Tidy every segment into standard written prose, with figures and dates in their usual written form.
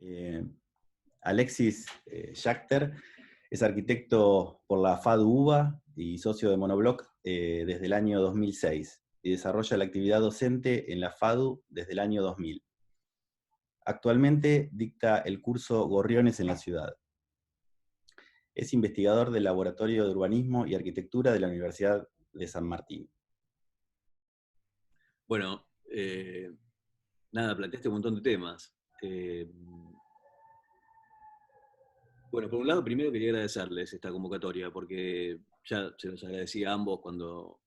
Eh, Alexis Schachter es arquitecto por la FADU UBA y socio de Monobloc desde el año 2006 y desarrolla la actividad docente en la FADU desde el año 2000. Actualmente dicta el curso Gorriones en la Ciudad. Es investigador del Laboratorio de Urbanismo y Arquitectura de la Universidad de San Martín. Bueno, nada, planteaste un montón de temas. Bueno, por un lado, primero quería agradecerles esta convocatoria, porque ya se los agradecí a ambos cuando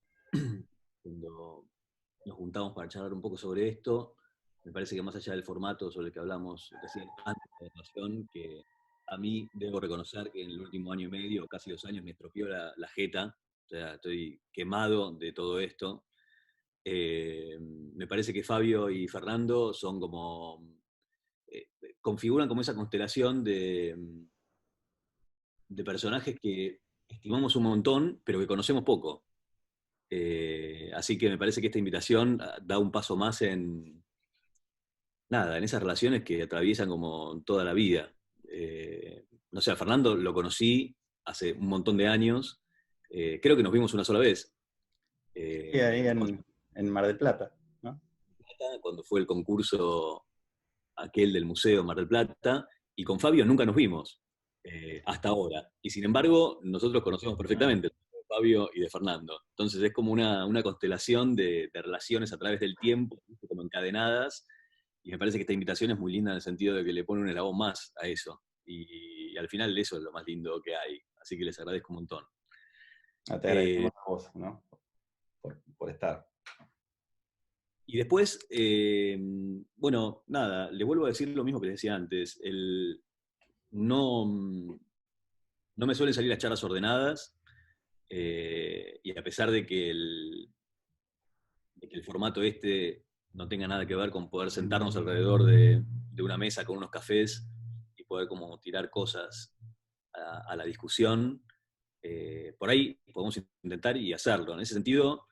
nos juntamos para charlar un poco sobre esto. Me parece que más allá del formato sobre el que hablamos recién antes de la grabación, que a mí debo reconocer que en el último año y medio, casi 2 años, me estropeó la jeta. O sea, estoy quemado de todo esto. Me parece que Fabio y Fernando son como, configuran como esa constelación de personajes que estimamos un montón, pero que conocemos poco. Así que me parece que esta invitación da un paso más nada, en esas relaciones que atraviesan como toda la vida. No sé, a Fernando lo conocí hace un montón de años, creo que nos vimos una sola vez. Sí, ahí en Mar del Plata, ¿no? Cuando fue el concurso aquel del Museo Mar del Plata, y con Fabio nunca nos vimos, hasta ahora. Y sin embargo, nosotros conocemos perfectamente el de Fabio y de Fernando. Entonces es como una constelación de relaciones a través del tiempo, como encadenadas, y me parece que esta invitación es muy linda en el sentido de que le pone un eslabón más a eso. Y al final eso es lo más lindo que hay. Así que les agradezco un montón. Te Eh, agradecemos a vos, ¿no? Por estar. Y después, bueno, nada, le vuelvo a decir lo mismo que decía antes. No, no me suelen salir las charlas ordenadas, y a pesar de que el formato este no tenga nada que ver con poder sentarnos alrededor de una mesa con unos cafés y poder como tirar cosas a la discusión, por ahí podemos intentar y hacerlo. En ese sentido,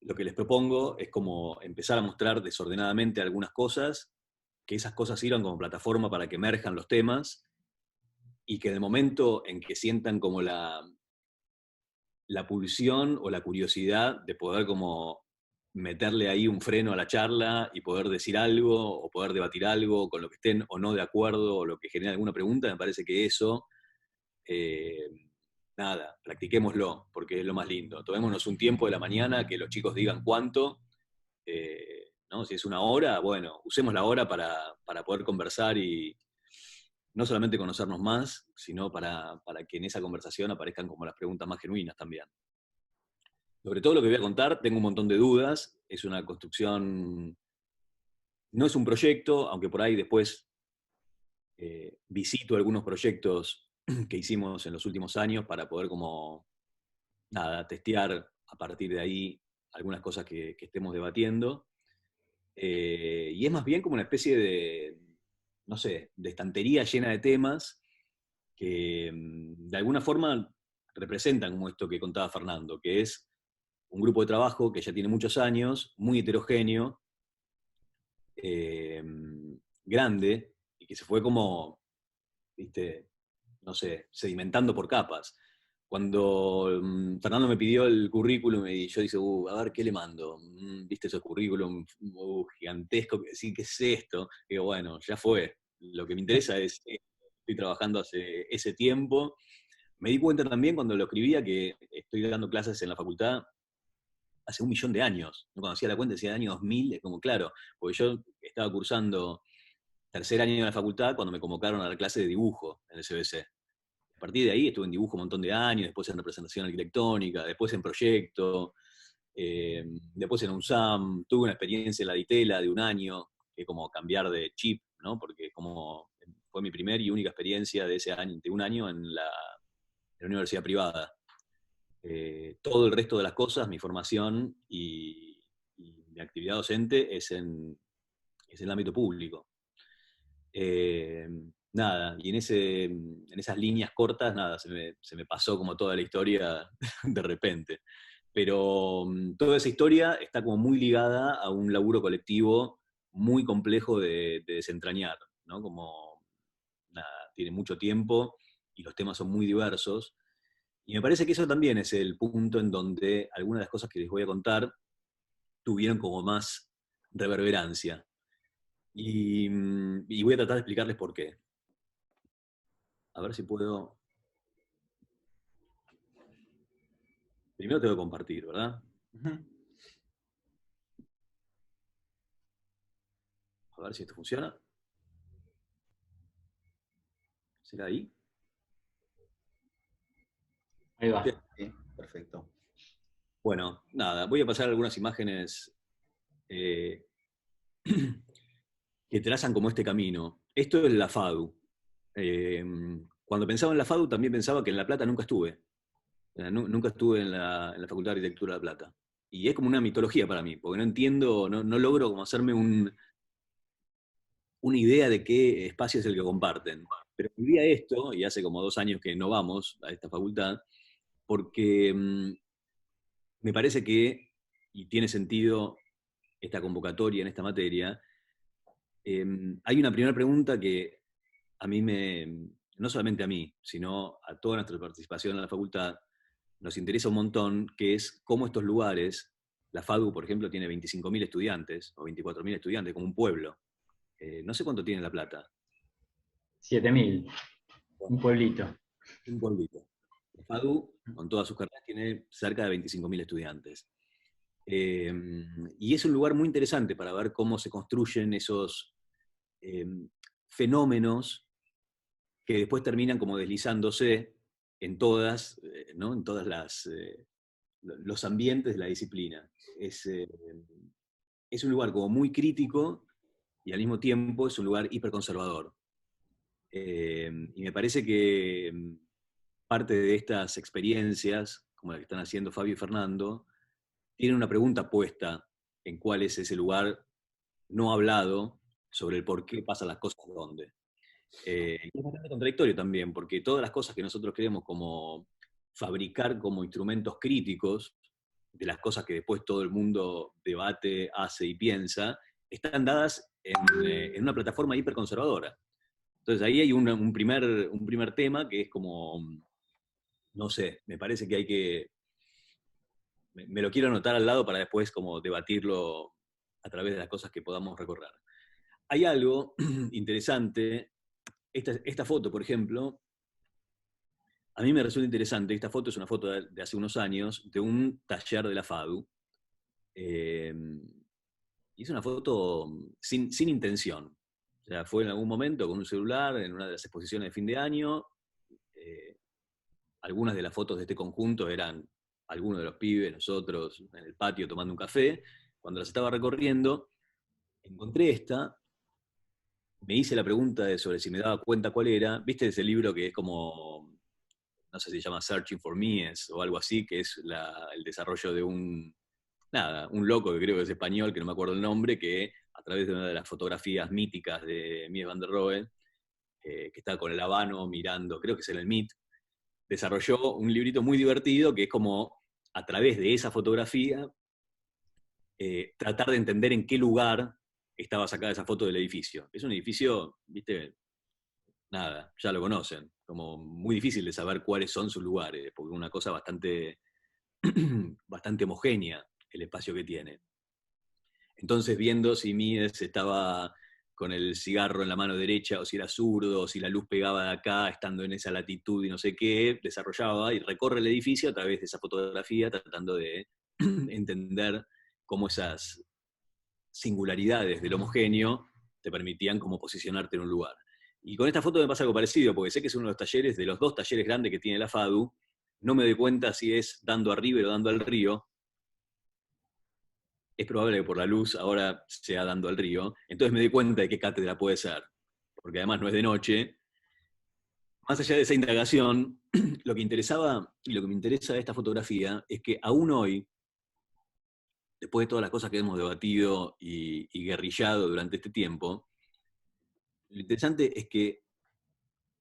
lo que les propongo es como empezar a mostrar desordenadamente algunas cosas, que esas cosas sirvan como plataforma para que emerjan los temas y que en el momento en que sientan como la pulsión o la curiosidad de poder como meterle ahí un freno a la charla y poder decir algo o poder debatir algo con lo que estén o no de acuerdo o lo que genere alguna pregunta, me parece que eso, eh, nada, practiquémoslo, porque es lo más lindo. Tomémonos un tiempo de la mañana, que los chicos digan cuánto, ¿no? Si es una hora, bueno, usemos la hora para poder conversar y no solamente conocernos más, sino para que en esa conversación aparezcan como las preguntas más genuinas también. Sobre todo lo que voy a contar, tengo un montón de dudas, es una construcción, no es un proyecto, aunque por ahí después visito algunos proyectos que hicimos en los últimos años para poder como, nada, testear a partir de ahí algunas cosas que estemos debatiendo. Y es más bien como una especie de, no sé, de estantería llena de temas que de alguna forma representan como esto que contaba Fernando, que es un grupo de trabajo que ya tiene muchos años, muy heterogéneo, eh, grande, y que se fue como, viste, no sé, sedimentando por capas. Cuando Fernando me pidió el currículum y yo dije, a ver, ¿qué le mando? ¿Viste ese currículum gigantesco? Sí, ¿qué es esto? Y digo, bueno, ya fue. Lo que me interesa es, estoy trabajando hace ese tiempo. Me di cuenta también cuando lo escribía que estoy dando clases en la facultad hace 1.000.000 de años. No conocía la cuenta, decía el año 2000, es como claro, porque yo estaba cursando tercer año de la facultad cuando me convocaron a la clase de dibujo en el CBC. A partir de ahí estuve en dibujo un montón de años, después en representación arquitectónica, después en proyecto, después en UNSAM, tuve una experiencia en la Ditela de un año, que es como cambiar de chip, ¿no? Porque como fue mi primera y única experiencia de ese año, de un año en la universidad privada. Todo el resto de las cosas, mi formación y mi actividad docente es en el ámbito público. Eh, Nada, y en esas líneas cortas, nada, se me pasó como toda la historia de repente. Pero toda esa historia está como muy ligada a un laburo colectivo muy complejo de desentrañar, ¿no? Como nada, tiene mucho tiempo y los temas son muy diversos. Y me parece que eso también es el punto en donde algunas de las cosas que les voy a contar tuvieron como más reverberancia. Y voy a tratar de explicarles por qué. A ver si puedo. Primero tengo que compartir, ¿verdad? Ujú. A ver si esto funciona. ¿Será ahí? Ahí va. Sí, perfecto. Bueno, nada, voy a pasar algunas imágenes eh, que trazan como este camino. Esto es la FADU. Eh, Cuando pensaba en la FADU también pensaba que en La Plata nunca estuve. Nunca estuve en la Facultad de Arquitectura de La Plata. Y es como una mitología para mí, porque no entiendo, no logro como hacerme una idea de qué espacio es el que comparten. Pero viví a esto, y hace como 2 años que no vamos a esta facultad, porque me parece que, y tiene sentido esta convocatoria en esta materia, hay una primera pregunta que a mí no solamente a mí, sino a toda nuestra participación en la facultad, nos interesa un montón, que es cómo estos lugares, la FADU, por ejemplo, tiene 25.000 estudiantes, o 24.000 estudiantes, como un pueblo. No sé cuánto tiene La Plata. 7.000, un pueblito. Un pueblito. La FADU, con todas sus carreras, tiene cerca de 25.000 estudiantes. Y es un lugar muy interesante para ver cómo se construyen esos fenómenos que después terminan como deslizándose en todas, ¿no? En todas los ambientes de la disciplina. Es un lugar como muy crítico y al mismo tiempo es un lugar hiperconservador. Y me parece que parte de estas experiencias, como la que están haciendo Fabio y Fernando, tienen una pregunta puesta en cuál es ese lugar no hablado sobre el por qué pasan las cosas dónde. Y es bastante contradictorio también, porque todas las cosas que nosotros queremos como fabricar como instrumentos críticos de las cosas que después todo el mundo debate, hace y piensa, están dadas en una plataforma hiperconservadora. Entonces ahí hay un primer tema que es como, no sé, me parece que hay que, me lo quiero anotar al lado para después como debatirlo a través de las cosas que podamos recorrer. Hay algo interesante, esta foto, por ejemplo, a mí me resulta interesante. Esta foto es una foto de hace unos años de un taller de la FADU. Y es una foto sin intención. O sea, fue en algún momento con un celular, en una de las exposiciones de fin de año. Algunas de las fotos de este conjunto eran algunos de los pibes, nosotros, en el patio tomando un café. Cuando las estaba recorriendo, encontré esta, me hice la pregunta sobre si me daba cuenta cuál era. ¿Viste ese libro que es como, no sé si se llama Searching for Mies o algo así, que es el desarrollo de un loco que creo que es español, que no me acuerdo el nombre, que a través de una de las fotografías míticas de Mies van der Rohe, que está con el habano mirando, creo que es en el MIT, desarrolló un librito muy divertido que es como, a través de esa fotografía, tratar de entender en qué lugar estaba sacada esa foto del edificio. Es un edificio, viste, nada, ya lo conocen, como muy difícil de saber cuáles son sus lugares, porque es una cosa bastante, bastante homogénea el espacio que tiene. Entonces, viendo si Mies estaba con el cigarro en la mano derecha, o si era zurdo, o si la luz pegaba de acá, estando en esa latitud y no sé qué, desarrollaba y recorre el edificio a través de esa fotografía, tratando de entender cómo esas singularidades del homogéneo te permitían como posicionarte en un lugar. Y con esta foto me pasa algo parecido, porque sé que es uno de los talleres, de los 2 talleres grandes que tiene la FADU, no me doy cuenta si es dando a River o dando al río. Es probable que por la luz ahora sea dando al río, entonces me doy cuenta de qué cátedra puede ser, porque además no es de noche. Más allá de esa indagación, lo que interesaba y lo que me interesa de esta fotografía es que aún hoy, después de todas las cosas que hemos debatido y guerrillado durante este tiempo, lo interesante es que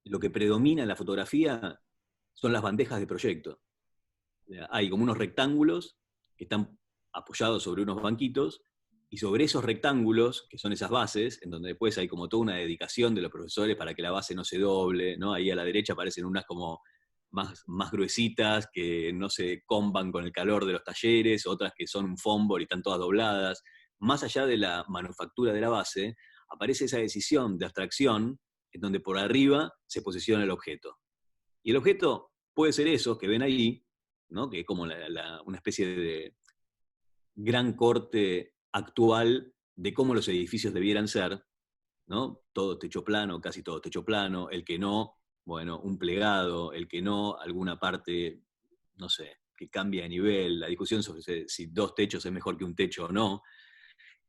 lo que predomina en la fotografía son las bandejas de proyecto. Hay como unos rectángulos que están apoyados sobre unos banquitos, Y sobre esos rectángulos, que son esas bases, en donde después hay como toda una dedicación de los profesores para que la base no se doble, ¿no? Ahí a la derecha aparecen unas como más gruesitas, que no se comban con el calor de los talleres, otras que son un fómbol y están todas dobladas. Más allá de la manufactura de la base, aparece esa decisión de abstracción, en donde por arriba se posiciona el objeto. Y el objeto puede ser eso que ven ahí, ¿no? Que es como una especie de gran corte actual de cómo los edificios debieran ser, ¿no? Todo techo plano, casi todo techo plano, el que no, bueno, un plegado, el que no, alguna parte, no sé, que cambia de nivel, la discusión sobre si 2 techos es mejor que un techo o no.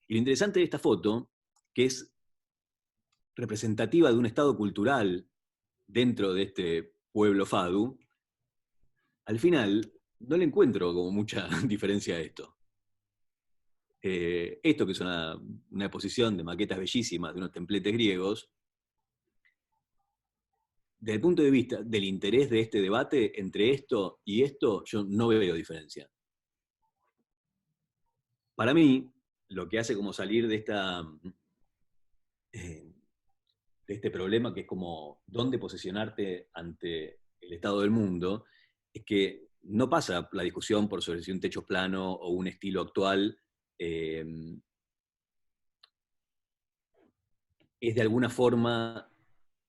Y lo interesante de esta foto, que es representativa de un estado cultural dentro de este pueblo Fadu, al final no le encuentro como mucha diferencia a esto. Esto que es una exposición de maquetas bellísimas de unos templetes griegos, desde el punto de vista del interés de este debate, entre esto y esto, yo no veo diferencia. Para mí, lo que hace como salir de este problema, que es como dónde posicionarte ante el estado del mundo, es que no pasa la discusión por sobre si un techo plano o un estilo actual es de alguna forma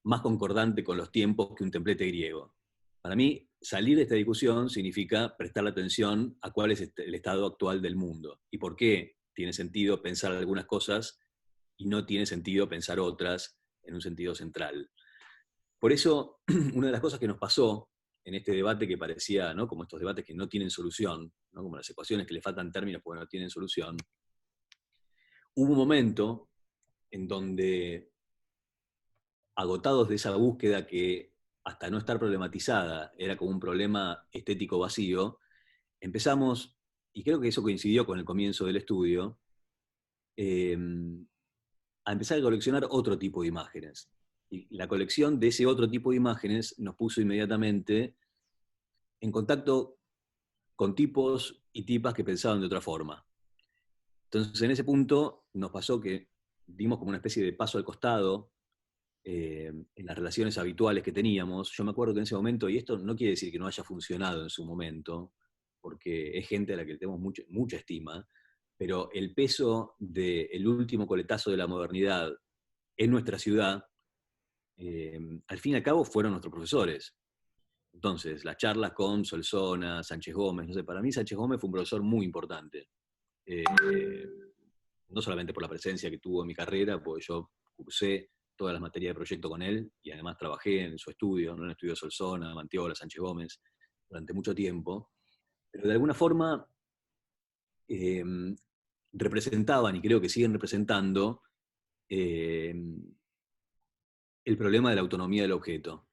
más concordante con los tiempos que un templete griego. Para mí, salir de esta discusión significa prestarle atención a cuál es el estado actual del mundo y por qué tiene sentido pensar algunas cosas y no tiene sentido pensar otras en un sentido central. Por eso, una de las cosas que nos pasó en este debate que parecía, ¿no?, como estos debates que no tienen solución, ¿no?, como las ecuaciones que le faltan términos porque no tienen solución, hubo un momento en donde, agotados de esa búsqueda que hasta no estar problematizada era como un problema estético vacío, empezamos, y creo que eso coincidió con el comienzo del estudio, a empezar a coleccionar otro tipo de imágenes. Y la colección de ese otro tipo de imágenes nos puso inmediatamente en contacto con tipos y tipas que pensaban de otra forma. Entonces, en ese punto nos pasó que dimos como una especie de paso al costado en las relaciones habituales que teníamos. Yo me acuerdo que en ese momento, y esto no quiere decir que no haya funcionado en su momento, porque es gente a la que tenemos mucha estima, pero el peso del último coletazo de la modernidad en nuestra ciudad, al fin y al cabo fueron nuestros profesores. Entonces, las charlas con Solsona, Sánchez Gómez, no sé, para mí Sánchez Gómez fue un profesor muy importante. No solamente por la presencia que tuvo en mi carrera, porque yo cursé todas las materias de proyecto con él y además trabajé en su estudio, ¿no?, en el estudio Solsona, Mantiola, Sánchez Gómez, durante mucho tiempo, pero de alguna forma representaban, y creo que siguen representando, el problema de la autonomía del objeto.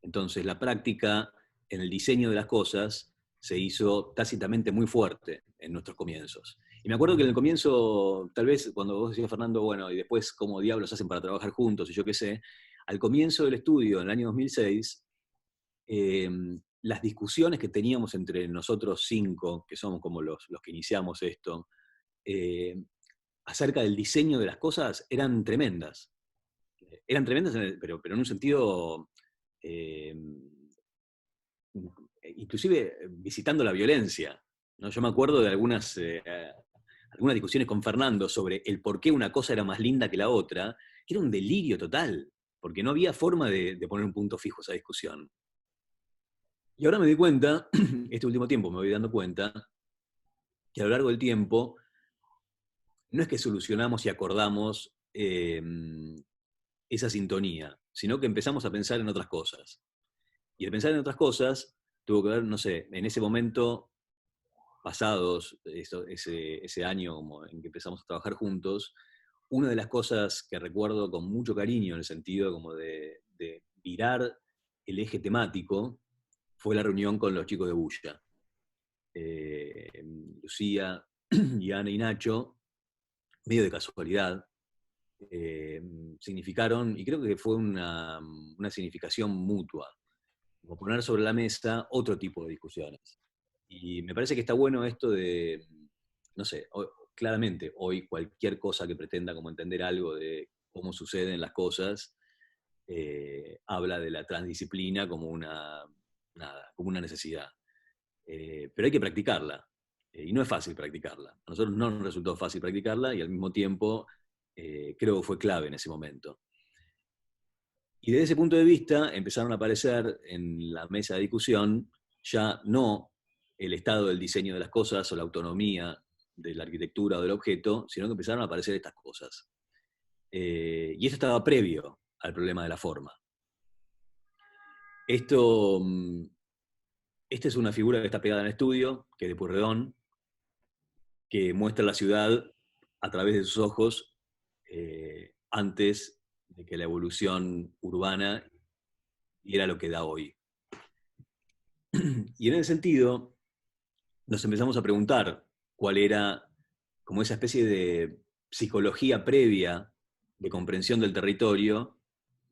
Entonces, la práctica en el diseño de las cosas se hizo tácitamente muy fuerte en nuestros comienzos. Y me acuerdo que en el comienzo, tal vez cuando vos decías, Fernando, bueno, y después cómo diablos hacen para trabajar juntos, y yo qué sé, al comienzo del estudio, en el año 2006, las discusiones que teníamos entre nosotros 5, que somos como los que iniciamos esto, acerca del diseño de las cosas, eran tremendas. Eran tremendas, pero en un sentido, inclusive visitando la violencia, ¿no? Yo me acuerdo de algunas discusiones con Fernando sobre el por qué una cosa era más linda que la otra, que era un delirio total, porque no había forma de poner un punto fijo a esa discusión. Y ahora me doy cuenta, este último tiempo me voy dando cuenta, que a lo largo del tiempo no es que solucionamos y acordamos esa sintonía, sino que empezamos a pensar en otras cosas. Y el pensar en otras cosas tuvo que ver, no sé, en ese momento, pasados ese año como en que empezamos a trabajar juntos, una de las cosas que recuerdo con mucho cariño en el sentido como de virar el eje temático fue la reunión con los chicos de Bulla. Lucía, Ana y Nacho, medio de casualidad, significaron, y creo que fue una significación mutua, como poner sobre la mesa otro tipo de discusiones. Y me parece que está bueno esto de, no sé, claramente hoy cualquier cosa que pretenda como entender algo de cómo suceden las cosas, habla de la transdisciplina como como una necesidad. Pero hay que practicarla, y no es fácil practicarla. A nosotros no nos resultó fácil practicarla y al mismo tiempo creo que fue clave en ese momento. Y desde ese punto de vista empezaron a aparecer en la mesa de discusión ya no el estado del diseño de las cosas o la autonomía de la arquitectura o del objeto, sino que empezaron a aparecer estas cosas. Y esto estaba previo al problema de la forma. Esta es una figura que está pegada en el estudio, que es de Pueyrredón, que muestra la ciudad a través de sus ojos antes de que la evolución urbana diera lo que da hoy. Y en ese sentido, nos empezamos a preguntar cuál era como esa especie de psicología previa de comprensión del territorio,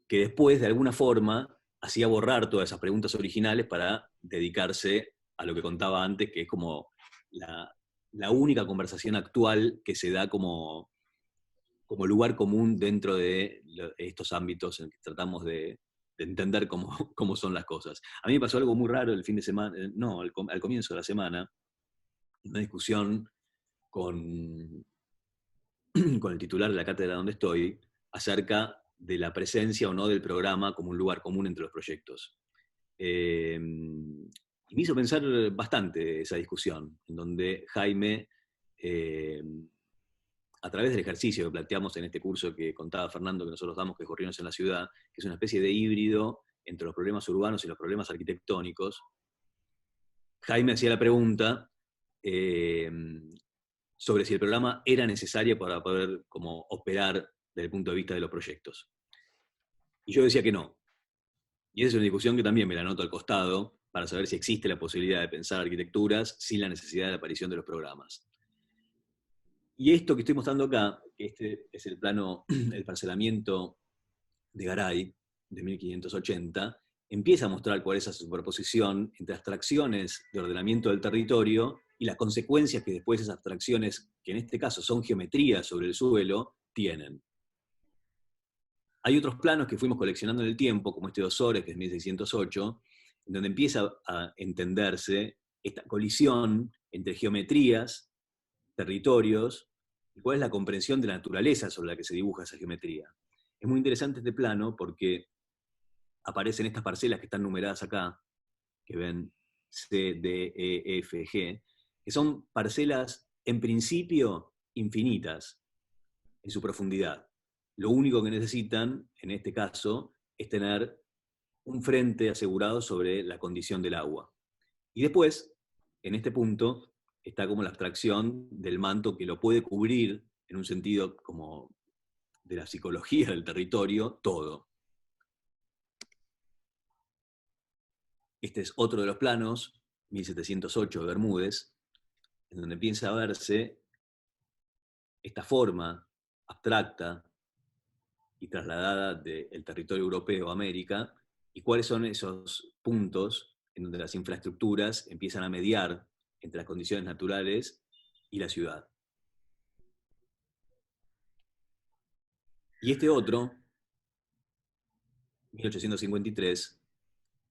que después, de alguna forma, hacía borrar todas esas preguntas originales para dedicarse a lo que contaba antes, que es como la única conversación actual que se da como lugar común dentro de estos ámbitos en que tratamos de entender cómo son las cosas. A mí me pasó algo muy raro el fin de semana, no, al comienzo de la semana, una discusión con el titular de la cátedra donde estoy, acerca de la presencia o no del programa como un lugar común entre los proyectos. Y me hizo pensar bastante esa discusión, en donde Jaime, a través del ejercicio que planteamos en este curso que contaba Fernando, que nosotros damos, que es Gorriones en la Ciudad, que es una especie de híbrido entre los problemas urbanos y los problemas arquitectónicos, Jaime hacía la pregunta sobre si el programa era necesario para poder como operar desde el punto de vista de los proyectos. Y yo decía que no. Y esa es una discusión que también me la anoto al costado para saber si existe la posibilidad de pensar arquitecturas sin la necesidad de la aparición de los programas. Y esto que estoy mostrando acá, este es el plano, el parcelamiento de Garay, de 1580, empieza a mostrar cuál es esa superposición entre abstracciones de ordenamiento del territorio y las consecuencias que después esas abstracciones, que en este caso son geometrías sobre el suelo, tienen. Hay otros planos que fuimos coleccionando en el tiempo, como este de Osores, que es 1608, en donde empieza a entenderse esta colisión entre geometrías, territorios, y cuál es la comprensión de la naturaleza sobre la que se dibuja esa geometría. Es muy interesante este plano porque aparecen estas parcelas que están numeradas acá, que ven C, D, E, F, G, que son parcelas en principio infinitas en su profundidad. Lo único que necesitan, en este caso, es tener un frente asegurado sobre la condición del agua. Y después, en este punto, está como la abstracción del manto que lo puede cubrir, en un sentido como de la psicología del territorio, todo. Este es otro de los planos, 1708 de Bermúdez, en donde empieza a verse esta forma abstracta y trasladada del territorio europeo a América, y cuáles son esos puntos en donde las infraestructuras empiezan a mediar entre las condiciones naturales y la ciudad. Y este otro, 1853,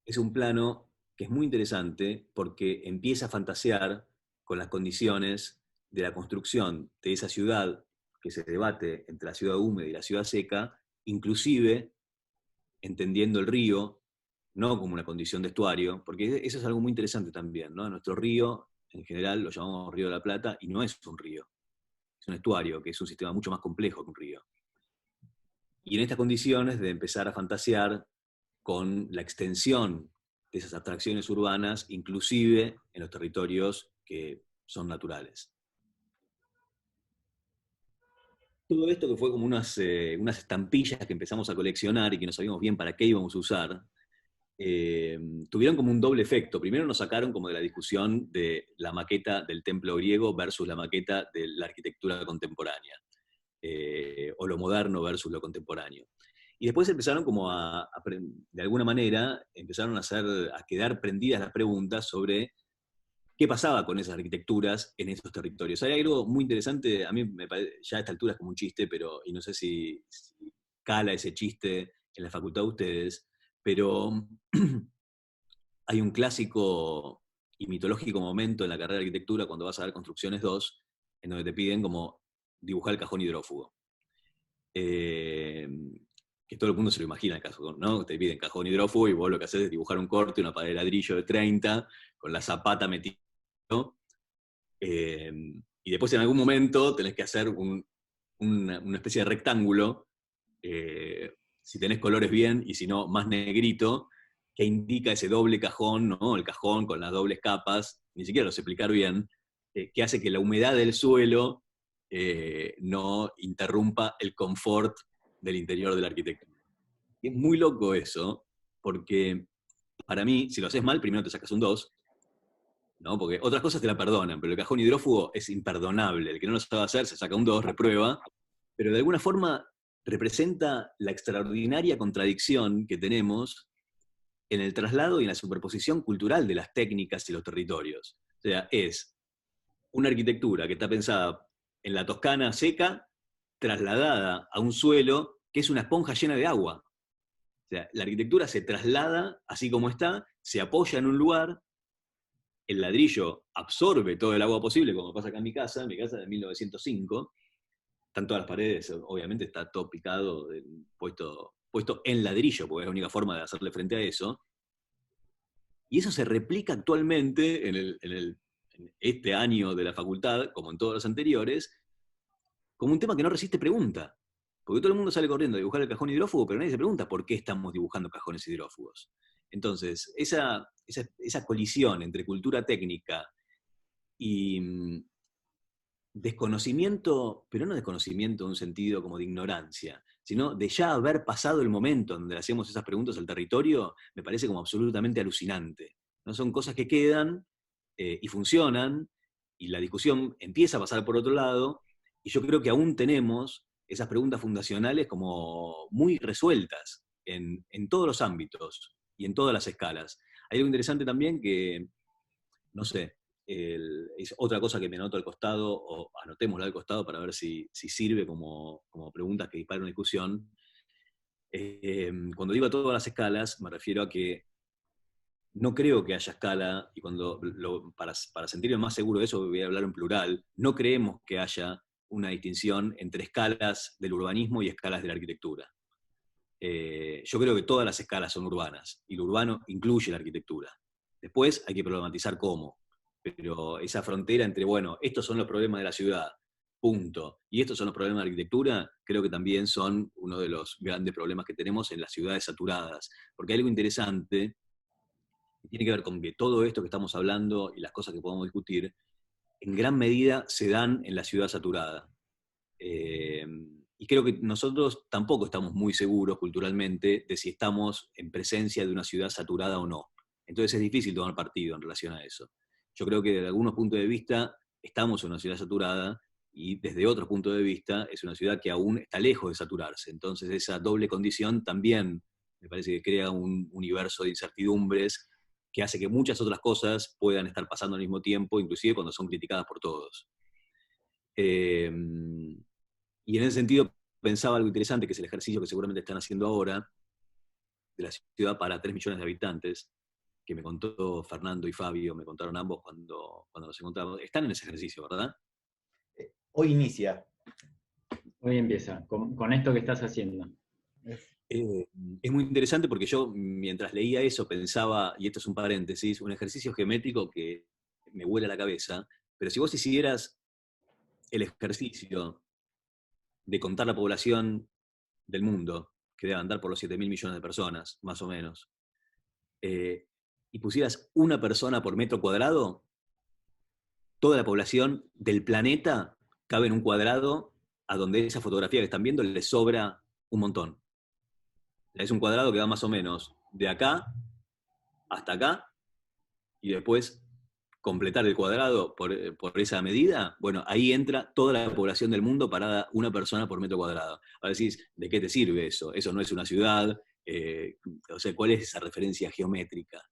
es un plano que es muy interesante porque empieza a fantasear con las condiciones de la construcción de esa ciudad que se debate entre la ciudad húmeda y la ciudad seca, inclusive entendiendo el río no como una condición de estuario, porque eso es algo muy interesante también, ¿no? Nuestro río, en general, lo llamamos Río de la Plata, y no es un río, es un estuario, que es un sistema mucho más complejo que un río. Y en estas condiciones de empezar a fantasear con la extensión de esas abstracciones urbanas, inclusive en los territorios que son naturales. Todo esto que fue como unas estampillas que empezamos a coleccionar y que no sabíamos bien para qué íbamos a usar, tuvieron como un doble efecto. Primero nos sacaron como de la discusión de la maqueta del templo griego versus la maqueta de la arquitectura contemporánea, o lo moderno versus lo contemporáneo. Y después empezaron como de alguna manera, empezaron a quedar prendidas las preguntas sobre qué pasaba con esas arquitecturas en esos territorios. Hay algo muy interesante, a mí me parece, ya a esta altura es como un chiste, y no sé si cala ese chiste en la facultad de ustedes, pero hay un clásico y mitológico momento en la carrera de arquitectura cuando vas a ver Construcciones 2, en donde te piden como dibujar el cajón hidrófugo. Que todo el mundo se lo imagina el caso, ¿no? Te piden cajón hidrófugo y vos lo que haces es dibujar un corte, una pared de ladrillo de 30, con la zapata metida, ¿no? Y después en algún momento tenés que hacer una especie de rectángulo, si tenés colores bien, y si no, más negrito, que indica ese doble cajón, ¿no? El cajón con las dobles capas, ni siquiera lo sé explicar bien, que hace que la humedad del suelo no interrumpa el confort del interior de la arquitectura. Y es muy loco eso, porque para mí, si lo haces mal, primero te sacas un 2, ¿no? Porque otras cosas te la perdonan, pero el cajón hidrófugo es imperdonable. El que no lo sabe hacer se saca un 2, reprueba, pero de alguna forma representa la extraordinaria contradicción que tenemos en el traslado y en la superposición cultural de las técnicas y los territorios. O sea, es una arquitectura que está pensada en la Toscana seca, trasladada a un suelo que es una esponja llena de agua. O sea, la arquitectura se traslada así como está, se apoya en un lugar, el ladrillo absorbe todo el agua posible, como pasa acá en mi casa es de 1905, están todas las paredes, obviamente está todo picado, puesto en ladrillo, porque es la única forma de hacerle frente a eso. Y eso se replica actualmente en este año de la facultad, como en todos los anteriores, como un tema que no resiste pregunta. Porque todo el mundo sale corriendo a dibujar el cajón hidrófugo, pero nadie se pregunta por qué estamos dibujando cajones hidrófugos. Entonces, esa colisión entre cultura técnica y desconocimiento, pero no desconocimiento en un sentido como de ignorancia, sino de ya haber pasado el momento donde hacemos esas preguntas al territorio, me parece como absolutamente alucinante. ¿No? Son cosas que quedan y funcionan, y la discusión empieza a pasar por otro lado, y yo creo que aún tenemos esas preguntas fundacionales como muy resueltas en todos los ámbitos y en todas las escalas. Hay algo interesante también que, no sé, es otra cosa que me anoto al costado, o anotémosla al costado para ver si sirve como preguntas que disparan una discusión. Cuando digo a todas las escalas, me refiero a que no creo que haya escala, y para sentirme más seguro de eso voy a hablar en plural, no creemos que haya una distinción entre escalas del urbanismo y escalas de la arquitectura. Yo creo que todas las escalas son urbanas, y lo urbano incluye la arquitectura. Después hay que problematizar cómo, pero esa frontera entre, bueno, estos son los problemas de la ciudad, punto, y estos son los problemas de la arquitectura, creo que también son uno de los grandes problemas que tenemos en las ciudades saturadas, porque hay algo interesante que tiene que ver con que todo esto que estamos hablando y las cosas que podemos discutir, en gran medida se dan en la ciudad saturada. Y creo que nosotros tampoco estamos muy seguros culturalmente de si estamos en presencia de una ciudad saturada o no. Entonces es difícil tomar partido en relación a eso. Yo creo que desde algunos puntos de vista estamos en una ciudad saturada, y desde otros puntos de vista es una ciudad que aún está lejos de saturarse. Entonces esa doble condición también me parece que crea un universo de incertidumbres que hace que muchas otras cosas puedan estar pasando al mismo tiempo, inclusive cuando son criticadas por todos. Y en ese sentido pensaba algo interesante, que es el ejercicio que seguramente están haciendo ahora, de la ciudad para 3 millones de habitantes, que me contó Fernando y Fabio, me contaron ambos cuando nos encontramos. Están en ese ejercicio, ¿verdad? Hoy inicia. Hoy empieza, con esto que estás haciendo. Es muy interesante porque yo, mientras leía eso, pensaba, y esto es un paréntesis, un ejercicio geométrico que me vuela la cabeza, pero si vos hicieras el ejercicio de contar la población del mundo, que debe andar por los 7.000 millones de personas, más o menos, y pusieras una persona por metro cuadrado, toda la población del planeta cabe en un cuadrado a donde esa fotografía que están viendo les sobra un montón. Es un cuadrado que va más o menos de acá hasta acá, y después completar el cuadrado por esa medida, bueno, ahí entra toda la población del mundo parada una persona por metro cuadrado. Ahora decís, ¿de qué te sirve eso? Eso no es una ciudad, o sea, ¿cuál es esa referencia geométrica?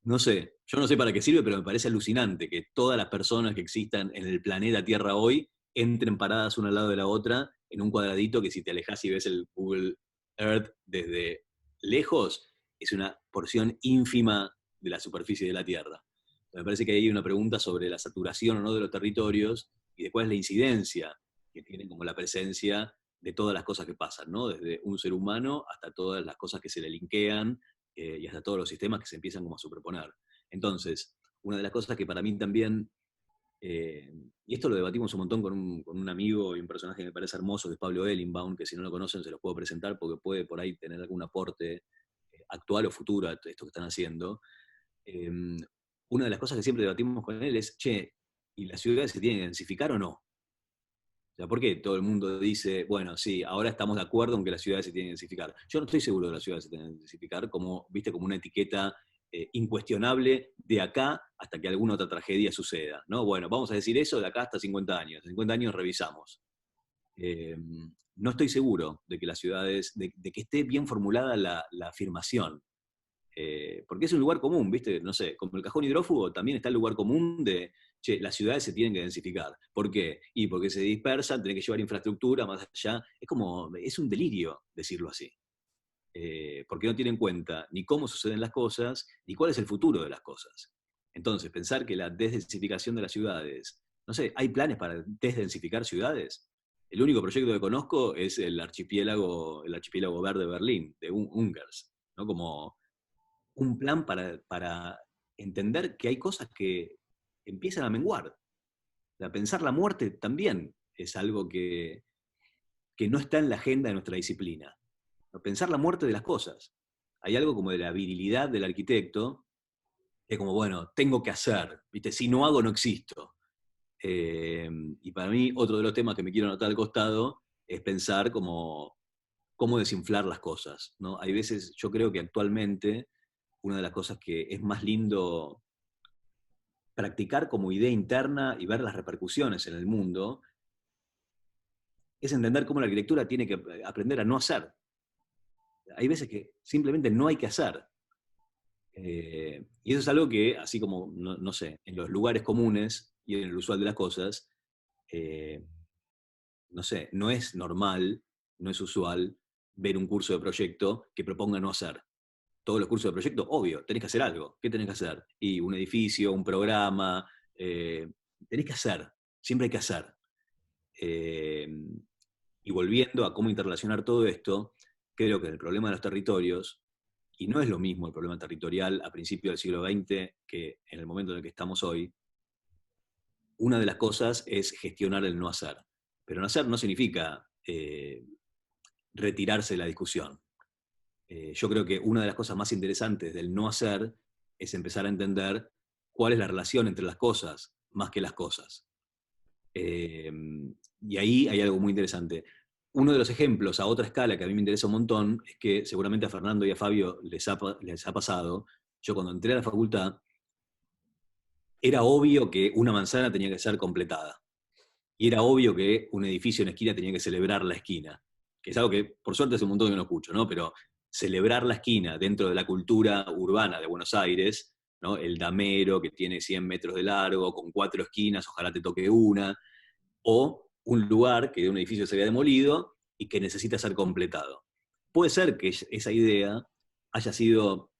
No sé, yo no sé para qué sirve, pero me parece alucinante que todas las personas que existan en el planeta Tierra hoy entren paradas una al lado de la otra en un cuadradito que si te alejas y ves el Google Earth desde lejos, es una porción ínfima de la superficie de la Tierra. Me parece que hay una pregunta sobre la saturación o no de los territorios y de cuál es la incidencia que tienen como la presencia de todas las cosas que pasan, ¿no? Desde un ser humano hasta todas las cosas que se le linkean y hasta todos los sistemas que se empiezan como a superponer. Entonces, una de las cosas que para mí también, y esto lo debatimos un montón con un amigo y un personaje que me parece hermoso, que es Pablo Ellenbaum, que si no lo conocen se los puedo presentar porque puede por ahí tener algún aporte actual o futuro a esto que están haciendo. Eh, una de las cosas que siempre debatimos con él es, che, ¿y las ciudades se tienen que densificar o no? O sea, ¿por qué todo el mundo dice, bueno, sí, ahora estamos de acuerdo en que las ciudades se tienen que densificar? Yo no estoy seguro de que las ciudades se tienen que densificar como, viste, como una etiqueta incuestionable de acá hasta que alguna otra tragedia suceda, ¿no? Bueno, vamos a decir eso de acá hasta 50 años. En 50 años revisamos. Eh, no estoy seguro de que las ciudades, de que esté bien formulada la afirmación. Porque es un lugar común, ¿viste? No sé, como el cajón hidrófugo también está el lugar común de, che, las ciudades se tienen que densificar. ¿Por qué? Y porque se dispersan, tienen que llevar infraestructura más allá. Es como, es un delirio decirlo así. Porque no tienen en cuenta ni cómo suceden las cosas, ni cuál es el futuro de las cosas. Entonces, pensar que la desdensificación de las ciudades, no sé, ¿hay planes para desdensificar ciudades? El único proyecto que conozco es el archipiélago verde de Berlín, de Ungers, ¿no? Como un plan para entender que hay cosas que empiezan a menguar. O sea, pensar la muerte también es algo que no está en la agenda de nuestra disciplina. Pensar la muerte de las cosas. Hay algo como de la virilidad del arquitecto, que es como, bueno, tengo que hacer, ¿viste? Si no hago, no existo. Y para mí, otro de los temas que me quiero anotar al costado es pensar como cómo desinflar las cosas, ¿no? Hay veces, yo creo que actualmente, una de las cosas que es más lindo practicar como idea interna y ver las repercusiones en el mundo, es entender cómo la arquitectura tiene que aprender a no hacer. Hay veces que simplemente no hay que hacer. Y eso es algo que, así como, no sé, en los lugares comunes y en el usual de las cosas, eh, no sé, no es normal, no es usual ver un curso de proyecto que proponga no hacer. Todos los cursos de proyecto, obvio, tenés que hacer algo. ¿Qué tenés que hacer? Y un edificio, un programa, tenés que hacer, siempre hay que hacer. Eh, y volviendo a cómo interrelacionar todo esto, creo que el problema de los territorios, y no es lo mismo el problema territorial a principios del siglo XX que en el momento en el que estamos hoy, una de las cosas es gestionar el no hacer. Pero no hacer no significa retirarse de la discusión. Yo creo que una de las cosas más interesantes del no hacer es empezar a entender cuál es la relación entre las cosas más que las cosas. Y ahí hay algo muy interesante. Uno de los ejemplos a otra escala que a mí me interesa un montón es que seguramente a Fernando y a Fabio les ha pasado. Yo cuando entré a la facultad, era obvio que una manzana tenía que ser completada. Y era obvio que un edificio en esquina tenía que celebrar la esquina. Que es algo que, por suerte, hace un montón que no escucho, ¿no? Pero celebrar la esquina dentro de la cultura urbana de Buenos Aires, ¿no? El damero que tiene 100 metros de largo, con 4 esquinas, ojalá te toque una, o un lugar que de un edificio se había demolido y que necesita ser completado. Puede ser que esa idea haya sido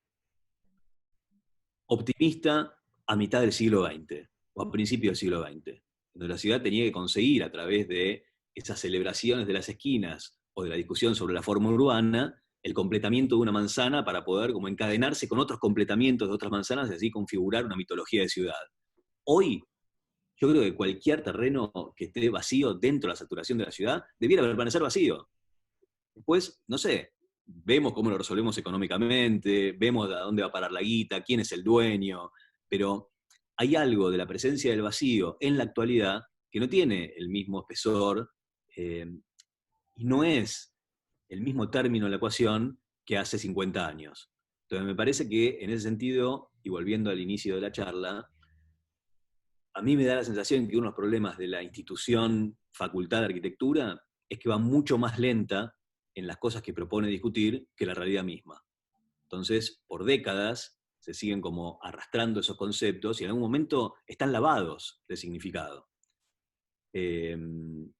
optimista a mitad del siglo XX o a principios del siglo XX, donde la ciudad tenía que conseguir a través de esas celebraciones de las esquinas o de la discusión sobre la forma urbana el completamiento de una manzana para poder como encadenarse con otros completamientos de otras manzanas y así configurar una mitología de ciudad. Hoy, yo creo que cualquier terreno que esté vacío dentro de la saturación de la ciudad debiera permanecer vacío. Después, no sé, vemos cómo lo resolvemos económicamente, vemos a dónde va a parar la guita, quién es el dueño, pero hay algo de la presencia del vacío en la actualidad que no tiene el mismo espesor y no es el mismo término en la ecuación que hace 50 años. Entonces me parece que en ese sentido, y volviendo al inicio de la charla, a mí me da la sensación que uno de los problemas de la institución Facultad de Arquitectura es que va mucho más lenta en las cosas que propone discutir que la realidad misma. Entonces, por décadas, se siguen como arrastrando esos conceptos y en algún momento están lavados de significado. Creo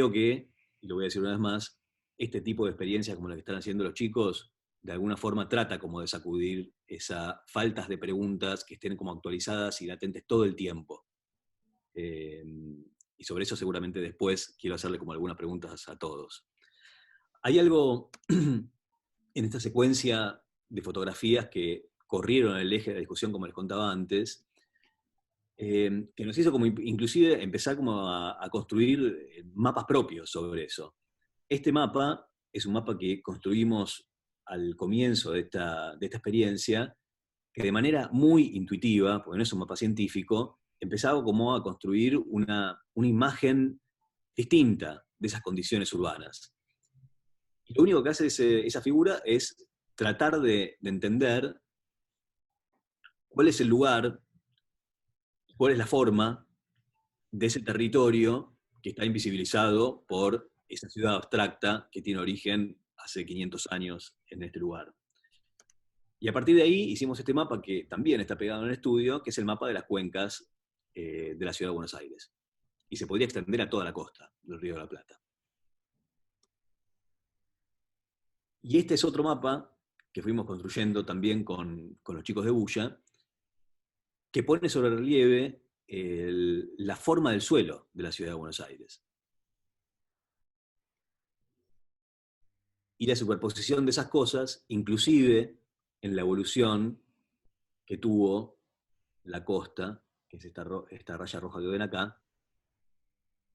que, y lo voy a decir una vez más, este tipo de experiencias como la que están haciendo los chicos, de alguna forma trata como de sacudir esas faltas de preguntas que estén como actualizadas y latentes todo el tiempo. Y sobre eso seguramente después quiero hacerle como algunas preguntas a todos. Hay algo en esta secuencia de fotografías que corrieron el eje de la discusión, como les contaba antes, que nos hizo como inclusive empezar como a construir mapas propios sobre eso. Este mapa es un mapa que construimos al comienzo de esta experiencia, que de manera muy intuitiva, porque no es un mapa científico, empezaba como a construir una imagen distinta de esas condiciones urbanas. Y lo único que hace esa figura es tratar de entender cuál es el lugar, cuál es la forma de ese territorio que está invisibilizado por esa ciudad abstracta que tiene origen hace 500 años en este lugar. Y a partir de ahí hicimos este mapa que también está pegado en el estudio, que es el mapa de las cuencas de la ciudad de Buenos Aires. Y se podría extender a toda la costa del Río de la Plata. Y este es otro mapa que fuimos construyendo también con los chicos de Bulla, que pone sobre relieve la forma del suelo de la ciudad de Buenos Aires. Y la superposición de esas cosas, inclusive en la evolución que tuvo la costa, que es esta raya roja que ven acá,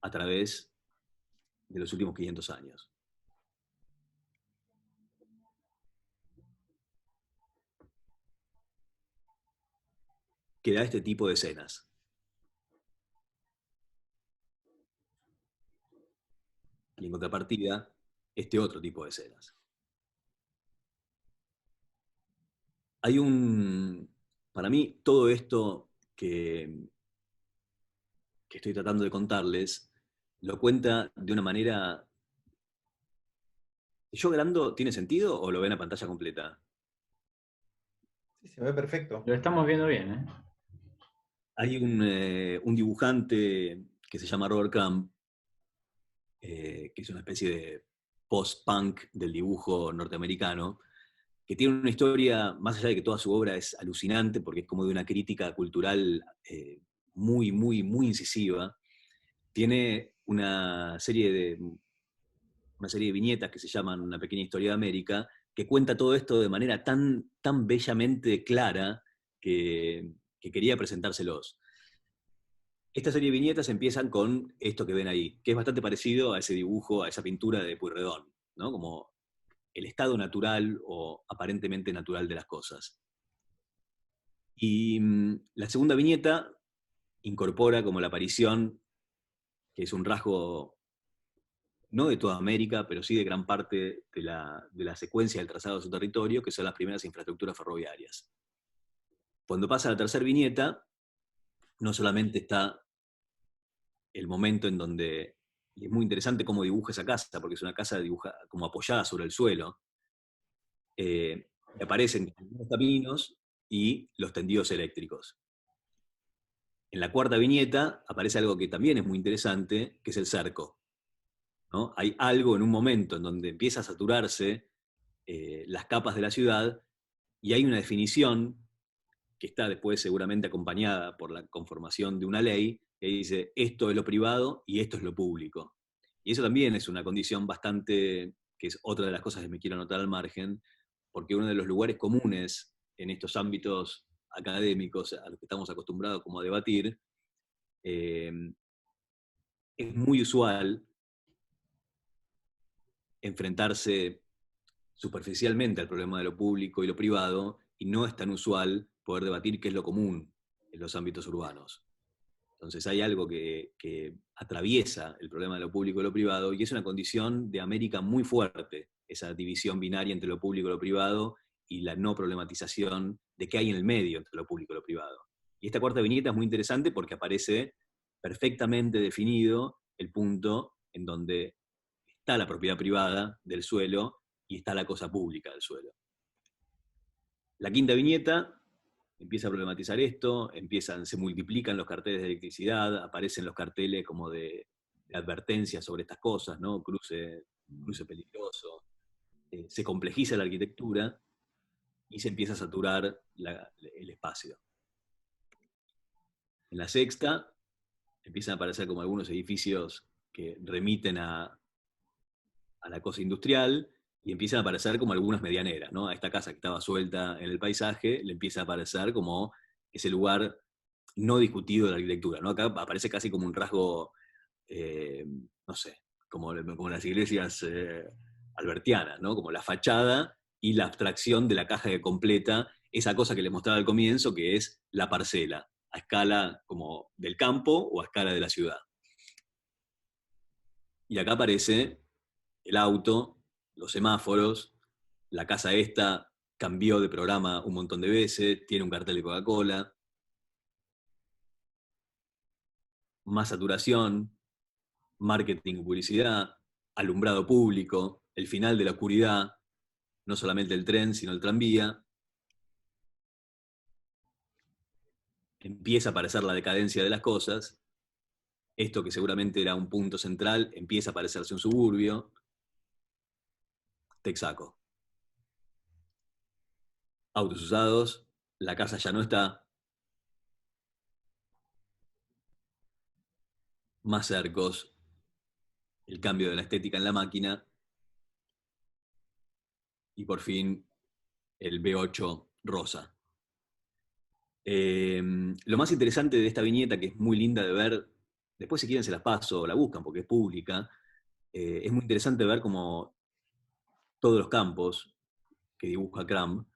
a través de los últimos 500 años. Que da este tipo de escenas. Y en contrapartida, este otro tipo de escenas. Hay para mí, todo esto que estoy tratando de contarles, lo cuenta de una manera... ¿Yo grabando tiene sentido o lo ven a pantalla completa? Sí, se ve perfecto. Lo estamos viendo bien, ¿eh? Hay un dibujante que se llama Robert Crumb, que es una especie de post-punk del dibujo norteamericano, que tiene una historia, más allá de que toda su obra es alucinante, porque es como de una crítica cultural muy, muy, muy incisiva. Tiene una serie de viñetas que se llaman Una pequeña historia de América, que cuenta todo esto de manera tan, tan bellamente clara que quería presentárselos. Esta serie de viñetas empiezan con esto que ven ahí, que es bastante parecido a ese dibujo, a esa pintura de Pueyrredón, ¿no? Como el estado natural o aparentemente natural de las cosas. Y la segunda viñeta incorpora como la aparición, que es un rasgo no de toda América, pero sí de gran parte de la secuencia del trazado de su territorio, que son las primeras infraestructuras ferroviarias. Cuando pasa la tercera viñeta, no solamente está el momento en donde, y es muy interesante cómo dibuja esa casa, porque es una casa como apoyada sobre el suelo, aparecen los caminos y los tendidos eléctricos. En la cuarta viñeta aparece algo que también es muy interesante, que es el cerco, ¿no? Hay algo en un momento en donde empieza a saturarse las capas de la ciudad y hay una definición que está después seguramente acompañada por la conformación de una ley que dice esto es lo privado y esto es lo público. Y eso también es una condición bastante, que es otra de las cosas que me quiero anotar al margen, porque uno de los lugares comunes en estos ámbitos académicos a los que estamos acostumbrados como a debatir, es muy usual enfrentarse superficialmente al problema de lo público y lo privado, y no es tan usual poder debatir qué es lo común en los ámbitos urbanos. Entonces hay algo que atraviesa el problema de lo público y lo privado, y es una condición de América muy fuerte, esa división binaria entre lo público y lo privado, y la no problematización de qué hay en el medio entre lo público y lo privado. Y esta cuarta viñeta es muy interesante porque aparece perfectamente definido el punto en donde está la propiedad privada del suelo y está la cosa pública del suelo. La quinta viñeta empieza a problematizar esto, se multiplican los carteles de electricidad, aparecen los carteles como de advertencia sobre estas cosas, ¿no? Cruce peligroso, se complejiza la arquitectura y se empieza a saturar el espacio. En la sexta empiezan a aparecer como algunos edificios que remiten a la cosa industrial, y empiezan a aparecer como algunas medianeras, ¿no? A esta casa que estaba suelta en el paisaje le empieza a aparecer como ese lugar no discutido de la arquitectura, ¿no? Acá aparece casi como un rasgo, no sé, como las iglesias albertianas, ¿no? Como la fachada y la abstracción de la caja que completa esa cosa que les mostraba al comienzo, que es la parcela, a escala como del campo o a escala de la ciudad. Y acá aparece el auto, los semáforos, la casa esta cambió de programa un montón de veces, tiene un cartel de Coca-Cola, más saturación, marketing y publicidad, alumbrado público, el final de la oscuridad, no solamente el tren, sino el tranvía. Empieza a aparecer la decadencia de las cosas, esto que seguramente era un punto central, empieza a parecerse un suburbio. Texaco. Autos usados, la casa ya no está, más cercos, el cambio de la estética en la máquina, y por fin el B8 rosa. Lo más interesante de esta viñeta, que es muy linda de ver, después si quieren se las paso, la buscan porque es pública, es muy interesante ver cómo todos los campos que dibuja Cram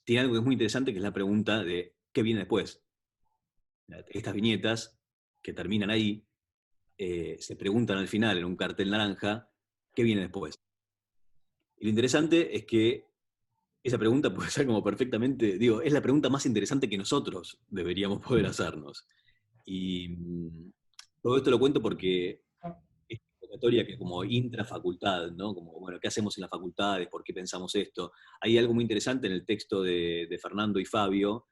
tienen algo que es muy interesante, que es la pregunta de ¿qué viene después? Estas viñetas que terminan ahí, se preguntan al final en un cartel naranja, ¿qué viene después? Y lo interesante es que esa pregunta puede ser como perfectamente, digo, es la pregunta más interesante que nosotros deberíamos poder hacernos. Y todo esto lo cuento porque es una convocatoria que como intrafacultad, ¿no? Como, bueno, ¿qué hacemos en las facultades? ¿Por qué pensamos esto? Hay algo muy interesante en el texto de Fernando y Fabio,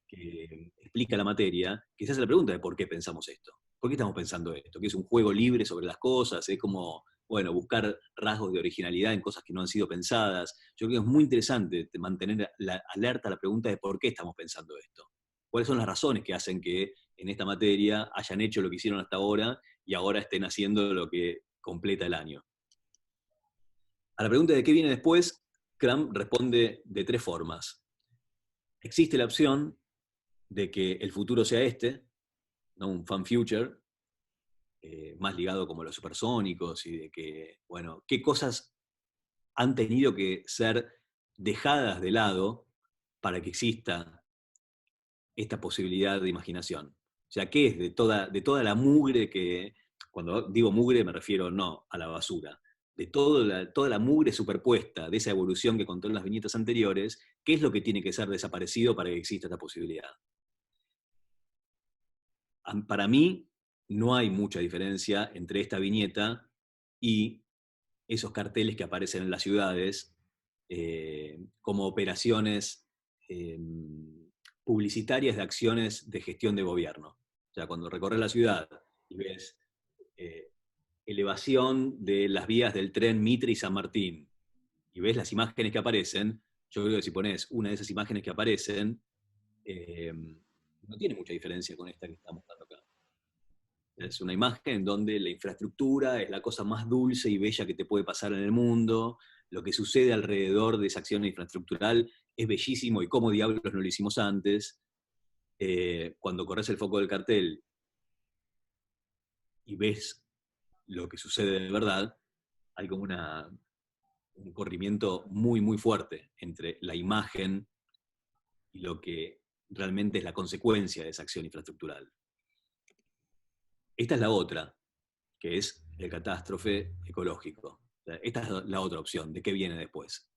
que explica la materia, que se hace la pregunta de por qué pensamos esto. ¿Por qué estamos pensando esto? Que es un juego libre sobre las cosas, es como, bueno, buscar rasgos de originalidad en cosas que no han sido pensadas. Yo creo que es muy interesante mantener alerta a la pregunta de por qué estamos pensando esto. ¿Cuáles son las razones que hacen que en esta materia hayan hecho lo que hicieron hasta ahora y ahora estén haciendo lo que completa el año? A la pregunta de qué viene después, Cram responde de tres formas. Existe la opción de que el futuro sea este, ¿no? Un fan future, más ligado como a los supersónicos, y de que, bueno, qué cosas han tenido que ser dejadas de lado para que exista esta posibilidad de imaginación. O sea, ¿qué es de toda la mugre que, cuando digo mugre me refiero no a la basura, de toda la mugre superpuesta de esa evolución que contó en las viñetas anteriores, qué es lo que tiene que ser desaparecido para que exista esta posibilidad? Para mí, no hay mucha diferencia entre esta viñeta y esos carteles que aparecen en las ciudades como operaciones publicitarias de acciones de gestión de gobierno. O sea, cuando recorres la ciudad y ves elevación de las vías del tren Mitre y San Martín, y ves las imágenes que aparecen, yo creo que si pones una de esas imágenes que aparecen, no tiene mucha diferencia con esta que estamos mostrando acá. Es una imagen en donde la infraestructura es la cosa más dulce y bella que te puede pasar en el mundo, lo que sucede alrededor de esa acción infraestructural es bellísimo y cómo diablos no lo hicimos antes. Cuando corres el foco del cartel y ves lo que sucede de verdad, hay como un corrimiento muy, muy fuerte entre la imagen y lo que realmente es la consecuencia de esa acción infraestructural. Esta es la otra, que es el catástrofe ecológico. Esta es la otra opción, de qué viene después.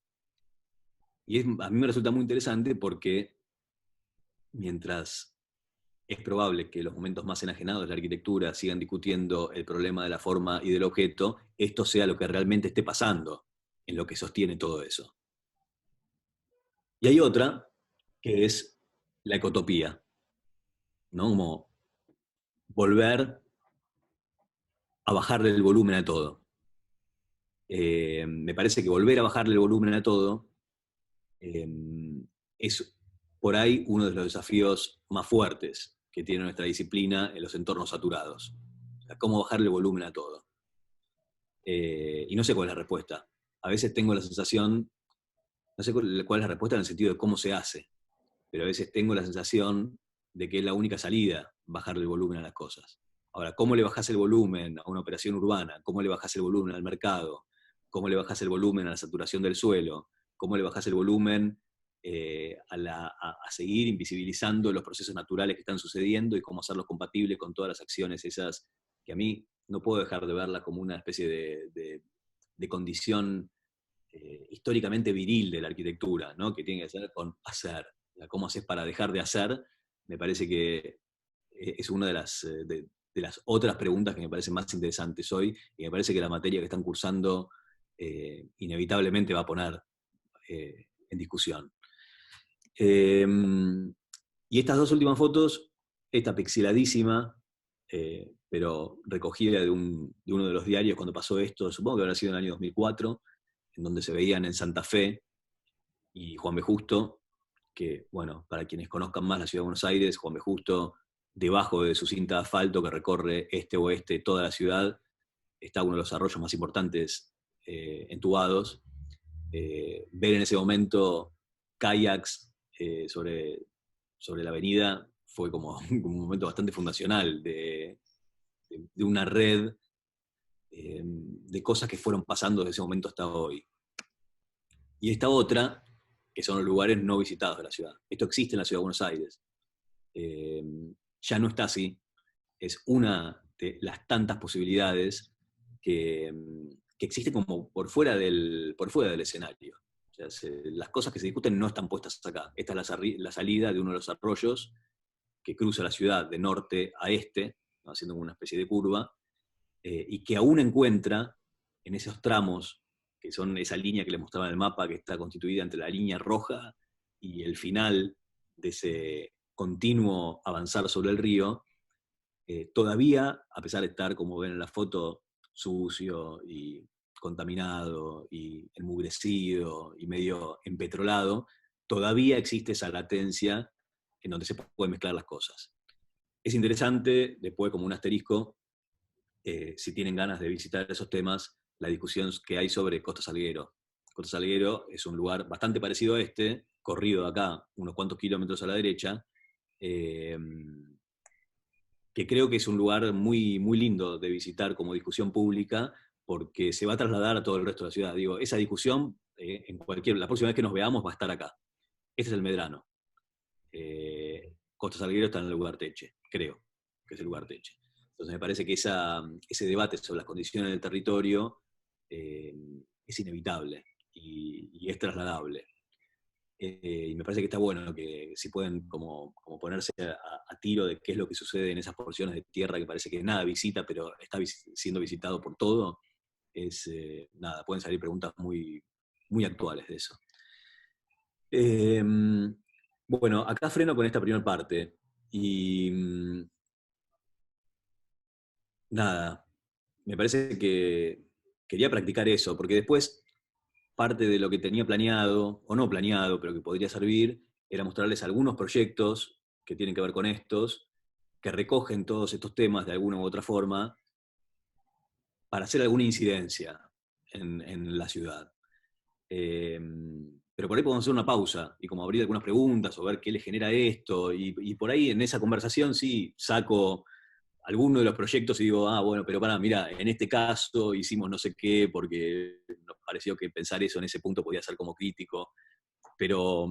Y a mí me resulta muy interesante porque mientras es probable que los momentos más enajenados de la arquitectura sigan discutiendo el problema de la forma y del objeto, esto sea lo que realmente esté pasando en lo que sostiene todo eso. Y hay otra, que es la ecotopía, ¿no? Como volver a bajarle el volumen a todo. Me parece que volver a bajarle el volumen a todo es por ahí uno de los desafíos más fuertes que tiene nuestra disciplina en los entornos saturados. O sea, cómo bajarle el volumen a todo. Y no sé cuál es la respuesta. A veces tengo la sensación, no sé cuál es la respuesta en el sentido de cómo se hace, pero a veces tengo la sensación de que es la única salida, bajarle el volumen a las cosas. Ahora, ¿cómo le bajás el volumen a una operación urbana? ¿Cómo le bajás el volumen al mercado? ¿Cómo le bajás el volumen a la saturación del suelo? ¿Cómo le bajás el volumen a seguir invisibilizando los procesos naturales que están sucediendo y cómo hacerlos compatibles con todas las acciones esas que a mí no puedo dejar de verla como una especie de condición históricamente viril de la arquitectura, ¿no? Que tiene que ver con hacer. ¿Cómo haces para dejar de hacer? Me parece que es una de las otras preguntas que me parecen más interesantes hoy, y me parece que la materia que están cursando inevitablemente va a poner en discusión. Y estas dos últimas fotos, esta pixeladísima, pero recogida de uno de los diarios cuando pasó esto, supongo que habrá sido en el año 2004, en donde se veían en Santa Fe y Juan B. Justo, que, bueno, para quienes conozcan más la ciudad de Buenos Aires, Juan B. Justo, debajo de su cinta de asfalto que recorre este-oeste toda la ciudad, está uno de los arroyos más importantes entubados. Ver en ese momento kayaks sobre la avenida fue como un momento bastante fundacional de una red de cosas que fueron pasando desde ese momento hasta hoy. Y esta otra, que son los lugares no visitados de la ciudad. Esto existe en la ciudad de Buenos Aires. Ya no está así. Es una de las tantas posibilidades que existen como por fuera del escenario. O sea, las cosas que se discuten no están puestas acá. Esta es la salida de uno de los arroyos que cruza la ciudad de norte a este, ¿no? Haciendo una especie de curva, y que aún encuentra en esos tramos, que son esa línea que les mostraba en el mapa, que está constituida entre la línea roja y el final de ese continuo avanzar sobre el río, todavía, a pesar de estar, como ven en la foto, sucio y contaminado y enmugrecido y medio empetrolado, todavía existe esa latencia en donde se pueden mezclar las cosas. Es interesante, después como un asterisco, si tienen ganas de visitar esos temas, la discusión que hay sobre Costa Salguero. Costa Salguero es un lugar bastante parecido a este, corrido de acá unos cuantos kilómetros a la derecha, que creo que es un lugar muy, muy lindo de visitar como discusión pública, porque se va a trasladar a todo el resto de la ciudad. Digo, esa discusión, la próxima vez que nos veamos va a estar acá. Este es el Medrano. Costa Salguero está en el lugar Teche, creo que es el lugar Teche. Entonces me parece que ese debate sobre las condiciones del territorio es inevitable y es trasladable. Y me parece que está bueno que si pueden como ponerse a tiro de qué es lo que sucede en esas porciones de tierra que parece que nada visita, pero está siendo visitado por todo, nada, pueden salir preguntas muy, muy actuales de eso. Bueno, acá freno con esta primera parte. Y nada, me parece que quería practicar eso, porque después parte de lo que tenía planeado, o no planeado, pero que podría servir, era mostrarles algunos proyectos que tienen que ver con estos, que recogen todos estos temas de alguna u otra forma, para hacer alguna incidencia en la ciudad. Pero por ahí podemos hacer una pausa y como abrir algunas preguntas o ver qué le genera esto, y por ahí en esa conversación sí saco alguno de los proyectos y digo, bueno, pero mira, en este caso hicimos no sé qué porque nos pareció que pensar eso en ese punto podía ser como crítico. Pero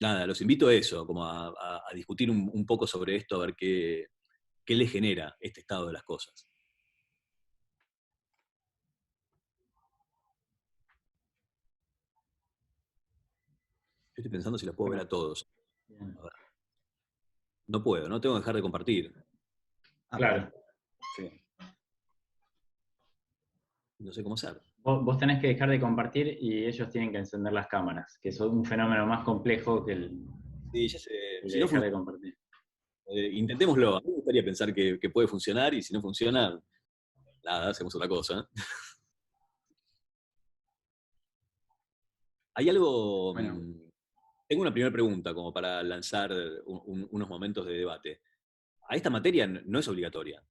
nada, los invito a eso, como a discutir un poco sobre esto, a ver qué le genera este estado de las cosas. Yo estoy pensando si los puedo ver a todos. A ver. No puedo, no tengo que dejar de compartir. Claro. Sí. No sé cómo hacer. Vos tenés que dejar de compartir y ellos tienen que encender las cámaras, que es un fenómeno más complejo que Sí, ya sé. Y Si no dejar de compartir. intentémoslo. A mí me gustaría pensar que puede funcionar y si no funciona, nada, hacemos otra cosa. Hay algo. Bueno, Tengo una primera pregunta como para lanzar unos momentos de debate. A esta materia no es obligatoria.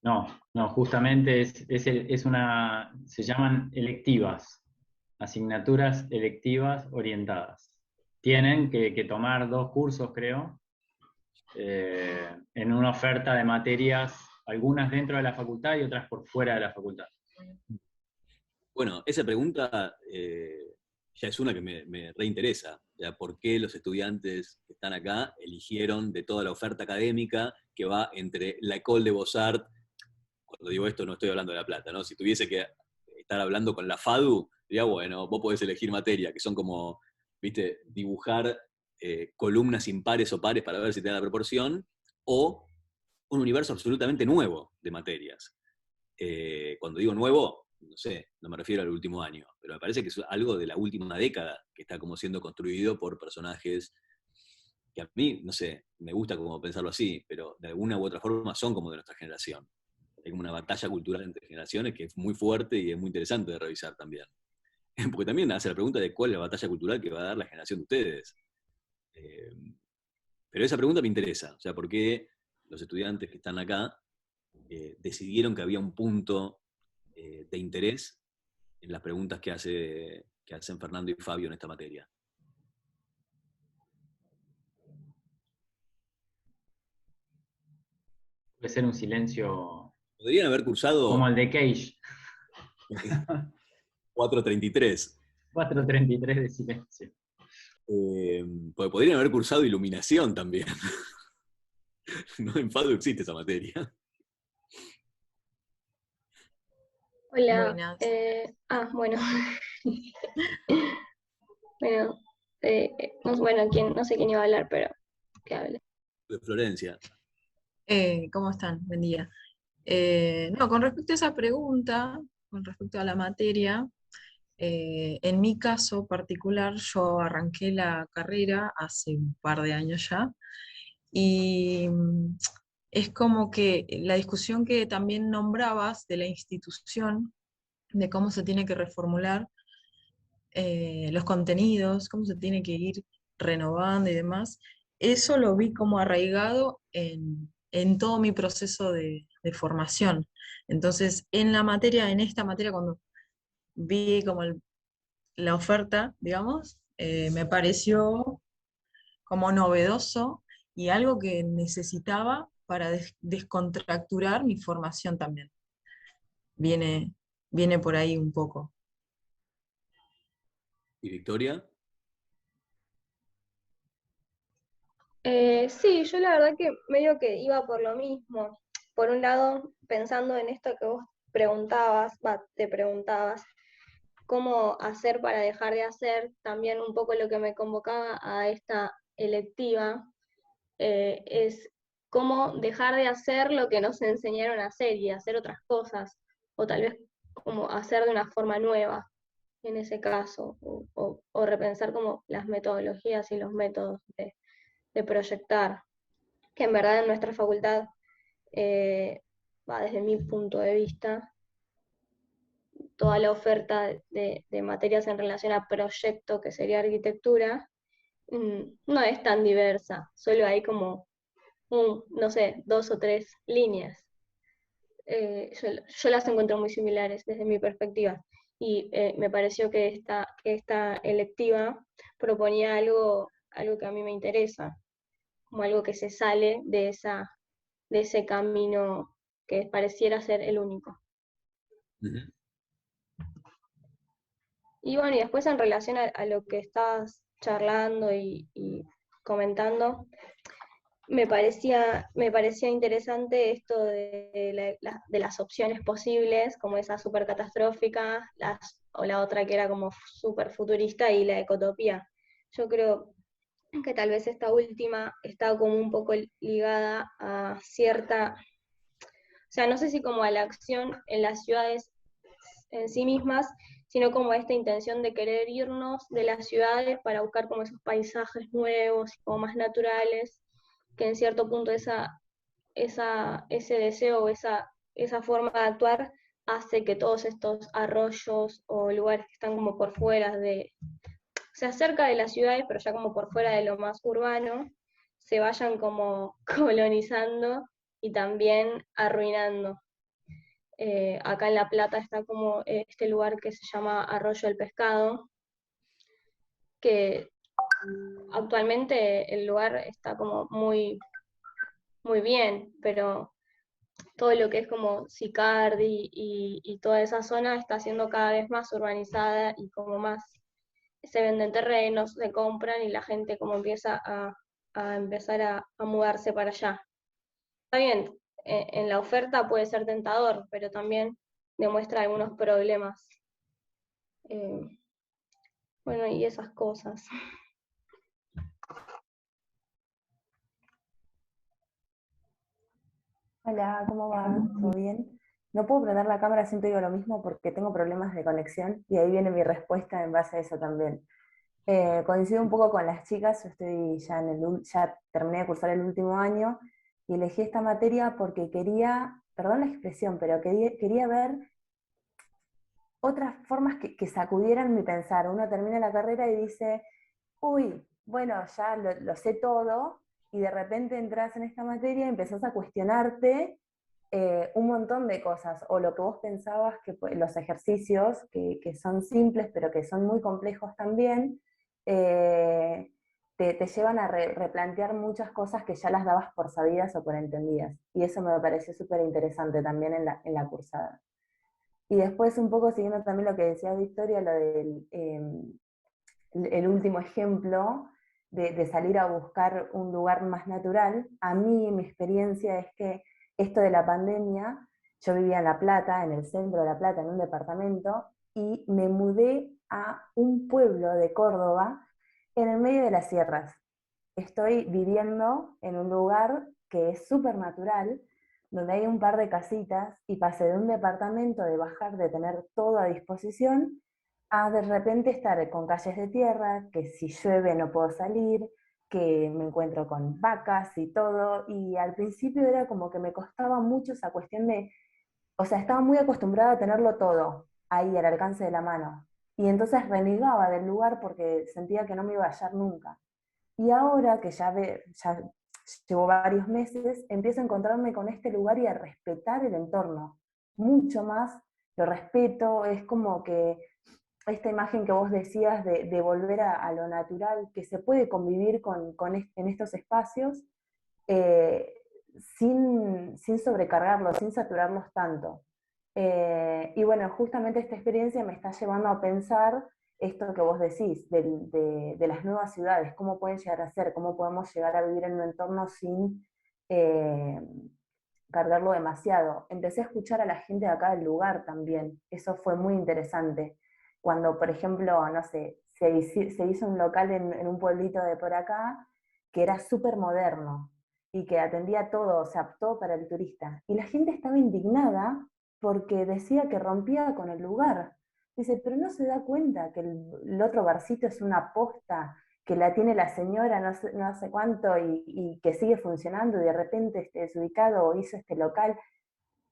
no, no, justamente se llaman electivas, asignaturas electivas orientadas. Tienen que tomar 2 cursos, creo, en una oferta de materias, algunas dentro de la facultad y otras por fuera de la facultad. Bueno, esa pregunta ya es una que me reinteresa. O sea, ¿por qué los estudiantes que están acá eligieron de toda la oferta académica que va entre la École de Beaux-Arts? Cuando digo esto no estoy hablando de La Plata, ¿no? Si tuviese que estar hablando con la FADU, diría, bueno, vos podés elegir materia, que son como, viste, dibujar columnas impares o pares para ver si te da la proporción, o un universo absolutamente nuevo de materias. Cuando digo nuevo, no sé, no me refiero al último año, pero me parece que es algo de la última década que está como siendo construido por personajes que a mí, no sé, me gusta como pensarlo así, pero de alguna u otra forma son como de nuestra generación. Hay como una batalla cultural entre generaciones que es muy fuerte y es muy interesante de revisar también. Porque también hace la pregunta de cuál es la batalla cultural que va a dar la generación de ustedes. Eh, pero esa pregunta me interesa, o sea, ¿por qué los estudiantes que están acá decidieron que había un punto de interés en las preguntas que hacen Fernando y Fabio en esta materia? Puede ser un silencio Podrían haber como cursado el de Cage, 433. 4:33 de silencio. Porque podrían haber cursado iluminación también. No, en FADU existe esa materia. Hola. Buenas. Bueno. Bueno, bueno, no sé quién iba a hablar, pero que hable. De Florencia. ¿Cómo están? Buen día. No, con respecto a esa pregunta, con respecto a la materia, en mi caso particular, yo arranqué la carrera hace un par de años ya, y es como que la discusión que también nombrabas de la institución, de cómo se tiene que reformular los contenidos, cómo se tiene que ir renovando y demás, eso lo vi como arraigado en todo mi proceso de formación. Entonces, en esta materia, cuando vi como la oferta, digamos, me pareció como novedoso y algo que necesitaba para descontracturar mi formación también. Viene, viene por ahí un poco. ¿Y Victoria? Sí, yo la verdad que medio que iba por lo mismo. Por un lado, pensando en esto que vos te preguntabas, cómo hacer para dejar de hacer, también un poco lo que me convocaba a esta electiva, es cómo dejar de hacer lo que nos enseñaron a hacer y hacer otras cosas, o tal vez como hacer de una forma nueva en ese caso, o repensar como las metodologías y los métodos de proyectar, que en verdad en nuestra facultad, va desde mi punto de vista, toda la oferta de materias en relación a proyecto, que sería arquitectura, no es tan diversa, solo hay como, no sé, 2 o 3 líneas. Yo las encuentro muy similares desde mi perspectiva. Y me pareció que esta electiva proponía algo que a mí me interesa, como algo que se sale de ese camino que pareciera ser el único. Uh-huh. Y bueno, y después en relación a lo que estabas charlando y comentando, me parecía interesante esto de las opciones posibles, como esa súper catastrófica, o la otra que era como súper futurista y la ecotopía. Yo creo que tal vez esta última está como un poco ligada a cierta, o sea, no sé si como a la acción en las ciudades en sí mismas, sino como esta intención de querer irnos de las ciudades para buscar como esos paisajes nuevos, como más naturales, que en cierto punto ese deseo o esa forma de actuar hace que todos estos arroyos o lugares que están como por fuera o sea, cerca de las ciudades, pero ya como por fuera de lo más urbano, se vayan como colonizando y también arruinando. Acá en La Plata está como este lugar que se llama Arroyo del Pescado, que actualmente el lugar está como muy, muy bien, pero todo lo que es como Sicardi y toda esa zona está siendo cada vez más urbanizada y como más se venden terrenos, se compran y la gente como empieza a empezar a mudarse para allá. Está bien, en la oferta puede ser tentador, pero también demuestra algunos problemas. Bueno, y esas cosas. Hola, ¿cómo va? ¿Todo bien? No puedo prender la cámara, siempre digo lo mismo porque tengo problemas de conexión y ahí viene mi respuesta en base a eso también. Coincido un poco con las chicas, yo estoy ya ya terminé de cursar el último año y elegí esta materia porque quería, perdón la expresión, pero quería ver otras formas que sacudieran mi pensar. Uno termina la carrera y dice, uy, bueno, ya lo sé todo, y de repente entras en esta materia y empezás a cuestionarte un montón de cosas, o lo que vos pensabas, que los ejercicios, que son simples, pero que son muy complejos también, eh, te llevan a replantear muchas cosas que ya las dabas por sabidas o por entendidas. Y eso me pareció súper interesante también en la cursada. Y después un poco siguiendo también lo que decía Victoria, lo del el último ejemplo de salir a buscar un lugar más natural, a mí mi experiencia es que esto de la pandemia, yo vivía en La Plata, en el centro de La Plata, en un departamento, y me mudé a un pueblo de Córdoba en el medio de las sierras. Estoy viviendo en un lugar que es súper natural, donde hay un par de casitas, y pasé de un departamento de bajar, de tener todo a disposición, a de repente estar con calles de tierra, que si llueve no puedo salir, que me encuentro con vacas y todo, y al principio era como que me costaba mucho esa cuestión de, o sea, estaba muy acostumbrada a tenerlo todo ahí al alcance de la mano, y entonces renegaba del lugar porque sentía que no me iba a hallar nunca. Y ahora que ya llevo varios meses, empiezo a encontrarme con este lugar y a respetar el entorno. Mucho más lo respeto, es como que esta imagen que vos decías de volver a lo natural, que se puede convivir en estos espacios eh, sin sobrecargarlos, sin saturarlos tanto. Y bueno, justamente esta experiencia me está llevando a pensar esto que vos decís, de las nuevas ciudades, cómo pueden llegar a ser, cómo podemos llegar a vivir en un entorno sin cargarlo demasiado. Empecé a escuchar a la gente de acá del lugar también, eso fue muy interesante. Cuando, por ejemplo, no sé, se hizo un local en un pueblito de por acá que era súper moderno y que atendía todo, o sea, todo para el turista. Y la gente estaba indignada porque decía que rompía con el lugar. Dice, pero no se da cuenta que el otro barcito es una posta que la tiene la señora no sé cuánto y que sigue funcionando y de repente esté desubicado o hizo este local.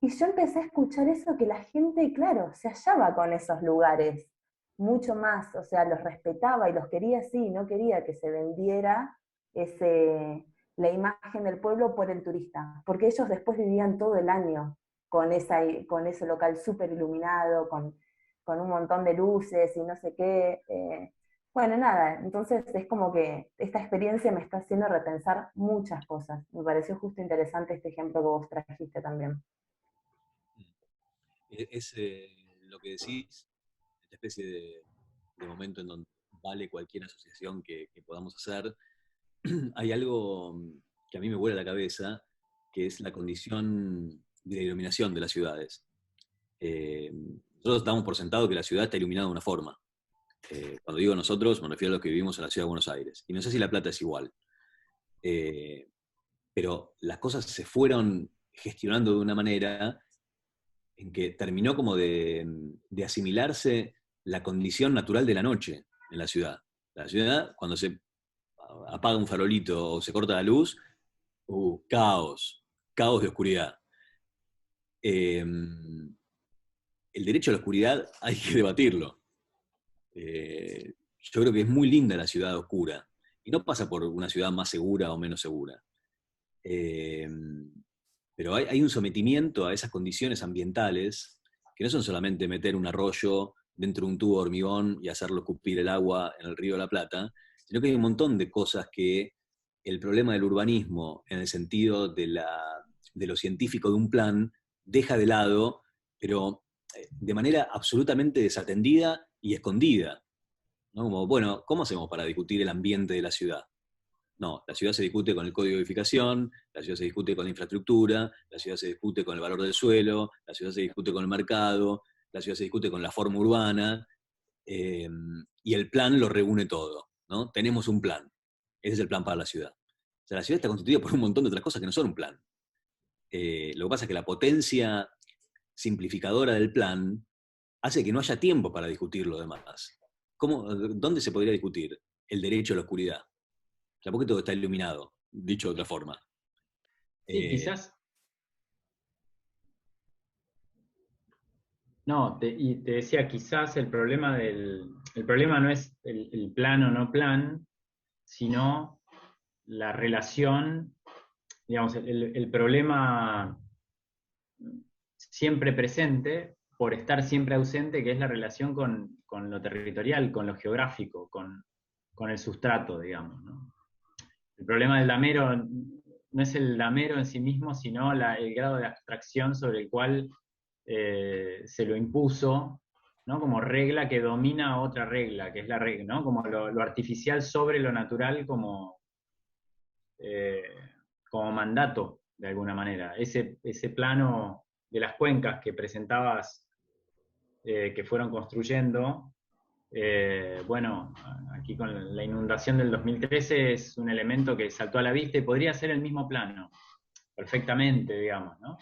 Y yo empecé a escuchar eso, que la gente, claro, se hallaba con esos lugares, mucho más, o sea, los respetaba y los quería así, no quería que se vendiera la imagen del pueblo por el turista, porque ellos después vivían todo el año con ese local súper iluminado, con un montón de luces y no sé qué. Bueno, nada, entonces es como que esta experiencia me está haciendo repensar muchas cosas. Me pareció justo interesante este ejemplo que vos trajiste también. Es lo que decís, esta especie de momento en donde vale cualquier asociación que podamos hacer. Hay algo que a mí me vuela la cabeza, que es la condición de la iluminación de las ciudades. Nosotros damos por sentado que la ciudad está iluminada de una forma. Cuando digo nosotros, me refiero a los que vivimos en la ciudad de Buenos Aires. Y no sé si La Plata es igual. Pero las cosas se fueron gestionando de una manera en que terminó como de asimilarse la condición natural de la noche en la ciudad. La ciudad, cuando se apaga un farolito o se corta la luz, caos, caos de oscuridad. El derecho a la oscuridad hay que debatirlo. Yo creo que es muy linda la ciudad oscura, y no pasa por una ciudad más segura o menos segura. Pero hay un sometimiento a esas condiciones ambientales que no son solamente meter un arroyo dentro de un tubo de hormigón y hacerlo escupir el agua en el Río de la Plata, sino que hay un montón de cosas que el problema del urbanismo, en el sentido de lo científico de un plan, deja de lado, pero de manera absolutamente desatendida y escondida, ¿no? Como, bueno, ¿cómo hacemos para discutir el ambiente de la ciudad? No, la ciudad se discute con el código de edificación, la ciudad se discute con la infraestructura, la ciudad se discute con el valor del suelo, la ciudad se discute con el mercado, la ciudad se discute con la forma urbana, y el plan lo reúne todo, ¿no? Tenemos un plan, ese es el plan para la ciudad. O sea, la ciudad está constituida por un montón de otras cosas que no son un plan. Lo que pasa es que la potencia simplificadora del plan hace que no haya tiempo para discutir lo demás. ¿Dónde se podría discutir el derecho a la oscuridad? O sea, porque todo está iluminado, dicho de otra forma. Sí, quizás. No, y te decía, quizás el problema no es el plan o no plan, sino la relación, digamos, el problema siempre presente por estar siempre ausente, que es la relación con lo territorial, con lo geográfico, con el sustrato, digamos, ¿no? El problema del damero no es el damero en sí mismo, sino el grado de abstracción sobre el cual se lo impuso, ¿no? Como regla que domina otra regla, que es la regla, ¿no? Como lo artificial sobre lo natural como mandato, de alguna manera. Ese plano de las cuencas que presentabas, que fueron construyendo, bueno, aquí con la inundación del 2013 es un elemento que saltó a la vista y podría ser el mismo plano, perfectamente, digamos, ¿no?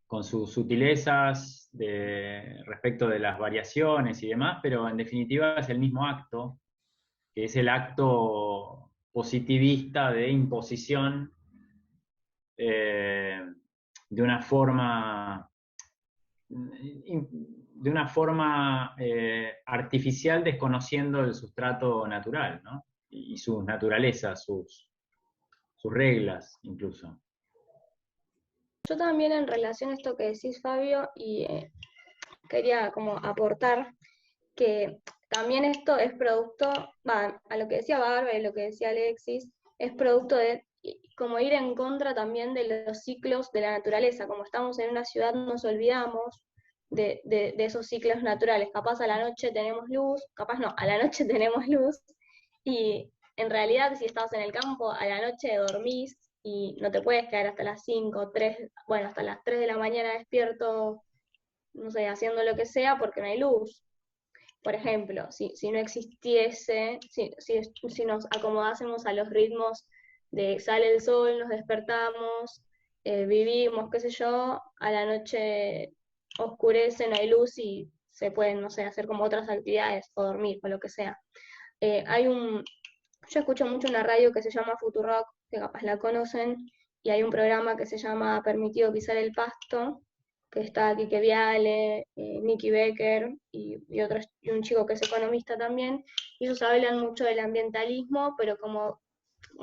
Con sus sutilezas respecto de las variaciones y demás, pero en definitiva es el mismo acto, que es el acto positivista de imposición de una forma artificial, desconociendo el sustrato natural, ¿no? Y sus naturalezas, sus reglas incluso. Yo también en relación a esto que decís, Fabio, y quería como aportar que también esto es producto, a lo que decía Bárbara y lo que decía Alexis, es producto de como ir en contra también de los ciclos de la naturaleza. Como estamos en una ciudad, nos olvidamos de esos ciclos naturales. Capaz a la noche tenemos luz, capaz no, a la noche tenemos luz, y en realidad si estás en el campo, a la noche dormís y no te puedes quedar hasta las 5, 3, bueno, hasta las 3 de la mañana despierto, no sé, haciendo lo que sea porque no hay luz. Por ejemplo, si no existiese, si nos acomodásemos a los ritmos de sale el sol, nos despertamos, vivimos, qué sé yo, a la noche oscurece, no hay luz y se pueden, no sé, hacer como otras actividades o dormir o lo que sea. Yo escucho mucho una radio que se llama Futurock, que capaz la conocen, y hay un programa que se llama Permitido Pisar el Pasto, que está Quique Viale, Nicky Becker y un chico que es economista también, y ellos hablan mucho del ambientalismo, pero como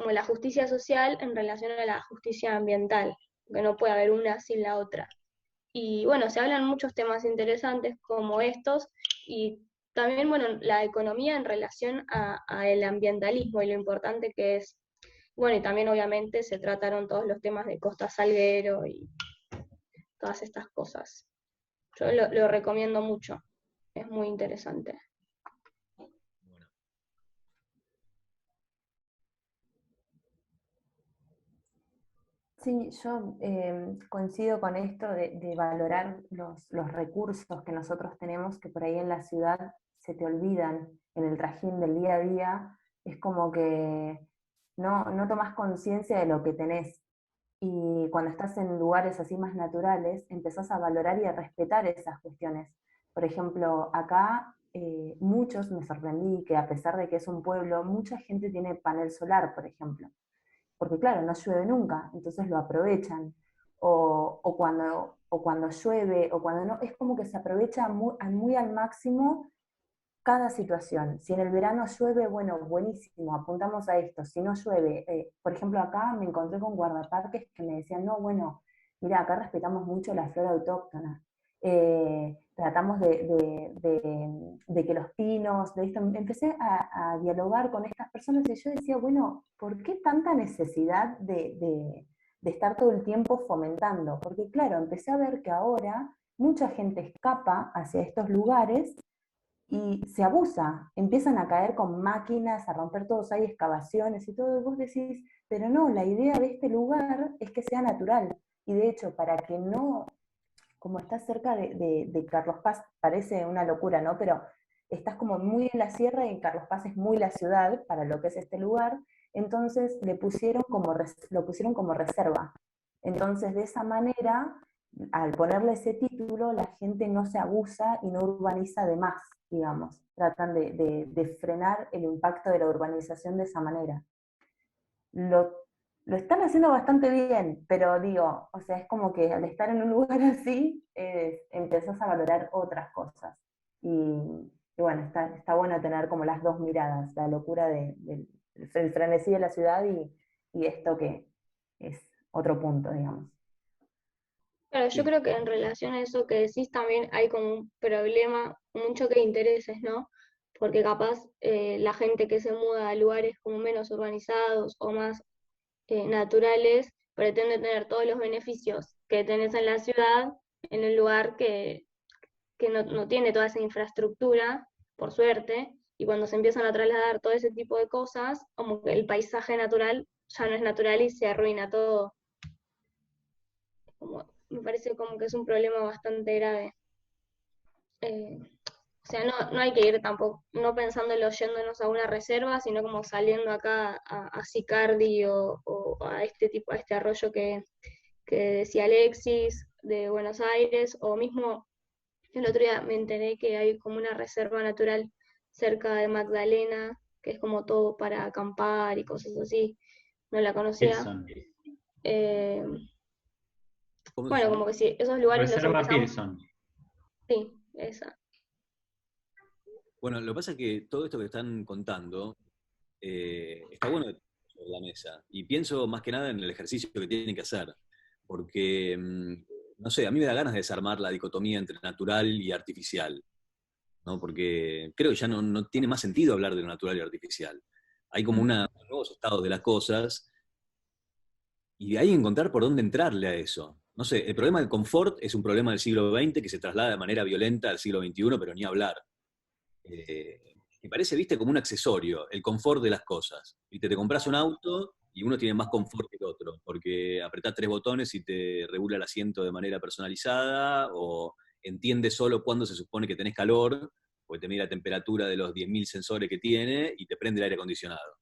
la justicia social en relación a la justicia ambiental, que no puede haber una sin la otra. Y bueno, se hablan muchos temas interesantes como estos, y también, bueno, la economía en relación a el ambientalismo y lo importante que es. Bueno, y también obviamente se trataron todos los temas de Costa Salguero y todas estas cosas. Yo lo recomiendo mucho, es muy interesante. Sí, yo coincido con esto de valorar los recursos que nosotros tenemos, que por ahí en la ciudad se te olvidan en el trajín del día a día. Es como que no tomás conciencia de lo que tenés. Y cuando estás en lugares así más naturales, empezás a valorar y a respetar esas cuestiones. Por ejemplo, acá muchos, me sorprendí que a pesar de que es un pueblo, mucha gente tiene panel solar, por ejemplo. Porque claro, no llueve nunca, entonces lo aprovechan. O cuando llueve, o cuando no, es como que se aprovecha muy al máximo cada situación. Si en el verano llueve, bueno, buenísimo, apuntamos a esto. Si no llueve, por ejemplo, acá me encontré con guardaparques que me decían, no, bueno, mira, acá respetamos mucho la flora autóctona. Tratamos de que los pinos, de esto. Empecé a dialogar con estas personas y yo decía, bueno, ¿por qué tanta necesidad de estar todo el tiempo fomentando? Porque claro, empecé a ver que ahora mucha gente escapa hacia estos lugares y se abusa, empiezan a caer con máquinas, a romper todos, hay excavaciones y todo, y vos decís, pero no, la idea de este lugar es que sea natural, y de hecho, para que no, como estás cerca de Carlos Paz, parece una locura, ¿no? Pero estás como muy en la sierra y Carlos Paz es muy la ciudad para lo que es este lugar, entonces lo pusieron como reserva. Entonces, de esa manera, al ponerle ese título, la gente no se abusa y no urbaniza de más, digamos. Tratan de frenar el impacto de la urbanización de esa manera. Lo están haciendo bastante bien, pero digo, o sea, es como que al estar en un lugar así, empezás a valorar otras cosas. Y bueno, está bueno tener como las dos miradas, la locura del frenesí de la ciudad y esto que es otro punto, digamos. Claro, yo creo que en relación a eso que decís también hay como un problema, un choque de intereses, ¿no? Porque capaz la gente que se muda a lugares como menos urbanizados o más naturales pretende tener todos los beneficios que tenés en la ciudad en un lugar que no tiene toda esa infraestructura, por suerte, y cuando se empiezan a trasladar todo ese tipo de cosas, como que el paisaje natural ya no es natural y se arruina todo. Como, me parece como que es un problema bastante grave. O sea, no hay que ir tampoco, no pensándolo yéndonos a una reserva, sino como saliendo acá a Sicardi o a este tipo, a este arroyo que decía Alexis, de Buenos Aires, o mismo el otro día me enteré que hay como una reserva natural cerca de Magdalena, que es como todo para acampar y cosas así. No la conocía. Pearson. ¿Cómo se Bueno, llama? como que si esos lugares los Reserva empezamos. Pearson. Sí, esa. Bueno, lo que pasa es que todo esto que están contando está bueno sobre la mesa. Y pienso más que nada en el ejercicio que tienen que hacer. Porque, no sé, a mí me da ganas de desarmar la dicotomía entre natural y artificial, ¿no? Porque creo que ya no tiene más sentido hablar de lo natural y artificial. Hay como nuevos estados de las cosas y de ahí encontrar por dónde entrarle a eso. No sé, el problema del confort es un problema del siglo XX que se traslada de manera violenta al siglo XXI, pero ni hablar. Me parece, viste, como un accesorio, el confort de las cosas. Viste, te compras un auto y uno tiene más confort que el otro, porque apretás 3 botones y te regula el asiento de manera personalizada, o entiende solo cuándo se supone que tenés calor, porque te mide la temperatura de los 10.000 sensores que tiene y te prende el aire acondicionado.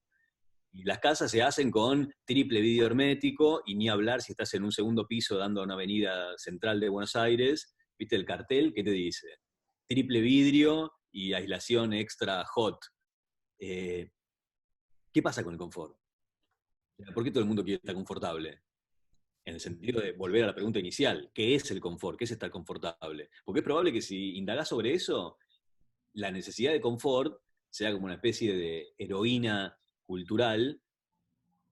Y las casas se hacen con triple vidrio hermético, y ni hablar si estás en un segundo piso dando a una avenida central de Buenos Aires, viste el cartel, ¿qué te dice? Triple vidrio y aislación extra hot. ¿Qué pasa con el confort? ¿Por qué todo el mundo quiere estar confortable? En el sentido de volver a la pregunta inicial, ¿qué es el confort? ¿Qué es estar confortable? Porque es probable que si indagás sobre eso, la necesidad de confort sea como una especie de heroína cultural,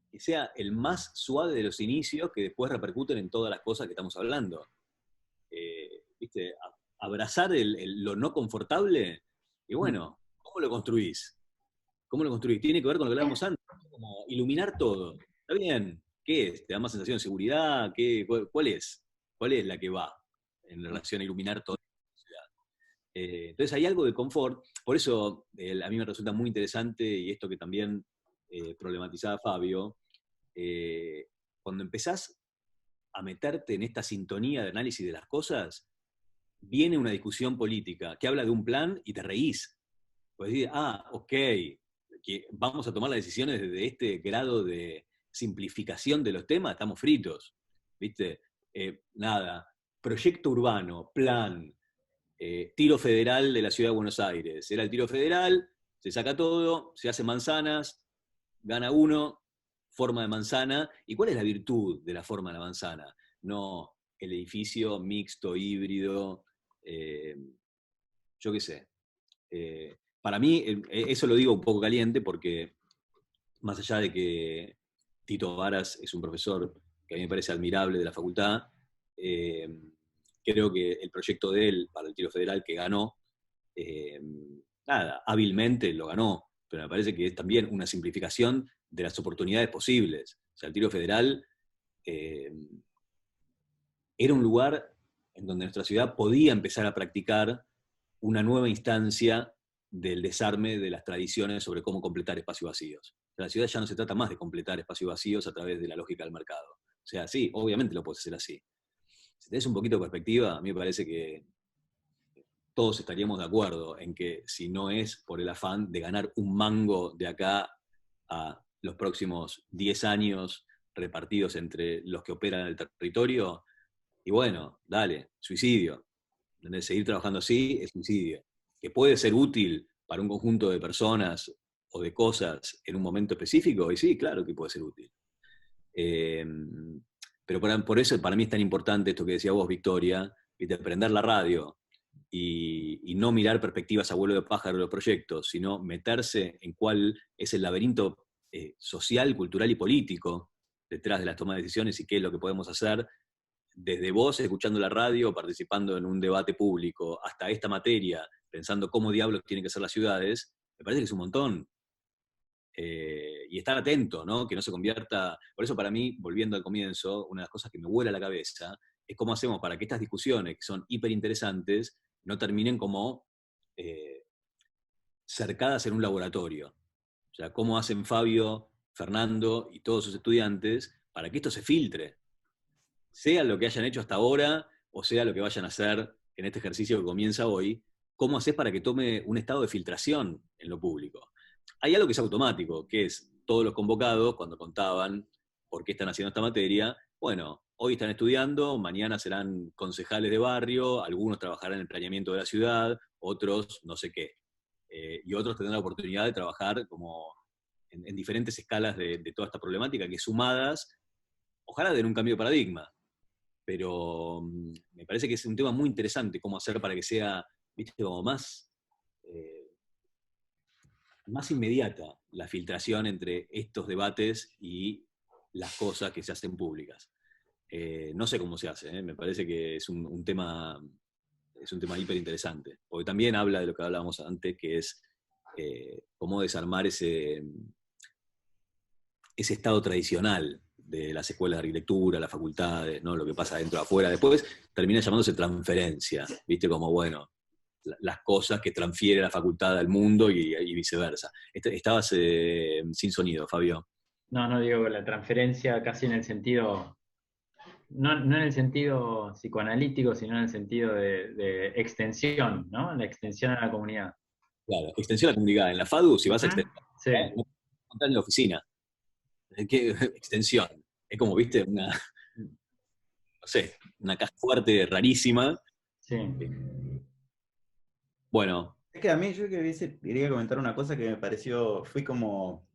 que sea el más suave de los inicios que después repercuten en todas las cosas que estamos hablando. ¿Viste? Abrazar lo no confortable, y bueno, ¿cómo lo construís? ¿Cómo lo construís? Tiene que ver con lo que hablábamos antes, como iluminar todo. Está bien, ¿qué es? ¿Te da más sensación de seguridad? ¿Cuál es? ¿Cuál es la que va en relación a iluminar toda la ciudad? Entonces hay algo de confort, por eso a mí me resulta muy interesante, y esto que también problematizaba Fabio, cuando empezás a meterte en esta sintonía de análisis de las cosas, viene una discusión política que habla de un plan y te reís. Pues decís, ok, que vamos a tomar las decisiones desde este grado de simplificación de los temas, estamos fritos, ¿viste? Nada, proyecto urbano, plan, tiro federal de la Ciudad de Buenos Aires. Era el tiro federal, se saca todo, se hace manzanas, gana uno, forma de manzana. ¿Y cuál es la virtud de la forma de la manzana? No el edificio mixto, híbrido, yo qué sé. Para mí, eso lo digo un poco caliente porque, más allá de que Tito Varas es un profesor que a mí me parece admirable de la facultad, creo que el proyecto de él para el tiro federal que ganó, nada, hábilmente lo ganó, pero me parece que es también una simplificación de las oportunidades posibles. O sea, el tiro federal era un lugar en donde nuestra ciudad podía empezar a practicar una nueva instancia del desarme de las tradiciones sobre cómo completar espacios vacíos. La ciudad ya no se trata más de completar espacios vacíos a través de la lógica del mercado. O sea, sí, obviamente lo puedes hacer así. Si tenés un poquito de perspectiva, a mí me parece que todos estaríamos de acuerdo en que si no es por el afán de ganar un mango de acá a los próximos 10 años repartidos entre los que operan el territorio, y bueno, dale, suicidio. Seguir trabajando así es suicidio. Que puede ser útil para un conjunto de personas o de cosas en un momento específico, y sí, claro que puede ser útil. Pero por eso para mí es tan importante esto que decía vos, Victoria, de prender la radio y no mirar perspectivas a vuelo de pájaro de los proyectos, sino meterse en cuál es el laberinto social, cultural y político detrás de las tomas de decisiones y qué es lo que podemos hacer desde vos escuchando la radio, participando en un debate público, hasta esta materia, pensando cómo diablos tienen que ser las ciudades, me parece que es un montón. Y estar atento, ¿no? Que no se convierta... Por eso para mí, volviendo al comienzo, una de las cosas que me vuela la cabeza es cómo hacemos para que estas discusiones, que son hiper interesantes, no terminen como cercadas en un laboratorio. O sea, cómo hacen Fabio, Fernando y todos sus estudiantes para que esto se filtre. Sea lo que hayan hecho hasta ahora, o sea lo que vayan a hacer en este ejercicio que comienza hoy, ¿cómo haces para que tome un estado de filtración en lo público? Hay algo que es automático, que es todos los convocados, cuando contaban por qué están haciendo esta materia, bueno, hoy están estudiando, mañana serán concejales de barrio, algunos trabajarán en el planeamiento de la ciudad, otros no sé qué. Y otros tendrán la oportunidad de trabajar como en diferentes escalas de toda esta problemática, que sumadas, ojalá den un cambio de paradigma. Pero me parece que es un tema muy interesante cómo hacer para que sea, viste, como más inmediata la filtración entre estos debates y las cosas que se hacen públicas. No sé cómo se hace, me parece que es un tema hiper interesante, porque también habla de lo que hablábamos antes, que es cómo desarmar ese estado tradicional de las escuelas de arquitectura, las facultades, ¿no? Lo que pasa dentro de afuera. Después termina llamándose transferencia, ¿viste? Como, bueno, las cosas que transfiere la facultad al mundo y viceversa. Estabas sin sonido, Fabio. No digo la transferencia casi en el sentido, no en el sentido psicoanalítico, sino en el sentido de extensión, ¿no? La extensión a la comunidad. Claro, extensión a la comunidad. En la FADU, si vas a extender, sí. No estás en la oficina. ¿Qué extensión? Es como, viste, no sé, una caja fuerte rarísima. Sí. Bueno. Es que a mí yo quería comentar una cosa que me pareció, fui como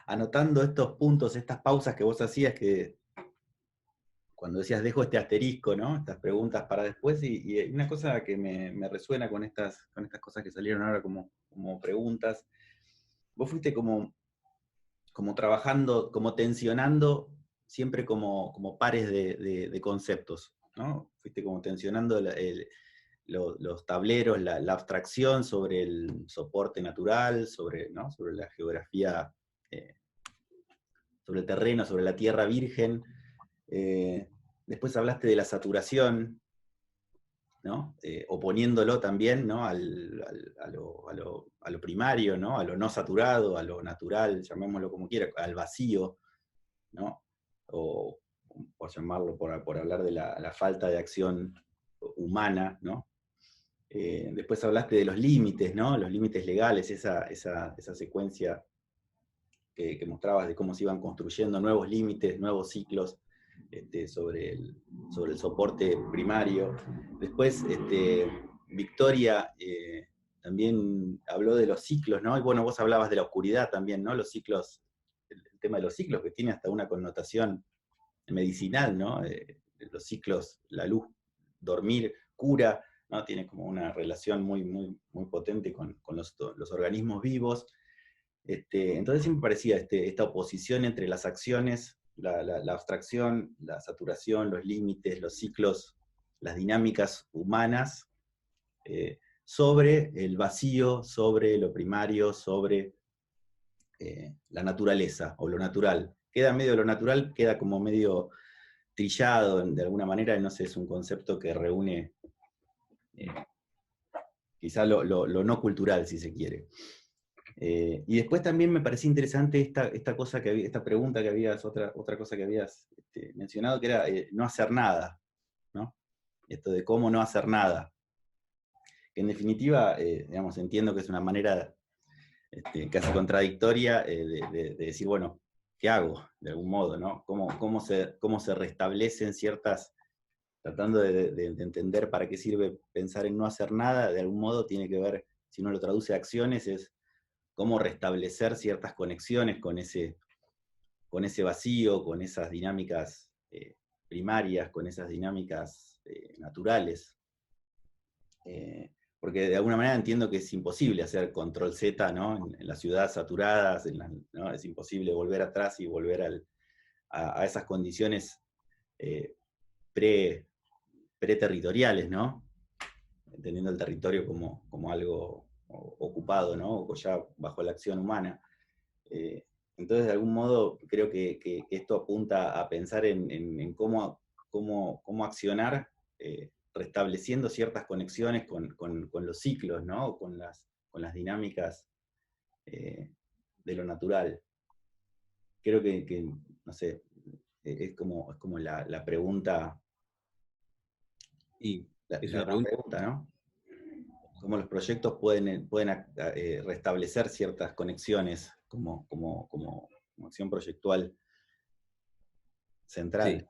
anotando estos puntos, estas pausas que vos hacías, que cuando decías dejo este asterisco, ¿no? Estas preguntas para después, y hay una cosa que me resuena con estas cosas que salieron ahora como preguntas. Vos fuiste como trabajando, como tensionando siempre como pares de conceptos, ¿no? Fuiste como tensionando los tableros, la abstracción sobre el soporte natural, sobre la geografía, sobre el terreno, sobre la tierra virgen. Después hablaste de la saturación, ¿no? Oponiéndolo también, ¿no? a lo primario, ¿no? A lo no saturado, a lo natural, llamémoslo como quiera, al vacío, ¿no? O por llamarlo, por hablar de la falta de acción humana, ¿no? Después hablaste de los límites, ¿no? Los límites legales, esa secuencia que mostrabas de cómo se iban construyendo nuevos límites, nuevos ciclos sobre el soporte primario. Después, Victoria también habló de los ciclos, ¿no? Y bueno, vos hablabas de la oscuridad también, ¿no? Los ciclos, el tema de los ciclos, que tiene hasta una connotación medicinal, ¿no? Los ciclos, la luz, dormir, cura, ¿no? Tiene como una relación muy, muy, muy potente con los organismos vivos. Entonces siempre parecía esta oposición entre las acciones, la abstracción, la saturación, los límites, los ciclos, las dinámicas humanas, sobre el vacío, sobre lo primario, sobre la naturaleza o lo natural. Queda medio lo natural, queda como medio trillado de alguna manera, no sé, es un concepto que reúne quizá lo no cultural, si se quiere. Y después también me parecía interesante esta pregunta que habías, otra cosa que habías mencionado, que era no hacer nada, ¿no? Esto de cómo no hacer nada. Que en definitiva, digamos, entiendo que es una manera casi contradictoria de decir, bueno, ¿qué hago? De algún modo, ¿no? ¿Cómo se restablecen ciertas, tratando de entender para qué sirve pensar en no hacer nada, de algún modo tiene que ver, si uno lo traduce a acciones, es cómo restablecer ciertas conexiones con ese vacío, con esas dinámicas primarias, con esas dinámicas naturales. Porque de alguna manera entiendo que es imposible hacer control Z, ¿no? En las ciudades saturadas, ¿no? Es imposible volver atrás y volver a esas condiciones preterritoriales, ¿no? Entendiendo el territorio como algo ocupado, ¿no? O ya bajo la acción humana. Entonces, de algún modo, creo que esto apunta a pensar en cómo accionar, restableciendo ciertas conexiones con los ciclos, ¿no? Con las dinámicas de lo natural. Creo que no sé, es como la pregunta. Y es La una gran pregunta. pregunta, ¿no? Cómo los proyectos pueden restablecer ciertas conexiones como acción proyectual central. Sí.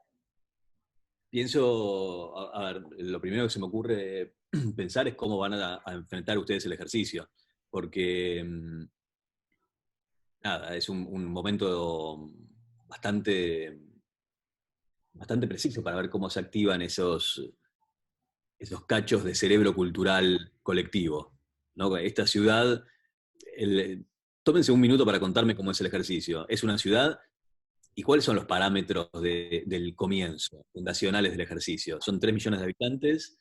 Pienso, a ver, lo primero que se me ocurre pensar es cómo van a enfrentar ustedes el ejercicio, porque nada, es un momento bastante preciso para ver cómo se activan esos cachos de cerebro cultural colectivo, ¿no? Esta ciudad, tómense un minuto para contarme cómo es el ejercicio. Es una ciudad. ¿Y cuáles son los parámetros del comienzo, fundacionales del ejercicio? Son 3 millones de habitantes,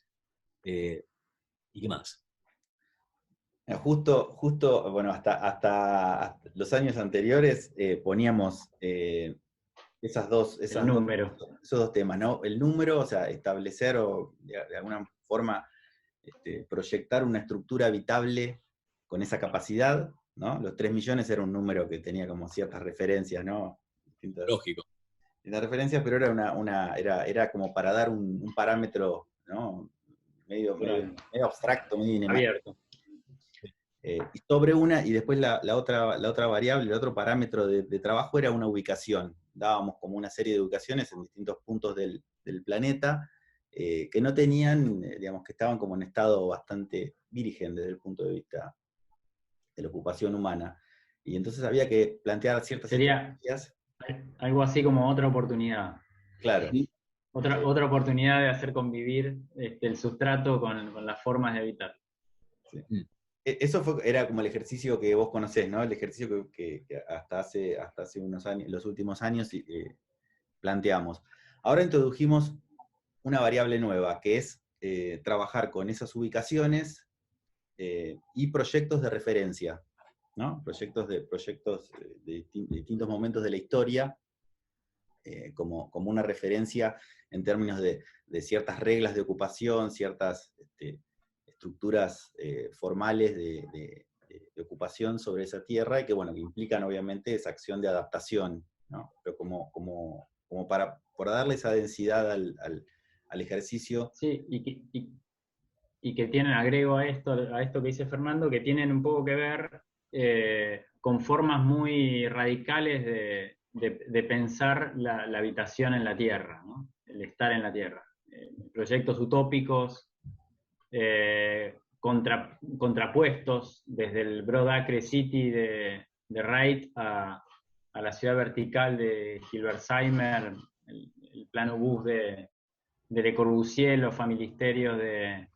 ¿y qué más? Justo, bueno, hasta los años anteriores poníamos esos dos temas, ¿no? El número, o sea, establecer o de alguna forma proyectar una estructura habitable con esa capacidad, ¿no? Los 3 millones era un número que tenía como ciertas referencias, ¿no? Lógico. Distintas referencias, pero era como para dar un parámetro, ¿no? Medio abstracto, medio inemático. Abierto. Y sobre y después la otra variable, el otro parámetro de trabajo era una ubicación. Dábamos como una serie de ubicaciones en distintos puntos del planeta, que no tenían, digamos, que estaban como en estado bastante virgen desde el punto de vista de la ocupación humana. Y entonces había que plantear ciertas estrategias. Algo así como otra oportunidad. Claro. Otra oportunidad de hacer convivir el sustrato con las formas de habitar. Sí. Eso era como el ejercicio que vos conocés, ¿no? El ejercicio que hasta hace unos años, los últimos años, planteamos. Ahora introdujimos una variable nueva, que es trabajar con esas ubicaciones y proyectos de referencia, ¿no? Proyectos de distintos momentos de la historia, como una referencia en términos de ciertas reglas de ocupación, ciertas estructuras formales de ocupación sobre esa tierra, y que, bueno, que implican obviamente esa acción de adaptación, ¿no? Pero como para darle esa densidad al ejercicio. Sí, y que tienen, agrego a esto que dice Fernando, que tienen un poco que ver con formas muy radicales de pensar la habitación en la Tierra, ¿no? El estar en la Tierra. Proyectos utópicos, contrapuestos desde el Broad Acre City de Wright a la ciudad vertical de Hilbersheimer, el plano bus de Le Corbusier, los familisterios de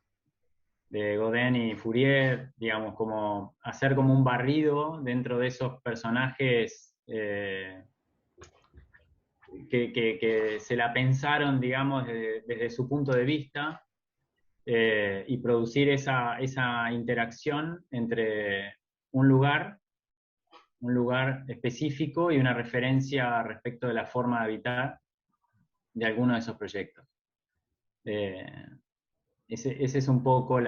Godin y Fourier, digamos, como hacer como un barrido dentro de esos personajes que se la pensaron, digamos, desde su punto de vista, y producir esa interacción entre un lugar específico y una referencia respecto de la forma de habitar de alguno de esos proyectos. Ese es un poco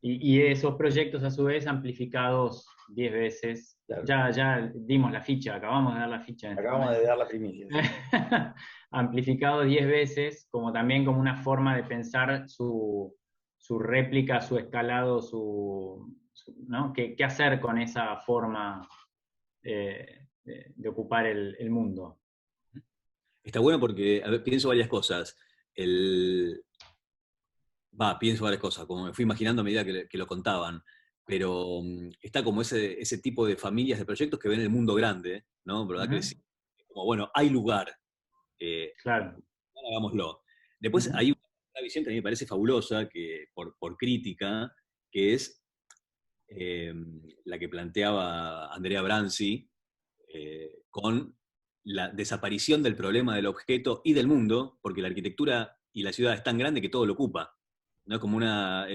y esos proyectos a su vez amplificados 10 veces. Claro. Ya dimos la ficha, acabamos de dar la ficha. Acabamos de dar la primicia. ¿Sí? Amplificado 10 veces, también como una forma de pensar su réplica, su escalado, ¿no? ¿Qué hacer con esa forma de ocupar el mundo? Está bueno porque, a ver, pienso varias cosas. Pienso varias cosas, como me fui imaginando a medida que lo contaban, pero está como ese tipo de familias de proyectos que ven el mundo grande, ¿no? ¿Verdad? Que sí, como, bueno, hay lugar, claro. Hagámoslo. Después hay una visión que a mí me parece fabulosa, que por crítica, que es la que planteaba Andrea Branzi, con la desaparición del problema del objeto y del mundo, porque la arquitectura y la ciudad es tan grande que todo lo ocupa, ¿no? Es como una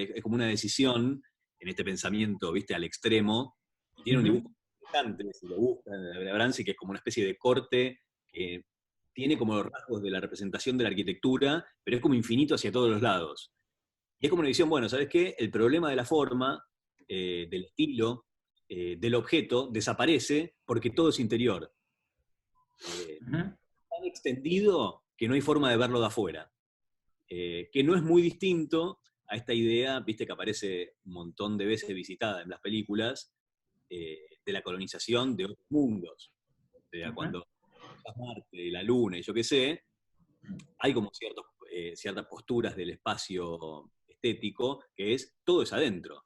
decisión en este pensamiento, ¿viste? Al extremo, y tiene un dibujo interesante, si lo buscan, de Branzi, que es como una especie de corte que tiene como los rasgos de la representación de la arquitectura, pero es como infinito hacia todos los lados. Y es como una visión, bueno, ¿sabes qué? El problema de la forma, del estilo, del objeto, desaparece porque todo es interior. Tan extendido que no hay forma de verlo de afuera. Que no es muy distinto a esta idea, viste, que aparece un montón de veces visitada en las películas, de la colonización de otros mundos. O sea, cuando Marte y la Luna y yo qué sé, hay como ciertas posturas del espacio estético, que es todo es adentro.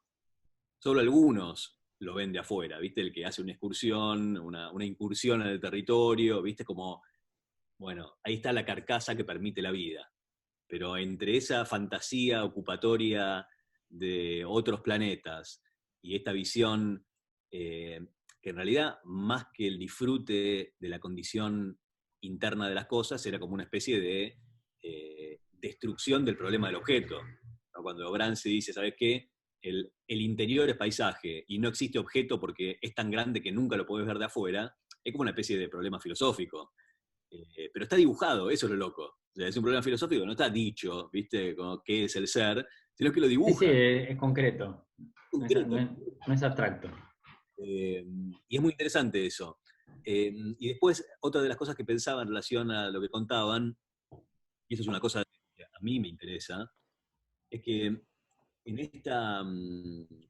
Solo algunos lo ven de afuera, ¿viste? El que hace una excursión, una incursión en el territorio, ¿viste? Como, bueno, ahí está la carcasa que permite la vida. Pero entre esa fantasía ocupatoria de otros planetas y esta visión, que en realidad, más que el disfrute de la condición interna de las cosas, era como una especie de destrucción del problema del objeto, ¿no? Cuando Branzi dice, ¿sabes qué? El interior es paisaje y no existe objeto porque es tan grande que nunca lo podés ver de afuera, es como una especie de problema filosófico. Pero está dibujado, eso es lo loco. O sea, es un problema filosófico, no está dicho, ¿viste? Como qué es el ser, sino que lo dibuja. Sí, es concreto. No es abstracto. Y es muy interesante eso. Y después, otra de las cosas que pensaba en relación a lo que contaban, y eso es una cosa que a mí me interesa, es que en esta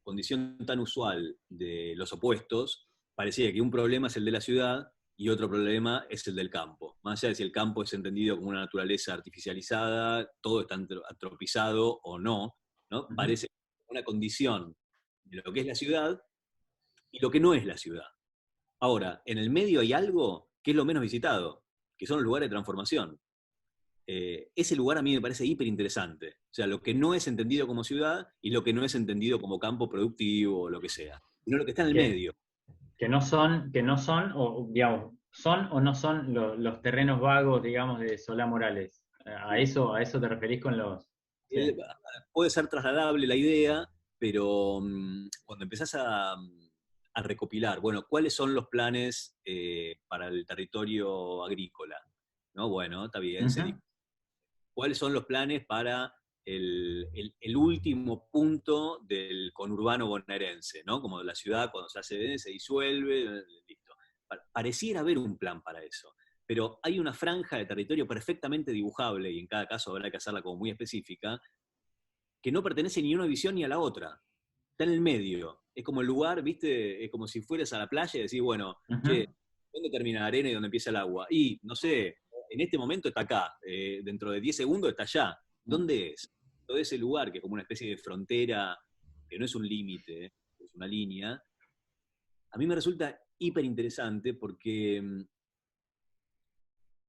condición tan usual de los opuestos, parecía que un problema es el de la ciudad y otro problema es el del campo. Más allá de si el campo es entendido como una naturaleza artificializada, todo está antropizado o no, ¿no? Parece una condición de lo que es la ciudad y lo que no es la ciudad. Ahora, en el medio hay algo que es lo menos visitado, que son los lugares de transformación. Ese lugar a mí me parece hiper interesante. O sea, lo que no es entendido como ciudad y lo que no es entendido como campo productivo o lo que sea, sino lo que está en el medio. Que no son, o digamos, son o no son los terrenos vagos, digamos, de Solá Morales. ¿A eso te referís con los...? Sí. Puede ser trasladable la idea, pero cuando empezás a recopilar, bueno, ¿cuáles son los planes para el territorio agrícola? ¿No? Bueno, está bien, ¿cuáles son los planes para el último punto del conurbano bonaerense, ¿no? Como la ciudad cuando se disuelve, listo. Pareciera haber un plan para eso, pero hay una franja de territorio perfectamente dibujable, y en cada caso habrá que hacerla como muy específica, que no pertenece ni a una visión ni a la otra. está en el medio. Es como el lugar, ¿viste? Es como si fueras a la playa y decís, bueno, che, ¿dónde termina la arena y dónde empieza el agua? Y, no sé, en este momento está acá, dentro de 10 segundos está allá. ¿Dónde es? Todo ese lugar, que es como una especie de frontera, que no es un límite, es una línea, a mí me resulta hiper interesante porque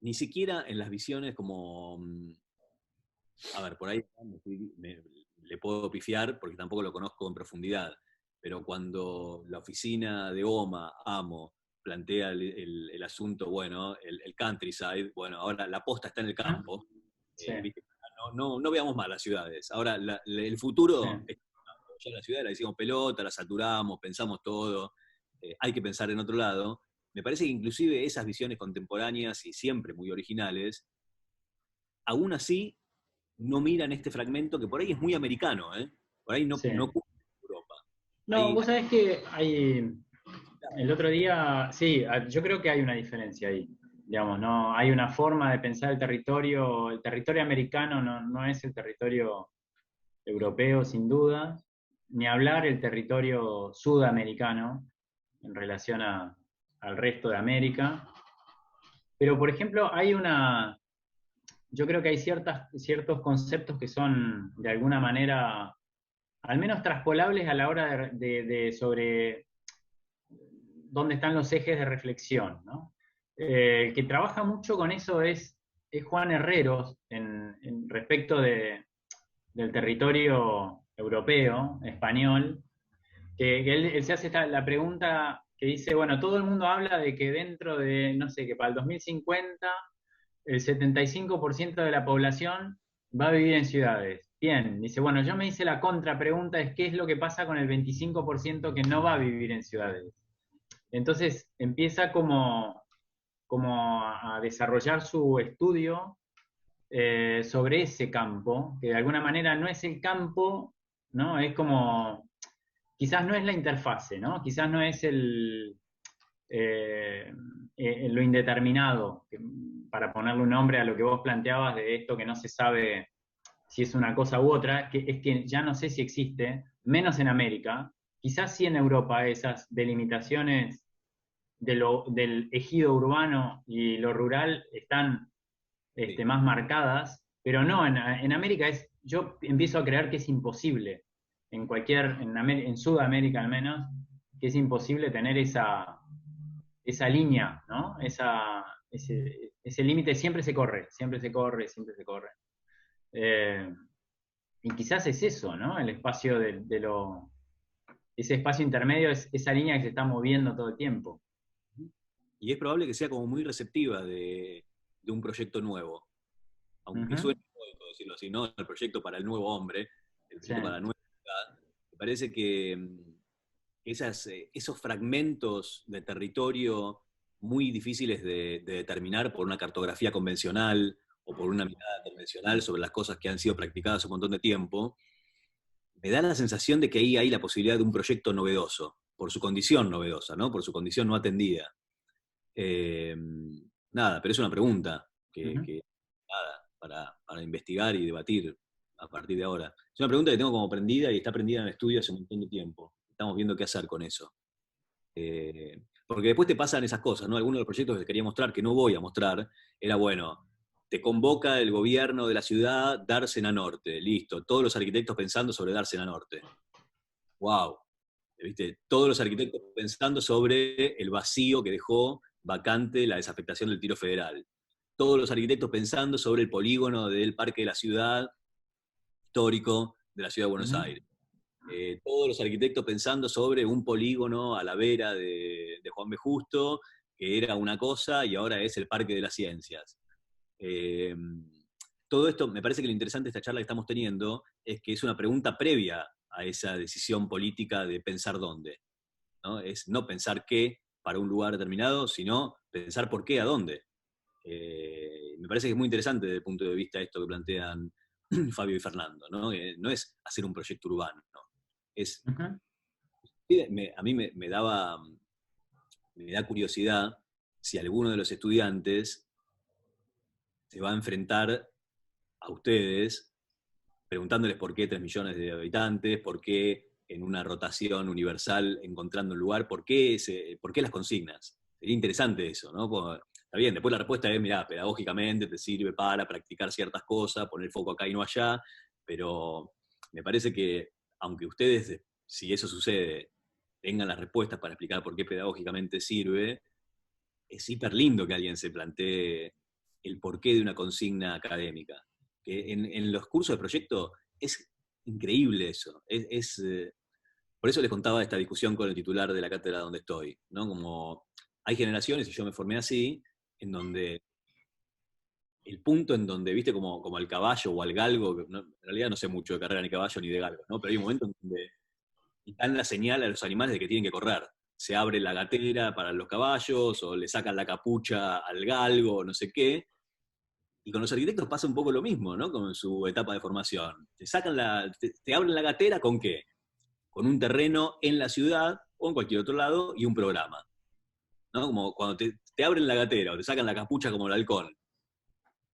ni siquiera en las visiones como, a ver, por ahí le puedo pifiar porque tampoco lo conozco en profundidad, pero cuando la oficina de Amo, plantea el asunto, bueno, el countryside, bueno, ahora la posta está en el campo, Sí. No veamos más las ciudades, ahora el futuro, Sí. ya la ciudad la hicimos pelota, la saturamos, pensamos todo, hay que pensar en otro lado. Me parece que inclusive esas visiones contemporáneas y siempre muy originales, aún así no miran este fragmento que por ahí es muy americano, ¿eh? Por ahí no Sí. ocurre en Europa. No, vos sabés que el otro día, sí, yo creo que hay una diferencia ahí. Digamos, no, hay una forma de pensar el territorio americano no es el territorio europeo, sin duda, ni hablar el territorio sudamericano en relación al resto de América. Pero, por ejemplo, yo creo que hay ciertos conceptos que son, de alguna manera, al menos traspolables a la hora sobre dónde están los ejes de reflexión, ¿no? El que trabaja mucho con eso es Juan Herreros, respecto del territorio europeo, español, que él se hace la pregunta que dice, bueno, todo el mundo habla de que dentro de, no sé, que para el 2050 el 75% de la población va a vivir en ciudades. Bien, dice, bueno, yo me hice la contrapregunta, es qué es lo que pasa con el 25% que no va a vivir en ciudades. Entonces empieza como a desarrollar su estudio sobre ese campo, que de alguna manera no es el campo, ¿no? Es como, quizás no es la interfase, ¿no? Quizás no es lo indeterminado, para ponerle un nombre a lo que vos planteabas de esto que no se sabe si es una cosa u otra, que es que ya no sé si existe, menos en América, quizás sí en Europa esas delimitaciones del ejido urbano y lo rural están más marcadas, pero no, en América yo empiezo a creer que es imposible, en Sudamérica al menos, que es imposible tener esa línea, ¿no? Ese límite siempre se corre, siempre se corre, siempre se corre. Y quizás es eso, ¿no? El espacio ese espacio intermedio es esa línea que se está moviendo todo el tiempo. Y es probable que sea como muy receptiva de un proyecto nueos, aunque suene lógico decirlo así, ¿no? El proyecto para el nuevo hombre, el proyecto para la nueva ciudad. Me parece que esos fragmentos de territorio muy difíciles de determinar por una cartografía convencional o por una mirada convencional sobre las cosas que han sido practicadas un montón de tiempo, me da la sensación de que ahí hay la posibilidad de un proyecto novedoso, por su condición novedosa, ¿no? Por su condición no atendida. Nada, pero es una pregunta que nada, para investigar y debatir a partir de ahora. Es una pregunta que tengo como prendida y está prendida en el estudio hace un montón de tiempo. Estamos viendo qué hacer con eso. Porque después te pasan esas cosas, ¿no? Algunos de los proyectos que quería mostrar, que no voy a mostrar, era bueno, te convoca el gobierno de la ciudad Dársena Norte, listo, todos los arquitectos pensando sobre Dársena Norte. ¡Wow! ¿Viste? Todos los arquitectos pensando sobre el vacío que dejó vacante la desafectación del Tiro Federal. Todos los arquitectos pensando sobre el polígono del Parque de la Ciudad histórico de la Ciudad de Buenos Aires. Todos los arquitectos pensando sobre un polígono a la vera de Juan B. Justo, que era una cosa y ahora es el Parque de las Ciencias. Todo esto, me parece que lo interesante de esta charla que estamos teniendo es que es una pregunta previa a esa decisión política de pensar dónde, ¿no? Es no pensar qué para un lugar determinado, sino pensar por qué a dónde. Me parece que es muy interesante desde el punto de vista de esto que plantean Fabio y Fernando, ¿no? No es hacer un proyecto urbano, ¿no? Es, a mí me da curiosidad si alguno de los estudiantes se va a enfrentar a ustedes preguntándoles por qué 3 millones de habitantes, por qué en una rotación universal encontrando un lugar, ¿por qué las consignas? Sería interesante eso, ¿no? Está bien, después la respuesta es, mirá, pedagógicamente te sirve para practicar ciertas cosas, poner foco acá y no allá, pero me parece que, aunque ustedes, si eso sucede, tengan las respuestas para explicar por qué pedagógicamente sirve, es hiper lindo que alguien se plantee el porqué de una consigna académica. Que en los cursos de proyecto es increíble eso. Por eso les contaba esta discusión con el titular de la cátedra donde estoy, ¿no? Como hay generaciones, y yo me formé así, en donde el punto en donde, viste, como al caballo o al galgo, en realidad no sé mucho de carrera ni caballo ni de galgo, ¿no? Pero hay un momento en donde dan la señal a los animales de que tienen que correr. Se abre la gatera para los caballos, o le sacan la capucha al galgo, no sé qué. Y con los arquitectos pasa un poco lo mismo, ¿no? Con su etapa de formación. Te abren la gatera ¿con qué? Con un terreno en la ciudad o en cualquier otro lado y un programa, ¿no? Como cuando te abren la gatera o te sacan la capucha como el halcón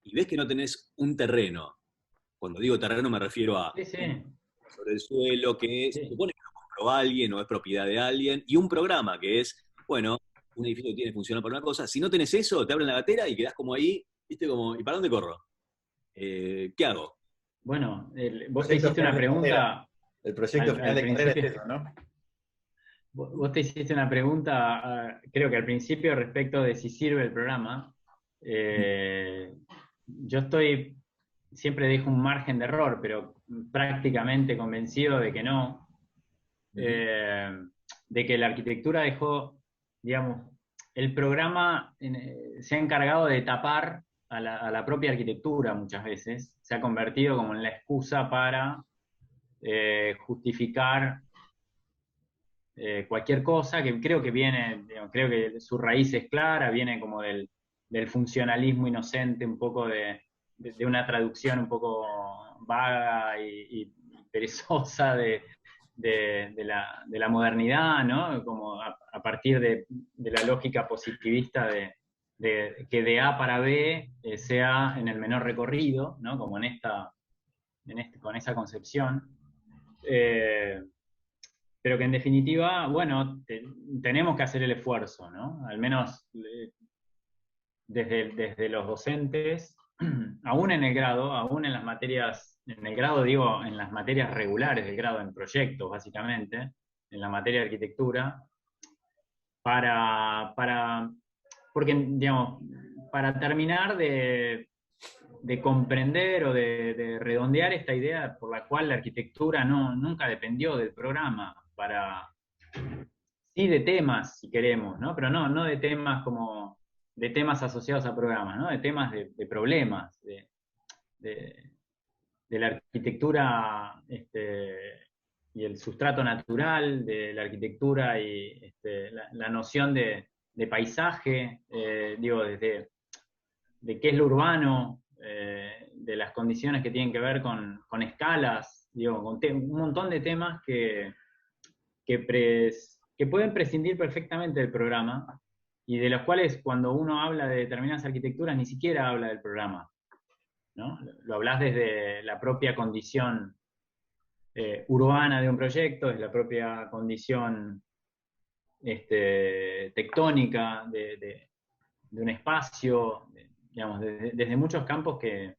y ves que no tenés un terreno. Cuando digo terreno me refiero a Sí, sí. sobre el suelo, que se Sí. supone que lo compró alguien o es propiedad de alguien, y un programa que es, bueno, un edificio tiene funcional para una cosa. Si no tenés eso, te abren la gatera y quedás como ahí, ¿viste? Como, ¿y para dónde corro? ¿Qué hago? Bueno, vos te hiciste una pregunta El proyecto final al de carrera es principio. eso, ¿no? Vos te hiciste una pregunta, creo que al principio, respecto de si sirve el programa. Yo siempre dejo un margen de error, pero prácticamente convencido de que no. De que la arquitectura dejó, digamos, el programa se ha encargado de tapar a la propia arquitectura muchas veces. Se ha convertido como en la excusa para justificar cualquier cosa, que creo que viene, digamos, creo que su raíz es clara, viene como del funcionalismo inocente, un poco de una traducción un poco vaga y perezosa de la modernidad, ¿no? Como a partir de la lógica positivista de que de A para B sea en el menor recorrido, ¿no? Como con esa concepción. Pero que en definitiva, bueno, tenemos que hacer el esfuerzo, ¿no? Al menos desde los docentes, aún en el grado, aún en las materias, en el grado digo, en las materias regulares del grado, en proyectos básicamente, en la materia de arquitectura, porque, digamos, para terminar de comprender o de redondear esta idea por la cual la arquitectura nunca dependió del programa, sí de temas, si queremos, ¿no? Pero no de temas como de temas asociados a programas, ¿no? De temas de problemas, de la arquitectura y el sustrato natural de la arquitectura y la noción de paisaje, digo, de qué es lo urbano, de las condiciones que tienen que ver con escalas, digo, con un montón de temas que pueden prescindir perfectamente del programa y de los cuales cuando uno habla de determinadas arquitecturas ni siquiera habla del programa, ¿no? Lo hablas desde la propia condición urbana de un proyecto, desde la propia condición tectónica de un espacio, digamos, desde muchos campos que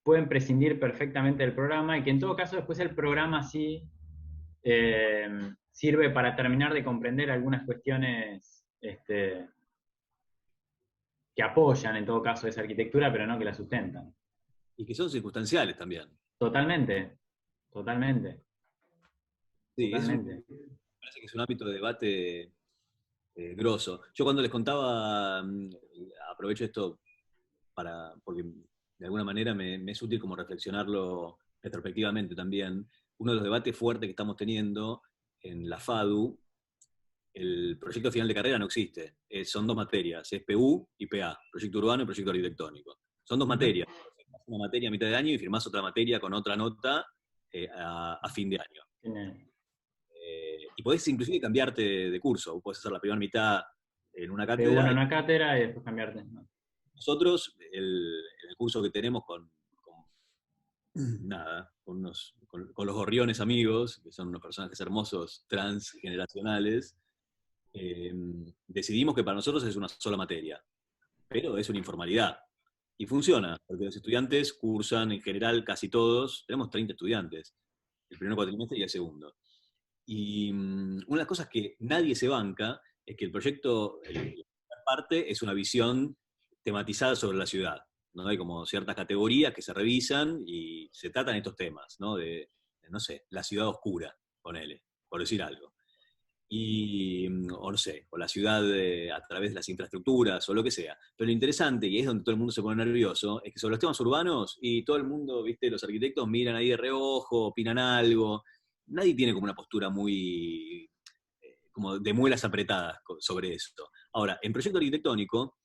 pueden prescindir perfectamente del programa y que en todo caso después el programa sí sirve para terminar de comprender algunas cuestiones que apoyan en todo caso esa arquitectura, pero no que la sustentan. Y que son circunstanciales también. Totalmente, totalmente. Sí, totalmente. Me parece que es un ámbito de debate grosso. Yo cuando les contaba, aprovecho esto porque de alguna manera me es útil como reflexionarlo retrospectivamente también. Uno de los debates fuertes que estamos teniendo en la FADU, el proyecto final de carrera no existe. Son dos materias, es PU y PA, proyecto urbano y proyecto arquitectónico. Son dos materias. Firmás una materia a mitad de año y firmás otra materia con otra nota a fin de año. Y podés inclusive cambiarte de curso. Podés hacer la primera mitad en una cátedra. P1 en una cátedra y después cambiarte. Nosotros, el curso que tenemos con con los gorriones amigos, que son unos personajes hermosos, transgeneracionales, decidimos que para nosotros es una sola materia, pero es una informalidad. Y funciona, porque los estudiantes cursan en general casi todos, tenemos 30 estudiantes, el primer cuatrimestre y el segundo. Y una de las cosas que nadie se banca es que el proyecto, la parte, es una visión tematizada sobre la ciudad, ¿no? Hay como ciertas categorías que se revisan y se tratan estos temas, ¿no? De, no sé, la ciudad oscura, ponele, por decir algo. O no sé, o la ciudad a través de las infraestructuras, o lo que sea. Pero lo interesante, y es donde todo el mundo se pone nervioso, es que sobre los temas urbanos, y todo el mundo, viste, los arquitectos miran ahí de reojo, opinan algo, nadie tiene como una postura muy, como de muelas apretadas sobre esto. Ahora, en proyecto arquitectónico,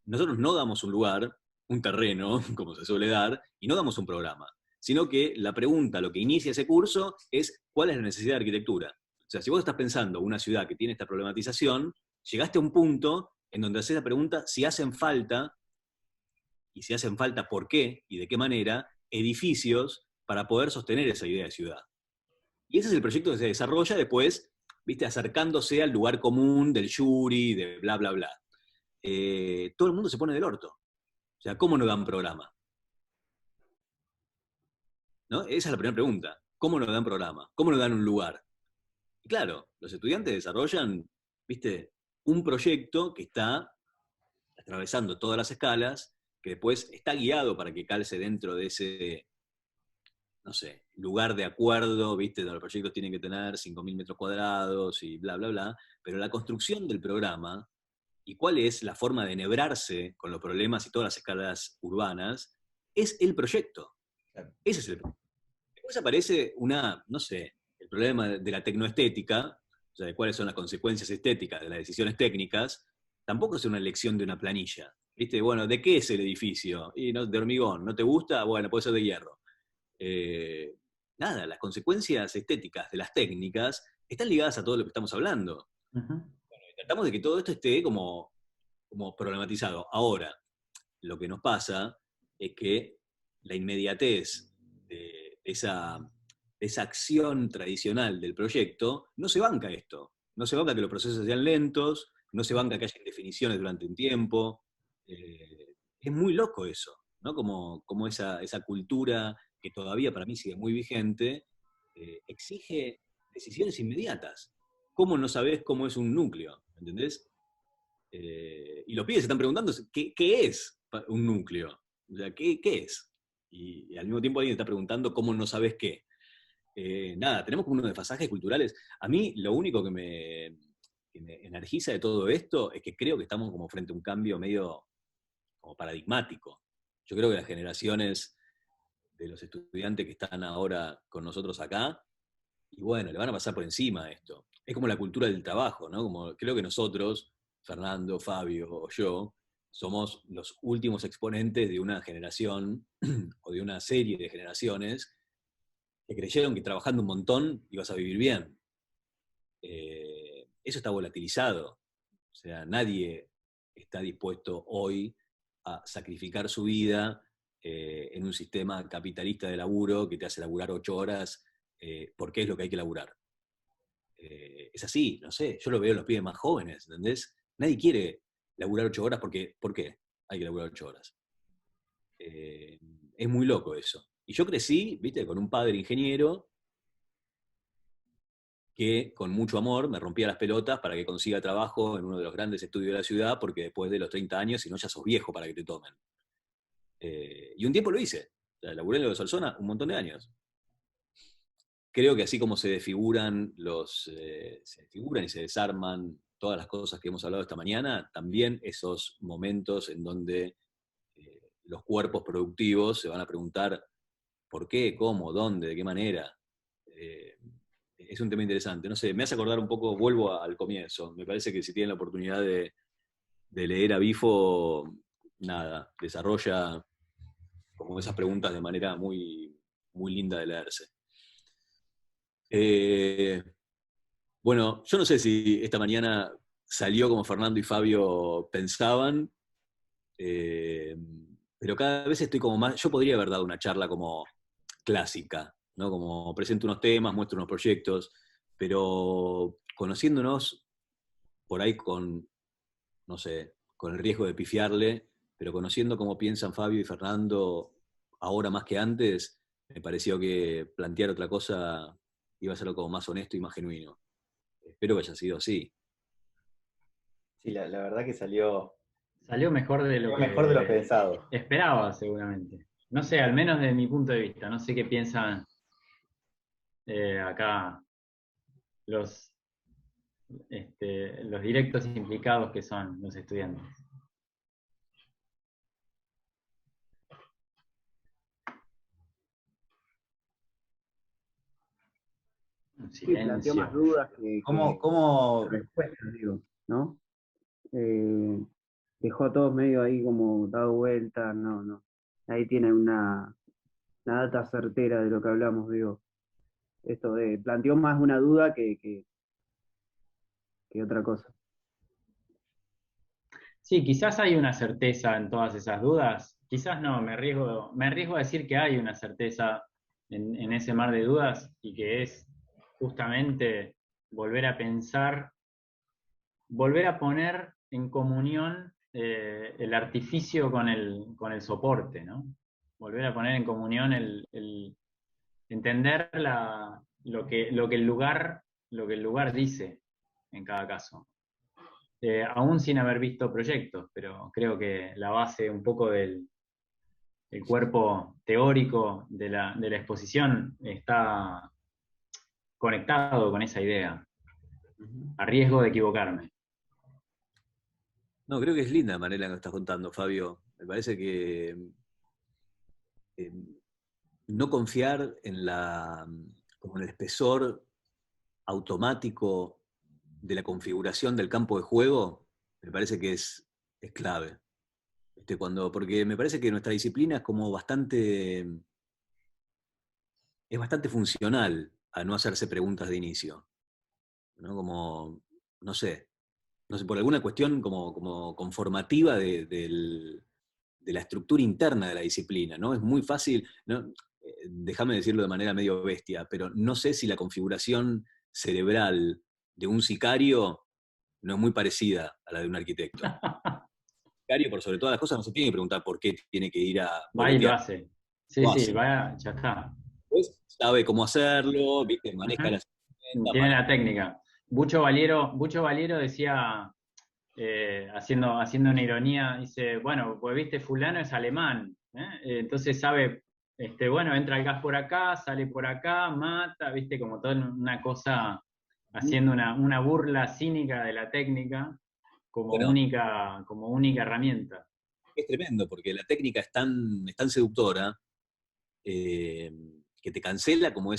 nosotros no damos un lugar, un terreno, como se suele dar, y no damos un programa, sino que la pregunta, lo que inicia ese curso, es ¿cuál es la necesidad de arquitectura? O sea, si vos estás pensando una ciudad que tiene esta problematización, llegaste a un punto en donde haces la pregunta si hacen falta, y si hacen falta, ¿por qué? Y de qué manera, edificios para poder sostener esa idea de ciudad. Y ese es el proyecto que se desarrolla después, viste, acercándose al lugar común del jury, de bla, bla, bla. Todo el mundo se pone del orto. O sea, ¿cómo no dan programa? ¿No? Esa es la primera pregunta. ¿Cómo no dan programa? ¿Cómo no dan un lugar? Y claro, los estudiantes desarrollan, viste, un proyecto que está atravesando todas las escalas, que después está guiado para que calce dentro de ese, no sé, lugar de acuerdo, viste, donde los proyectos tienen que tener 5.000 metros cuadrados y bla, bla, bla, pero la construcción del programa y cuál es la forma de enhebrarse con los problemas y todas las escalas urbanas, es el proyecto. Claro. Ese es el problema. Después aparece no sé, el problema de la tecnoestética, o sea, de cuáles son las consecuencias estéticas de las decisiones técnicas, tampoco es una elección de una planilla. ¿Viste? Bueno, ¿de qué es el edificio? Y no, de hormigón, ¿no te gusta? Bueno, puede ser de hierro. Nada, las consecuencias estéticas de las técnicas están ligadas a todo lo que estamos hablando. Uh-huh. Bueno, tratamos de que todo esto esté como problematizado. Ahora, lo que nos pasa es que la inmediatez de esa acción tradicional del proyecto no se banca esto. No se banca que los procesos sean lentos, no se banca que haya indefiniciones durante un tiempo. Es muy loco eso, ¿no? Como esa cultura que todavía para mí sigue muy vigente, exige decisiones inmediatas. ¿Cómo no sabés cómo es un núcleo? ¿Entendés? Y los pibes se están preguntando ¿qué es un núcleo? O sea, ¿qué es? Y al mismo tiempo alguien está preguntando cómo no sabes qué. Nada, tenemos como unos desfasajes culturales. A mí lo único que me energiza de todo esto es que creo que estamos como frente a un cambio medio como paradigmático. Yo creo que las generaciones de los estudiantes que están ahora con nosotros acá, y bueno, le van a pasar por encima a esto. Es como la cultura del trabajo, ¿no? Como creo que nosotros, Fernando, Fabio o yo, somos los últimos exponentes de una generación o de una serie de generaciones que creyeron que trabajando un montón ibas a vivir bien. Eso está volatilizado. O sea, nadie está dispuesto hoy a sacrificar su vida en un sistema capitalista de laburo que te hace laburar 8 horas porque es lo que hay que laburar. Es así, no sé, yo lo veo en los pibes más jóvenes, ¿entendés? Nadie quiere laburar 8 horas porque, ¿por qué hay que laburar 8 horas? Es muy loco eso. Y yo crecí, viste, con un padre ingeniero que con mucho amor me rompía las pelotas para que consiga trabajo en uno de los grandes estudios de la ciudad, porque después de los 30 años, si no, ya sos viejo para que te tomen. Y un tiempo lo hice. O sea, laburé en lo de Solsona un montón de años. Creo que así como se desfiguran y se desarman todas las cosas que hemos hablado esta mañana, también esos momentos en donde los cuerpos productivos se van a preguntar por qué, cómo, dónde, de qué manera. Es un tema interesante. No sé, me hace acordar un poco, vuelvo al comienzo. Me parece que si tienen la oportunidad de leer a Bifo, nada, desarrolla como esas preguntas de manera muy, muy linda de leerse. Bueno, yo no sé si esta mañana salió como Fernando y Fabio pensaban, pero cada vez estoy como más, yo podría haber dado una charla como clásica, ¿no? Como presento unos temas, muestro unos proyectos, pero conociéndonos por ahí con, no sé, con el riesgo de pifiarle, pero conociendo cómo piensan Fabio y Fernando ahora más que antes, me pareció que plantear otra cosa iba a ser como más honesto y más genuino. Espero que haya sido así. Sí, la verdad que salió Salió mejor de lo mejor de lo que pensado. esperaba, seguramente. No sé, al menos desde mi punto de vista. No sé qué piensan acá los, los directos implicados que son los estudiantes. Un Sí, planteó más silencio. dudas que ¿Cómo respuestas, digo, ¿no? Dejó a todos medio ahí como dado vuelta, no. Ahí tiene una data certera de lo que hablamos, digo. Esto planteó más una duda que otra cosa. Sí, quizás hay una certeza en todas esas dudas. Quizás no, me arriesgo a decir que hay una certeza en ese mar de dudas y que es justamente volver a pensar, volver a poner en comunión el artificio con el soporte, ¿no? Volver a poner en comunión el entender lo que el lugar dice en cada caso. Aún sin haber visto proyectos, pero creo que la base un poco del el cuerpo teórico de la exposición está conectado con esa idea, a riesgo de equivocarme. No, creo que es linda la manera en que estás contando, Fabio. Me parece que eh, no confiar en como en el espesor automático de la configuración del campo de juego, me parece que es clave. Porque me parece que nuestra disciplina es como es bastante funcional a no hacerse preguntas de inicio, ¿no? Como, no sé, por alguna cuestión como conformativa de la estructura interna de la disciplina, ¿no? Es muy fácil, ¿no? Déjame decirlo de manera medio bestia, pero no sé si la configuración cerebral de un sicario no es muy parecida a la de un arquitecto. El sicario, por sobre todas las cosas, no se tiene que preguntar por qué tiene que ir a Va y lo boletear. hace. Sí, Lo sí, hace. va, ya está. Pues sabe cómo hacerlo, ¿viste? Maneja las herramientas, Tiene la técnica. Bucho Valiero decía, haciendo una ironía, dice, bueno, pues viste, fulano es alemán, entonces sabe, bueno, entra el gas por acá, sale por acá, mata, viste, como toda una cosa, haciendo una burla cínica de la técnica como Bueno, única herramienta. es tremendo, porque la técnica es tan seductora eh, que te cancela como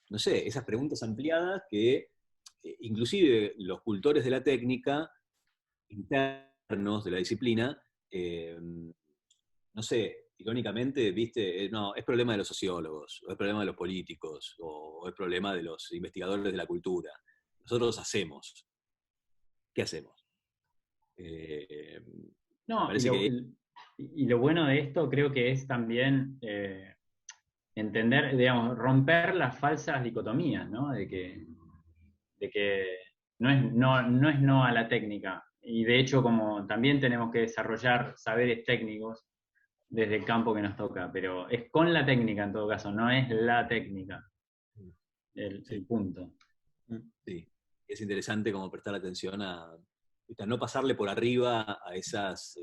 no sé, esas preguntas ampliadas que inclusive los cultores de la técnica, internos de la disciplina, no sé, irónicamente, viste, no, es problema de los sociólogos, o es problema de los políticos, o es problema de los investigadores de la cultura. Nosotros hacemos. ¿Qué hacemos? Me No, parece que y lo bueno de esto creo que es también entender, digamos, romper las falsas dicotomías, ¿no? De que no es no a la técnica. Y de hecho, como también tenemos que desarrollar saberes técnicos desde el campo que nos toca, pero es con la técnica en todo caso, no es la técnica el punto. sí, es interesante como prestar atención a no pasarle por arriba a esas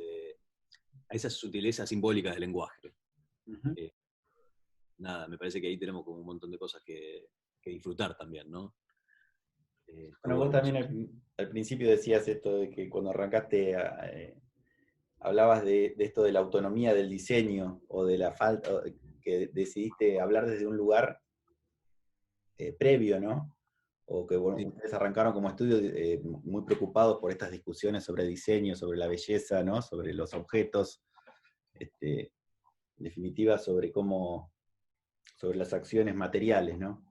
sutilezas simbólicas del lenguaje. Uh-huh. Nada, me parece que ahí tenemos como un montón de cosas que disfrutar también, ¿no? Bueno, vos también al principio decías esto de que cuando arrancaste hablabas de esto de la autonomía del diseño o de la falta, que decidiste hablar desde un lugar previo, ¿no? O que bueno, Sí. ustedes arrancaron como estudio muy preocupados por estas discusiones sobre diseño, sobre la belleza, ¿no? Sobre los objetos, en definitiva sobre sobre las acciones materiales, ¿no?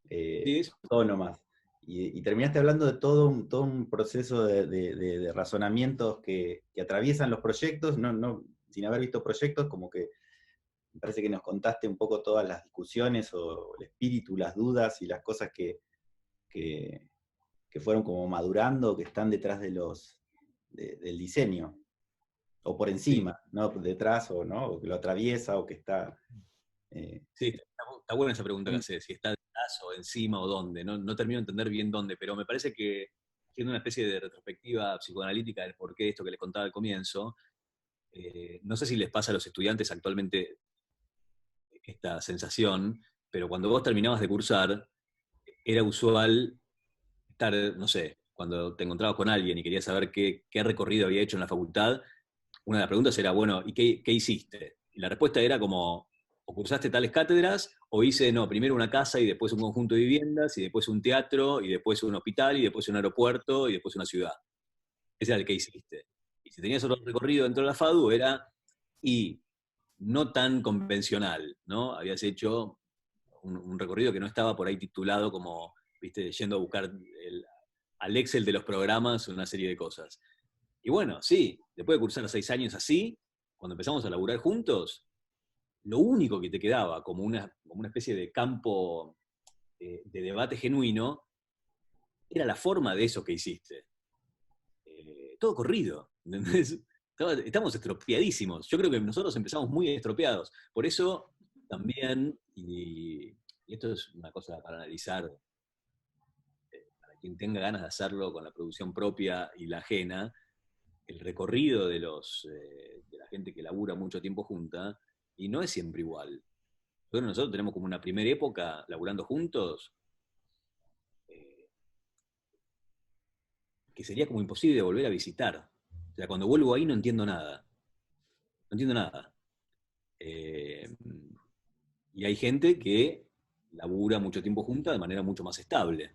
Sí, Autónomas. Y terminaste hablando de todo un proceso de razonamientos que atraviesan los proyectos, sin haber visto proyectos, como que me parece que nos contaste un poco todas las discusiones o el espíritu, las dudas y las cosas que fueron como madurando, que están detrás del diseño, o por encima, sí, ¿no? Detrás, o que lo atraviesa, o que está... Sí, está buena esa pregunta que haces, si está detrás o encima o dónde. No termino de entender bien dónde, pero me parece que, siendo una especie de retrospectiva psicoanalítica del porqué de esto que les contaba al comienzo, no sé si les pasa a los estudiantes actualmente esta sensación, pero cuando vos terminabas de cursar, era usual estar, no sé, cuando te encontrabas con alguien y querías saber qué recorrido había hecho en la facultad, una de las preguntas era, bueno, ¿y qué hiciste? Y la respuesta era como, o cursaste tales cátedras, o hice, no, primero una casa y después un conjunto de viviendas, y después un teatro, y después un hospital, y después un aeropuerto, y después una ciudad. Ese era el que hiciste. Y si tenías otro recorrido dentro de la FADU, era, y no tan convencional, ¿no? Habías hecho un recorrido que no estaba por ahí titulado como, viste, yendo a buscar al Excel de los programas, una serie de cosas. Y bueno, sí, después de cursar 6 años así, cuando empezamos a laburar juntos, lo único que te quedaba como una especie de campo de debate genuino era la forma de eso que hiciste. Todo corrido, ¿entendés? Estamos estropeadísimos. Yo creo que nosotros empezamos muy estropeados. Por eso también, y esto es una cosa para analizar, para quien tenga ganas de hacerlo con la producción propia y la ajena, el recorrido de la gente que labura mucho tiempo junta, y no es siempre igual. Nosotros tenemos como una primera época laburando juntos, que sería como imposible de volver a visitar. O sea, cuando vuelvo ahí no entiendo nada. No entiendo nada. Y hay gente que labura mucho tiempo junta de manera mucho más estable.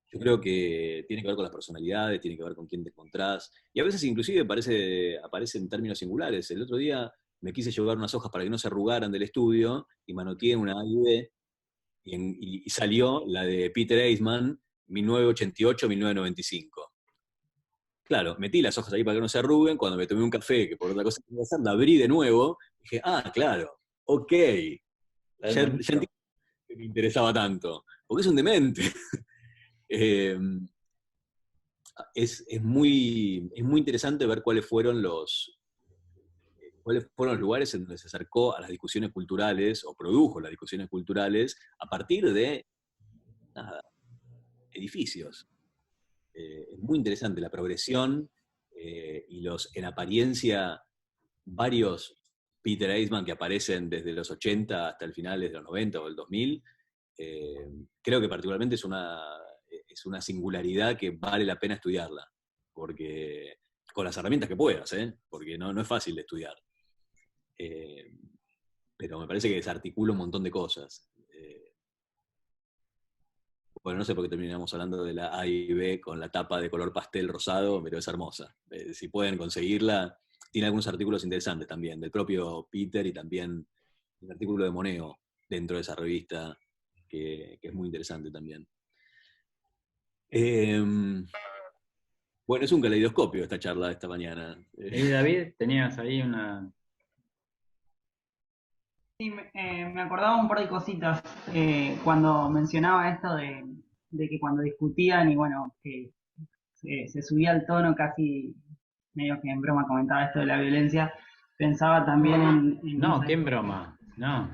Yo creo que tiene que ver con las personalidades, tiene que ver con quién te encontrás, y a veces inclusive aparece en términos singulares. El otro día me quise llevar unas hojas para que no se arrugaran del estudio, y manoteé una A y B, y salió la de Peter Eisman, 1988-1995. Claro, metí las hojas ahí para que no se arruguen, cuando me tomé un café, que por otra cosa quería hacer, la abrí de nuevo, y dije, claro, ok, ya entendí que me interesaba tanto, porque es un demente. Es muy interesante ver cuáles fueron los lugares en donde se acercó a las discusiones culturales, o produjo las discusiones culturales, a partir de edificios. Es muy interesante la progresión y en apariencia, varios Peter Eisman que aparecen desde los 80 hasta el final de los 90 o el 2000, creo que particularmente es una singularidad que vale la pena estudiarla, porque con las herramientas que puedas, porque no es fácil de estudiar. Pero me parece que desarticula un montón de cosas. Bueno, no sé por qué terminamos hablando de la A y B con la tapa de color pastel rosado, pero es hermosa. Si pueden conseguirla, tiene algunos artículos interesantes también, del propio Peter, y también un artículo de Moneo dentro de esa revista, que es muy interesante también. Bueno, es un caleidoscopio esta charla de esta mañana. David, tenías ahí una... Sí, me acordaba un par de cositas cuando mencionaba esto de que cuando discutían y bueno, que se subía el tono casi medio que en broma comentaba esto de la violencia, pensaba también en No, ¿qué en broma? No.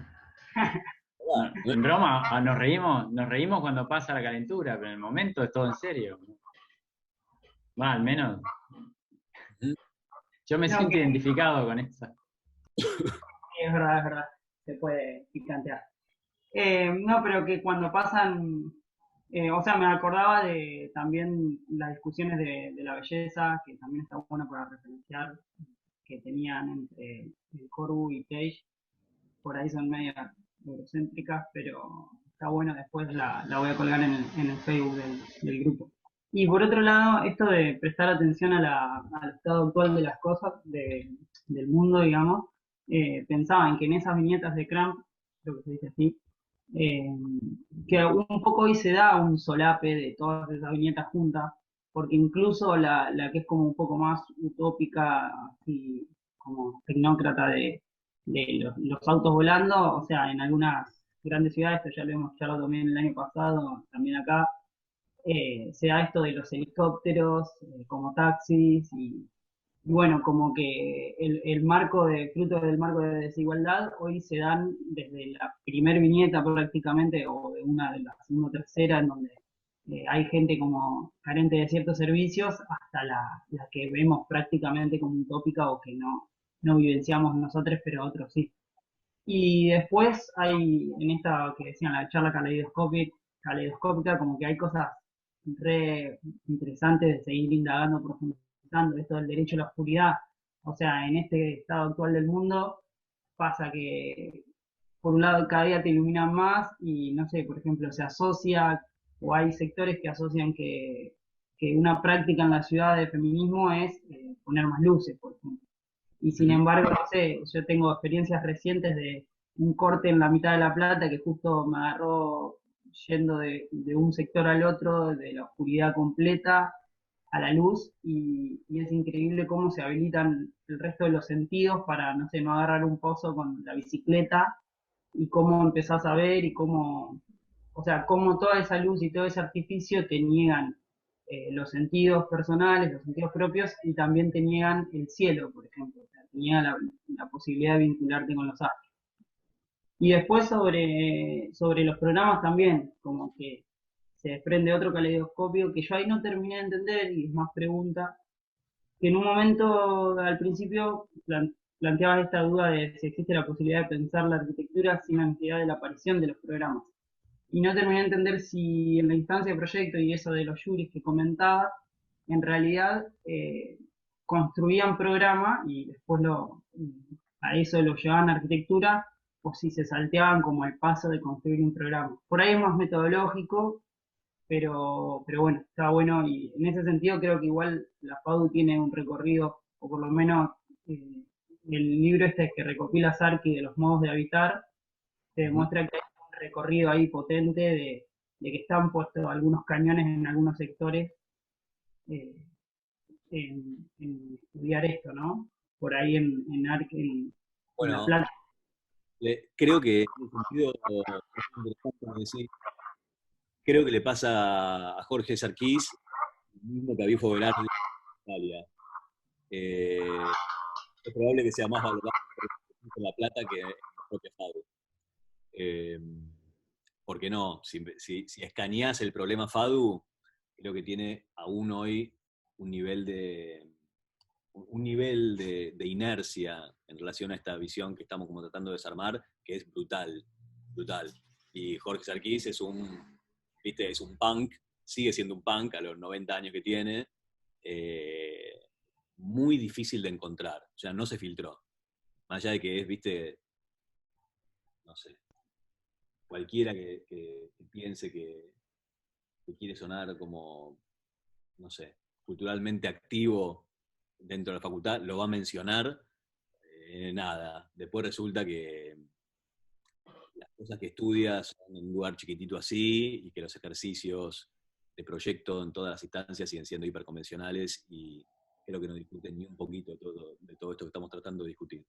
En broma nos reímos cuando pasa la calentura, pero en el momento es todo en serio. Va, al menos. Yo me siento identificado con eso. Es verdad, se puede picantear. No, pero que cuando pasan, o sea, me acordaba de también las discusiones de la belleza, que también está bueno para referenciar, que tenían entre el Corbu y Cage. Por ahí son medio eurocéntricas, pero está bueno, después la voy a colgar en el Facebook del grupo. Y por otro lado, esto de prestar atención al estado actual de las cosas, del mundo, digamos, pensaba en que en esas viñetas de Cramp, creo que se dice así, que un poco hoy se da un solape de todas esas viñetas juntas, porque incluso la que es como un poco más utópica, así como tecnócrata de los autos volando, o sea, en algunas grandes ciudades, esto ya lo hemos charlado también el año pasado, también acá, se da esto de los helicópteros como taxis y bueno, como que el marco fruto del marco de desigualdad hoy se dan desde la primer viñeta prácticamente o de una de la segunda o tercera en donde hay gente como carente de ciertos servicios hasta la que vemos prácticamente como utópica o que no vivenciamos nosotros, pero otros sí. Y después hay, en esta que decían, la charla caleidoscópica, como que hay cosas re interesantes de seguir indagando, profundizando, esto del derecho a la oscuridad. O sea, en este estado actual del mundo pasa que, por un lado, cada día te iluminan más y, no sé, por ejemplo, se asocia, o hay sectores que asocian que una práctica en la ciudad de feminismo es poner más luces, por ejemplo. Y sin embargo, no sé, yo tengo experiencias recientes de un corte en la mitad de La Plata que justo me agarró yendo de un sector al otro, de la oscuridad completa a la luz, y es increíble cómo se habilitan el resto de los sentidos para, no sé, no agarrar un pozo con la bicicleta, y cómo empezás a ver y cómo, o sea, cómo toda esa luz y todo ese artificio te niegan los sentidos personales, los sentidos propios, y también te niegan el cielo, por ejemplo, o sea, te niegan la posibilidad de vincularte con los astros. Y después sobre los programas también, como que se desprende otro caleidoscopio que yo ahí no terminé de entender, y es más pregunta, que en un momento al principio planteabas esta duda de si existe la posibilidad de pensar la arquitectura sin la necesidad de la aparición de los programas. Y no terminé de entender si en la instancia de proyecto y eso de los juris que comentaba, en realidad construían programa y después a eso lo llevaban a arquitectura, o si se salteaban como el paso de construir un programa. Por ahí es más metodológico, pero bueno, está bueno, y en ese sentido creo que igual la FADU tiene un recorrido, o por lo menos el libro este que recopila Sarki de los modos de habitar, te demuestra que hay un recorrido ahí potente de que están puestos algunos cañones en algunos sectores eh, en estudiar esto, ¿no? Por ahí en La Bueno, Plata. creo que en ese sentido, es interesante lo que decís. Creo que le pasa a Jorge Sarkis lo mismo que a Viejo Velarde en Italia. Es probable que sea más valorado en La Plata que en la propia FADU. Porque no, si escaneás el problema FADU, creo que tiene aún hoy un nivel de inercia en relación a esta visión que estamos como tratando de desarmar, que es brutal, brutal. Y Jorge Sarkis es un punk, sigue siendo un punk a los 90 años que tiene, muy difícil de encontrar, o sea, no se filtró. Más allá de que es, no sé, cualquiera que piense que quiere sonar como, no sé, culturalmente activo dentro de la facultad, lo va a mencionar, nada. Después resulta que las cosas que estudias son en un lugar chiquitito así, y que los ejercicios de proyecto en todas las instancias siguen siendo hiperconvencionales, y creo que no discuten ni un poquito de todo esto que estamos tratando de discutir.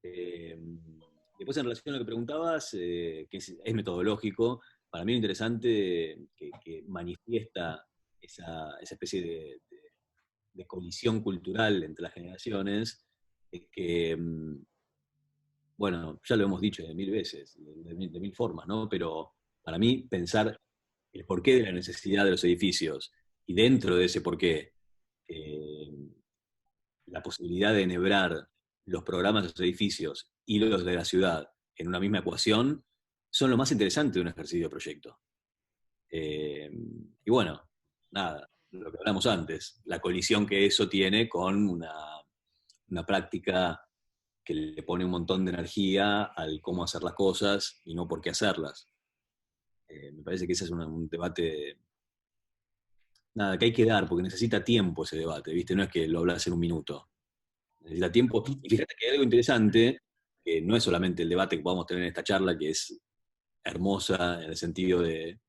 Después, en relación a lo que preguntabas, que es metodológico, para mí lo interesante que manifiesta esa especie de colisión cultural entre las generaciones es que, bueno, ya lo hemos dicho de mil veces, de mil formas, ¿no? Pero para mí pensar el porqué de la necesidad de los edificios, y dentro de ese porqué, la posibilidad de enhebrar los programas de los edificios y los de la ciudad en una misma ecuación, son lo más interesante de un ejercicio de proyecto. Y bueno, nada, lo que hablamos antes, la colisión que eso tiene con una práctica que le pone un montón de energía al cómo hacer las cosas y no por qué hacerlas. Me parece que ese es un debate, nada, que hay que dar, porque necesita tiempo ese debate, ¿viste? No es que lo hablas en un minuto. Necesita tiempo. Y fíjate que hay algo interesante, que no es solamente el debate que podamos tener en esta charla, que es hermosa en el sentido de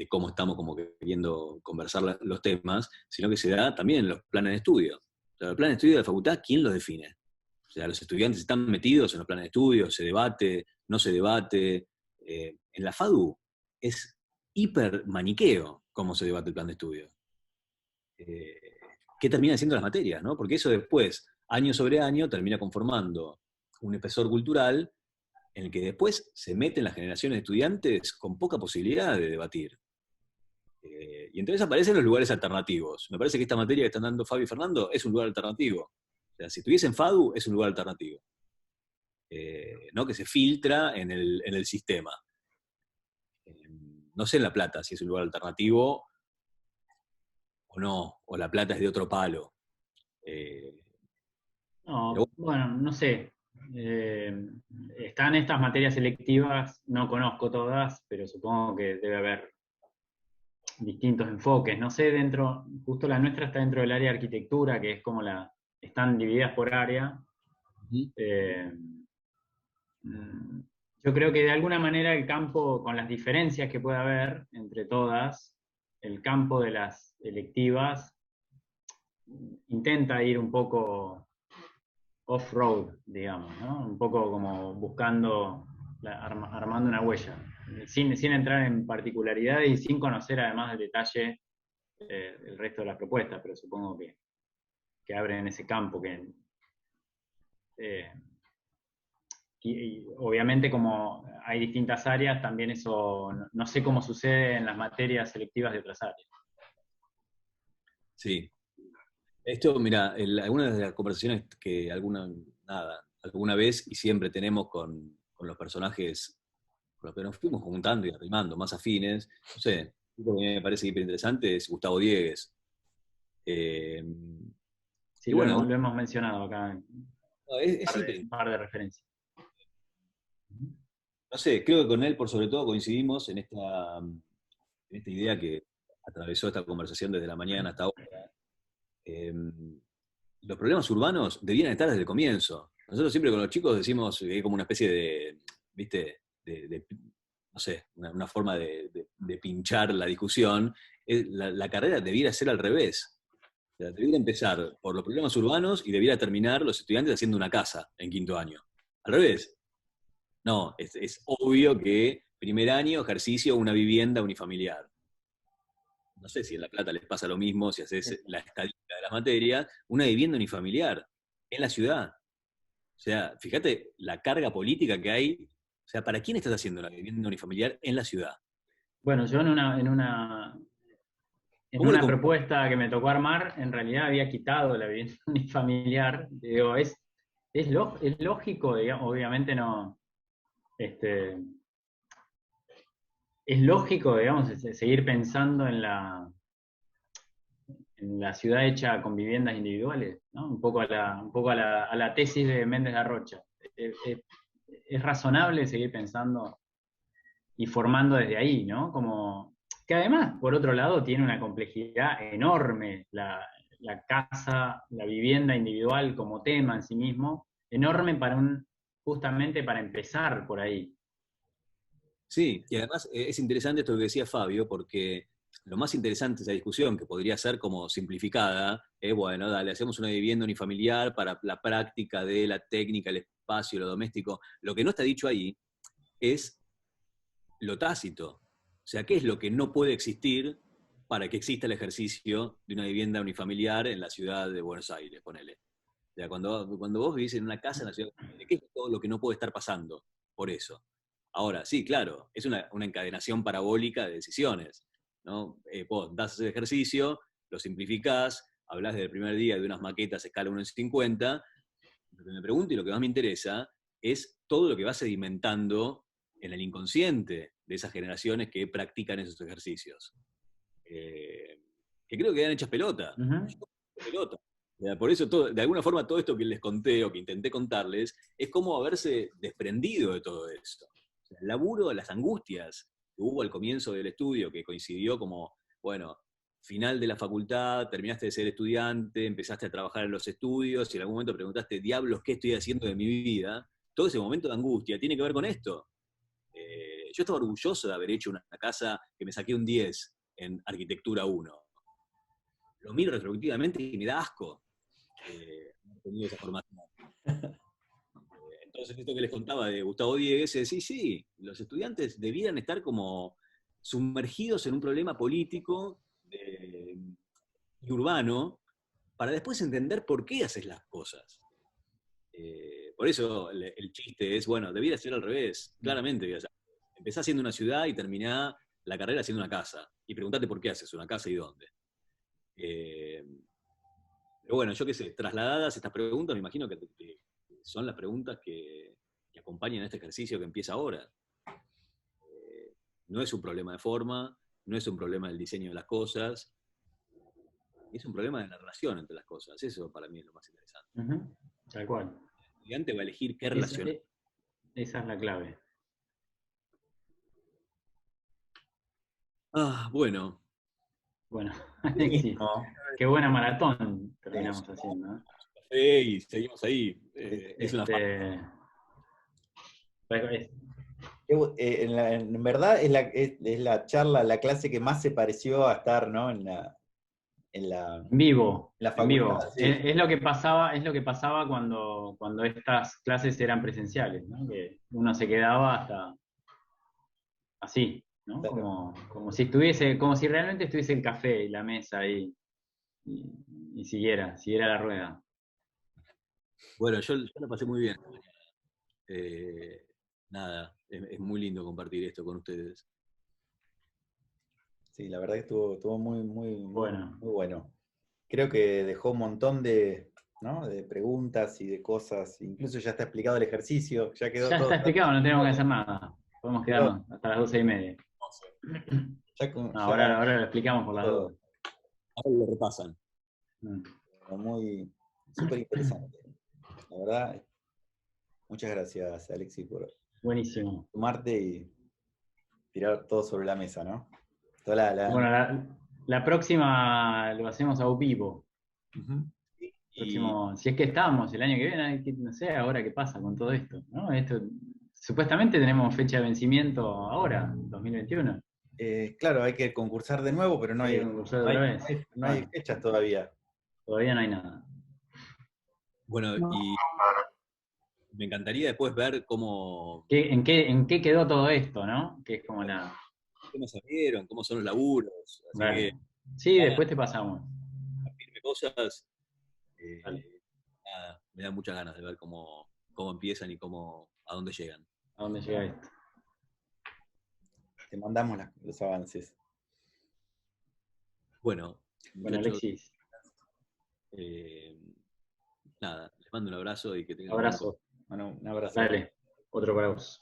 cómo estamos como queriendo conversar los temas, sino que se da también en los planes de estudio. O sea, el plan de estudio de la facultad, ¿quién los define? sea, los estudiantes están metidos en los planes de estudio, se debate, no se debate. En la FADU es hiper maniqueo cómo se debate el plan de estudio. ¿Qué termina siendo las materias, ¿no? Porque eso después, año sobre año, termina conformando un espesor cultural en el que después se meten las generaciones de estudiantes con poca posibilidad de debatir. Y entonces aparecen los lugares alternativos. Me parece que esta materia que están dando Fabio y Fernando es un lugar alternativo. O sea, si estuviese en FADU, es un lugar alternativo. ¿No? Que se filtra en el sistema. No sé en La Plata si es un lugar alternativo o no, o La Plata es de otro palo. No, bueno, no sé. Están estas materias selectivas, no conozco todas, pero supongo que debe haber distintos enfoques. No sé, justo la nuestra está dentro del área de arquitectura, que es como están divididas por área. Yo creo que de alguna manera el campo, con las diferencias que puede haber entre todas, el campo de las electivas intenta ir un poco off-road, digamos, ¿no? Un poco como buscando, armando una huella, sin entrar en particularidades y sin conocer además el detalle el resto de las propuestas, pero supongo que abren ese campo y obviamente como hay distintas áreas, también eso, no sé cómo sucede en las materias selectivas de otras áreas. Sí. Esto, mira, algunas de las conversaciones que alguna vez y siempre tenemos con los personajes con los que nos fuimos juntando y arrimando, más afines, no sé, lo que me parece hiper interesante es Gustavo Diegues. Sí, bueno, lo hemos mencionado acá. Un par de referencias. No sé, creo que con él por sobre todo coincidimos en esta idea que atravesó esta conversación desde la mañana hasta ahora. Los problemas urbanos debían estar desde el comienzo. Nosotros siempre con los chicos decimos que hay como una especie de, ¿viste? No sé, una forma de pinchar la discusión. La carrera debiera ser al revés. O sea, debiera empezar por los problemas urbanos y debiera terminar los estudiantes haciendo una casa en quinto año. Al revés. No, es obvio que primer año, ejercicio, una vivienda unifamiliar. No sé si en La Plata les pasa lo mismo, si haces la estadística de las materias, una vivienda unifamiliar en la ciudad. O sea, fíjate la carga política que hay. O sea, ¿para quién estás haciendo una vivienda unifamiliar en la ciudad? Bueno, yo en una propuesta que me tocó armar, en realidad había quitado la vivienda unifamiliar. Digo, es lógico, digamos, obviamente no. Es lógico, digamos, seguir pensando en la ciudad hecha con viviendas individuales, ¿no? Un poco a la tesis de Méndez de Arrocha. Es razonable seguir pensando y formando desde ahí, ¿no? Como que además, por otro lado, tiene una complejidad enorme la casa, la vivienda individual como tema en sí mismo, enorme justamente para empezar por ahí. Sí, y además es interesante esto que decía Fabio, porque lo más interesante de esa discusión, que podría ser como simplificada, es, bueno, dale, hacemos una vivienda unifamiliar para la práctica de la técnica, el espacio, lo doméstico. Lo que no está dicho ahí es lo tácito. O sea, ¿qué es lo que no puede existir para que exista el ejercicio de una vivienda unifamiliar en la ciudad de Buenos Aires, ponele? O sea, cuando vos vivís en una casa en la ciudad de Buenos Aires, ¿qué es todo lo que no puede estar pasando por eso? Ahora, sí, claro, es una encadenación parabólica de decisiones, ¿no? Vos das ese ejercicio, lo simplificás, hablás desde el primer día de unas maquetas a escala 1:50. Lo que me pregunto y lo que más me interesa es todo lo que va sedimentando en el inconsciente de esas generaciones que practican esos ejercicios. Que creo que quedan hechas pelota. Pelota. Por eso, de alguna forma, todo esto que les conté o que intenté contarles es como haberse desprendido de todo esto. O sea, el laburo, las angustias que hubo al comienzo del estudio, que coincidió como, bueno, final de la facultad, terminaste de ser estudiante, empezaste a trabajar en los estudios y en algún momento preguntaste, diablos, ¿qué estoy haciendo de mi vida? Todo ese momento de angustia tiene que ver con esto. Yo estaba orgulloso de haber hecho una casa que me saqué un 10 en Arquitectura 1. Lo miro retrospectivamente y me da asco haber tenido esa formación. Entonces, esto que les contaba de Gustavo Diegues, sí, los estudiantes debieran estar como sumergidos en un problema político y urbano para después entender por qué haces las cosas. Por eso el chiste es, bueno, debiera ser al revés, claramente. O sea, empezá haciendo una ciudad y terminá la carrera haciendo una casa. Y preguntate por qué haces una casa y dónde. Pero bueno, yo qué sé, trasladadas estas preguntas, me imagino que son las preguntas que acompañan a este ejercicio que empieza ahora. No es un problema de forma, no es un problema del diseño de las cosas, es un problema de la relación entre las cosas. Eso para mí es lo más interesante. Tal cual. El estudiante va a elegir qué relación. Esa es la clave. Bueno. Bueno, Alexis, qué buena maratón terminamos haciendo, ¿no? Y seguimos ahí. Es una en verdad es la charla, la clase que más se pareció a estar, ¿no? En vivo. la En vivo. facultad, sí. Es lo que pasaba cuando estas clases eran presenciales, ¿no? Que uno se quedaba hasta así, ¿no? Claro. Como si realmente estuviese el café y la mesa ahí y siguiera la rueda. Bueno, yo la pasé muy bien. Nada, es muy lindo compartir esto con ustedes. Sí, la verdad que estuvo muy Bueno. muy bueno. Creo que dejó un montón de, ¿no? de preguntas y de cosas. Incluso ya está explicado el ejercicio. Ya quedó Ya todo. está explicado, no tenemos que hacer nada. Podemos quedarnos hasta las 12:30. Ahora lo explicamos por las dudas. Ahora lo repasan. Muy súper interesante. La verdad, muchas gracias, Alexis, por Buenísimo. sumarte y tirar todo sobre la mesa, ¿no? Bueno, la próxima lo hacemos a vivo. Si es que estamos el año que viene, no sé ahora qué pasa con todo esto, ¿no? Supuestamente tenemos fecha de vencimiento ahora, 2021. Claro, hay que concursar de nuevo, pero no hay fechas todavía. Todavía no hay nada. Bueno, y me encantaría después ver cómo... ¿En qué quedó todo esto, no? Que es como ¿Cómo salieron? ¿Cómo son los laburos? Así que... Sí, después te pasamos. Compartirme cosas. Nada, me da muchas ganas de ver cómo empiezan y a dónde llegan. ¿A dónde llega esto? Te mandamos los avances. Bueno, Alexis. Nada, les mando un abrazo y que tengan un abrazo. Bueno, un abrazo. Dale, otro para vos.